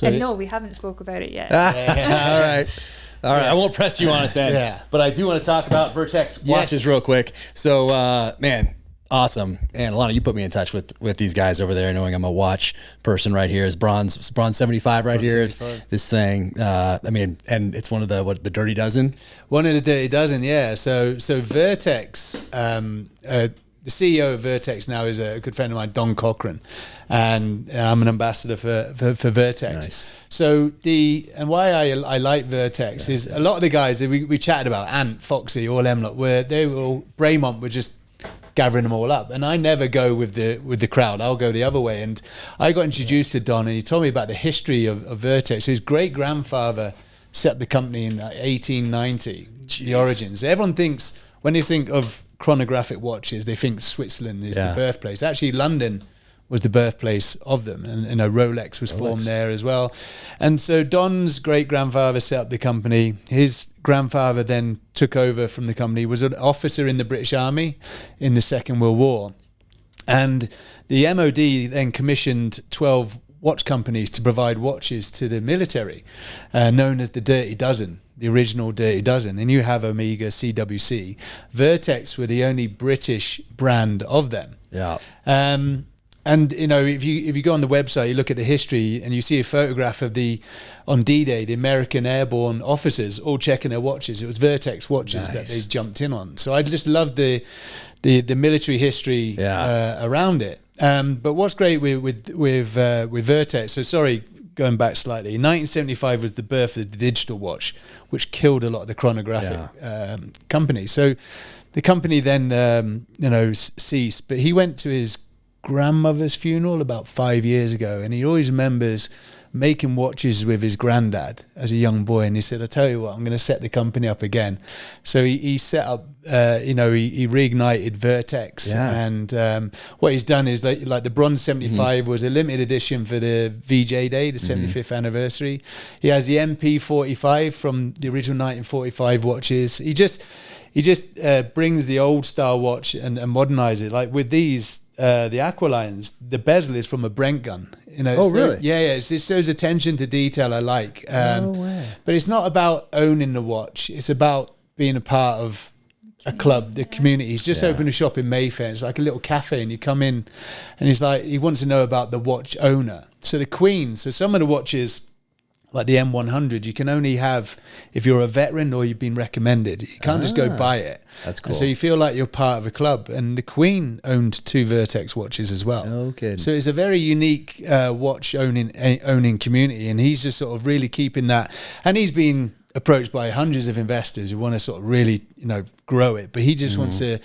and no, we haven't spoke about it yet. All right. I won't press you on it then. But I do want to talk about Vertex watches real quick. So, man, awesome. And Alana, you put me in touch with these guys over there, knowing I'm a watch person right here. It's bronze 75 right here. It's this thing. I mean, and it's one of the Dirty Dozen. One of the Dirty Dozen, yeah. So Vertex, the CEO of Vertex now is a good friend of mine, Don Cochran, and I'm an ambassador for Vertex. Nice. So why I like Vertex is a lot of the guys that we chatted about, Ant, Foxy, all them lot, Braymont were just gathering them all up, and I never go with the crowd. I'll go the other way. And I got introduced to Don, and he told me about the history of Vertex. His great grandfather set up the company in 1890. Jeez. The origins. Everyone thinks, when they think of chronographic watches, they think Switzerland is the birthplace. Actually, London was the birthplace of them, and Rolex was formed there as well. And so Don's great grandfather set up the company. His grandfather then took over from the company, was an officer in the British Army in the Second World War, and the MOD then commissioned 12 watch companies to provide watches to the military, known as the Dirty Dozen, the original Dirty Dozen. And you have Omega, CWC. Vertex were the only British brand of them. Yeah. And if you go on the website, you look at the history, and you see a photograph of on D-Day, the American airborne officers all checking their watches. It was Vertex watches that they jumped in on. So I just love the military history around it. But what's great with Vertex, so sorry, going back slightly, 1975 was the birth of the digital watch, which killed a lot of the chronographic companies. So the company then ceased, but he went to his grandmother's funeral about 5 years ago, and he always remembers making watches with his granddad as a young boy, and he said, I tell you what, I'm going to set the company up again. So he set up, he reignited Vertex, and what he's done is like the bronze 75 was a limited edition for the VJ Day, the 75th anniversary. He has the MP 45 from the original 1945 watches. He just brings the old style watch and modernizes it. Like with these, the Aqualines, the bezel is from a Brent gun. Really? Yeah. It shows attention to detail I like. No way. But it's not about owning the watch. It's about being a part of a club, the community. He's just opened a shop in Mayfair. It's like a little cafe, and you come in, and he's like, he wants to know about the watch owner. So the Queen. So some of the watches, like the M100, you can only have if you're a veteran or you've been recommended. You can't just go buy it. That's cool. And so you feel like you're part of a club. And the Queen owned 2 Vertex watches as well. Okay. So it's a very unique watch owning community, and he's just sort of really keeping that. And he's been approached by hundreds of investors who want to sort of really grow it, but he just wants to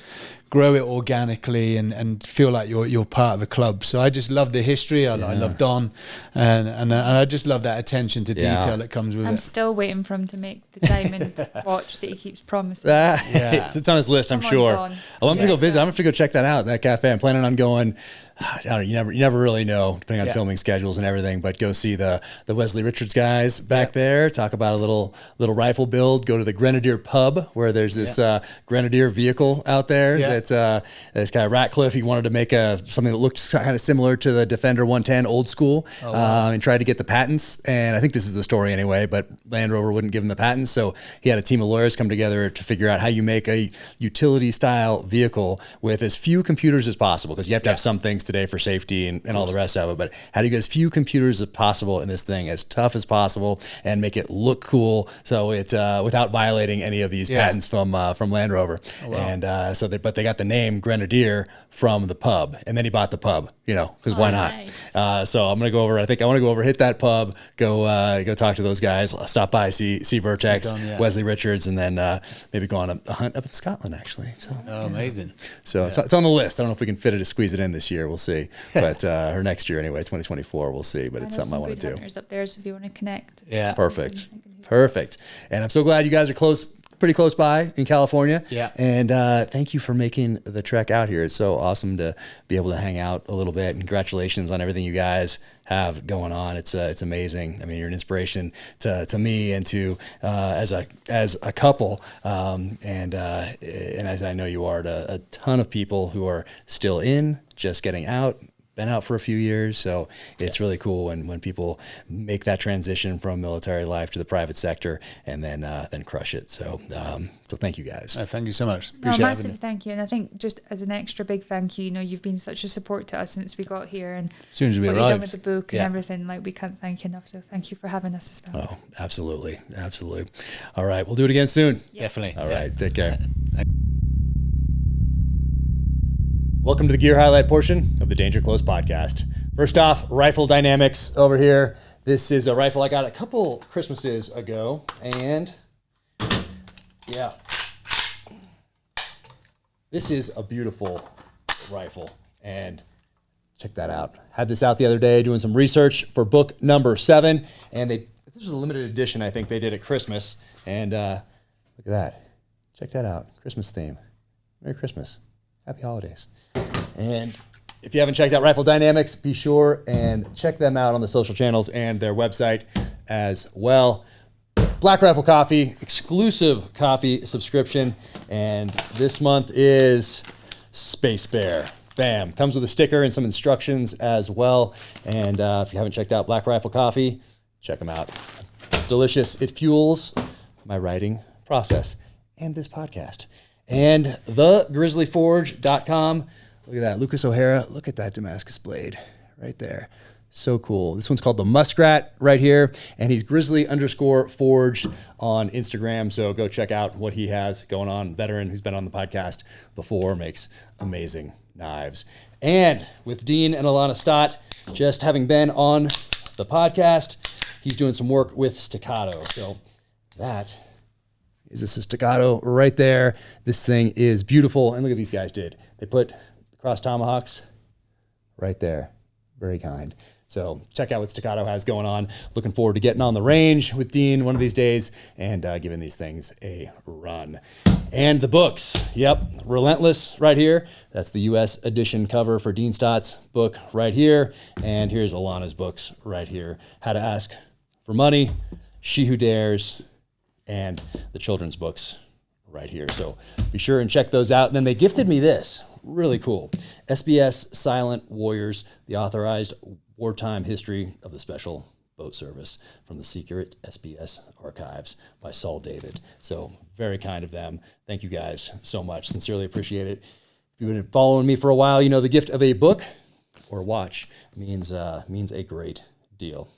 grow it organically and feel like you're part of a club. So I just love the history. I love Don, and I just love that attention to detail that comes with it. I'm still waiting for him to make the diamond watch that he keeps promising. It's on his list, I'm sure. I'm going to go visit. I'm going to go check that out, that cafe. I'm planning on going. I don't know, you never really know, depending on filming schedules and everything, but go see the Wesley Richards guys back there, talk about a little rifle build, go to the Grenadier pub where there's this Grenadier vehicle out there that's kind of Ratcliffe. He wanted to make something that looked kind of similar to the Defender 110 old school, and tried to get the patents. And I think this is the story anyway, but Land Rover wouldn't give him the patents. So he had a team of lawyers come together to figure out how you make a utility style vehicle with as few computers as possible, because you have to have some things today for safety and all the rest of it, but how do you get as few computers as possible in this thing, as tough as possible, and make it look cool, so it without violating any of these patents from Land Rover. And but they got got the name Grenadier from the pub, and then he bought the pub, because why not? Nice. So I'm gonna go over. I think I want to go over, hit that pub, go talk to those guys, stop by, see Vertex, Wesley Richards, and then maybe go on a hunt up in Scotland actually. So amazing. So it's on the list. I don't know if we can squeeze it in this year. We'll see, but or next year anyway, 2024. We'll see. But it's something I want to do. Hunters up there, so if you want to connect. Yeah, perfect. And I'm so glad you guys are pretty close by in California. Yeah. And thank you for making the trek out here. It's so awesome to be able to hang out a little bit. And congratulations on everything you guys have going on. It's amazing. I mean, you're an inspiration to me and to as a couple, and as I know you are to a ton of people who are still just getting out. Been out for a few years, so it's really cool when people make that transition from military life to the private sector and then crush it. So thank you guys. Thank you so much. Appreciate massive thank you, and I think just as an extra big thank you, you've been such a support to us since we got here, and as soon as we what arrived, you've done with the book and everything, we can't thank you enough. So thank you for having us as well. Oh, absolutely. All right, we'll do it again soon. Yes. Definitely. All right, take care. Welcome to the gear highlight portion of the Danger Close podcast. First off, rifle dynamics over here. This is a rifle I got a couple Christmases ago, and yeah, this is a beautiful rifle, and check that out. Had this out the other day doing some research for book number 7, and this was a limited edition I think they did at Christmas, and look at that. Check that out. Christmas theme. Merry Christmas. Happy holidays. And if you haven't checked out Rifle Dynamics, be sure and check them out on the social channels and their website as well. Black Rifle Coffee, exclusive coffee subscription. And this month is Space Bear. Bam. Comes with a sticker and some instructions as well. And if you haven't checked out Black Rifle Coffee, check them out. Delicious. It fuels my writing process and this podcast. And thegrizzlyforge.com. Look at that. Lucas O'Hara. Look at that Damascus blade right there. So cool. This one's called the Muskrat right here. And he's grizzly_forged on Instagram. So go check out what he has going on. Veteran who's been on the podcast before, makes amazing knives. And with Dean and Alana Stott, just having been on the podcast, he's doing some work with Staccato. So that is a staccato right there. This thing is beautiful. And look at these guys did. They put cross tomahawks right there. Very kind. So check out what Staccato has going on. Looking forward to getting on the range with Dean one of these days and giving these things a run. And the books. Yep. Relentless right here. That's the U.S. edition cover for Dean Stott's book right here. And here's Alana's books right here. How to Ask for Money, She Who Dares, and the children's books right here. So be sure and check those out. And then they gifted me this. Really cool. SBS Silent Warriors, the authorized wartime history of the Special Boat Service from the secret SBS archives by Saul David. So very kind of them. Thank you guys so much. Sincerely appreciate it. If you've been following me for a while, you know the gift of a book or watch means a great deal.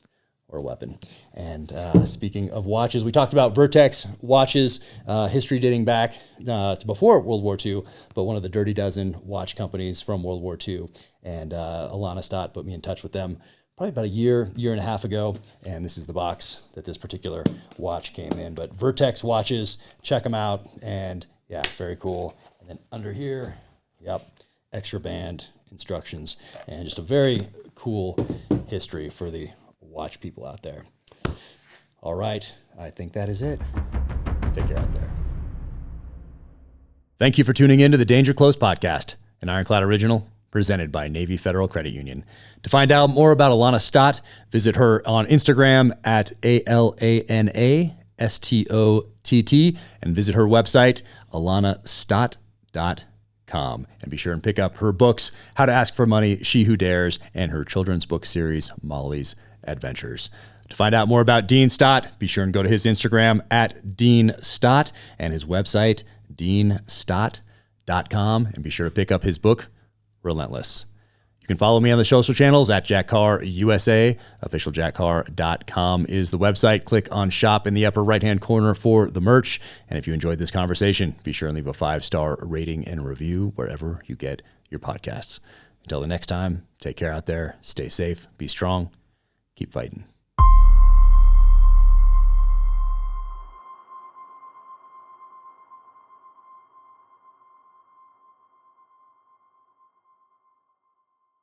Or weapon. And speaking of watches, we talked about Vertex watches, history dating back to before World War II, but one of the Dirty Dozen watch companies from World War II. And Alana Stott put me in touch with them probably about a year and a half ago. And this is the box that this particular watch came in. But Vertex watches, check them out. And yeah, very cool. And then under here, yep, extra band instructions and just a very cool history for the watch people out there. All right. I think that is it. Take care out there. Thank you for tuning in to the Danger Close podcast, an Ironclad original presented by Navy Federal Credit Union. To find out more about Alana Stott, visit her on Instagram at ALANASTOTT and visit her website, alanastott.com. And be sure and pick up her books, How to Ask for Money, She Who Dares, and her children's book series, Mollie's Adventures. To find out more about Dean Stott, be sure and go to his Instagram at Dean Stott and his website, deanstott.com. And be sure to pick up his book, Relentless. You can follow me on the social channels at Jack Carr USA. OfficialJackCarr.com is the website. Click on shop in the upper right-hand corner for the merch. And if you enjoyed this conversation, be sure and leave a 5-star rating and review wherever you get your podcasts. Until the next time, take care out there. Stay safe. Be strong. Keep fighting.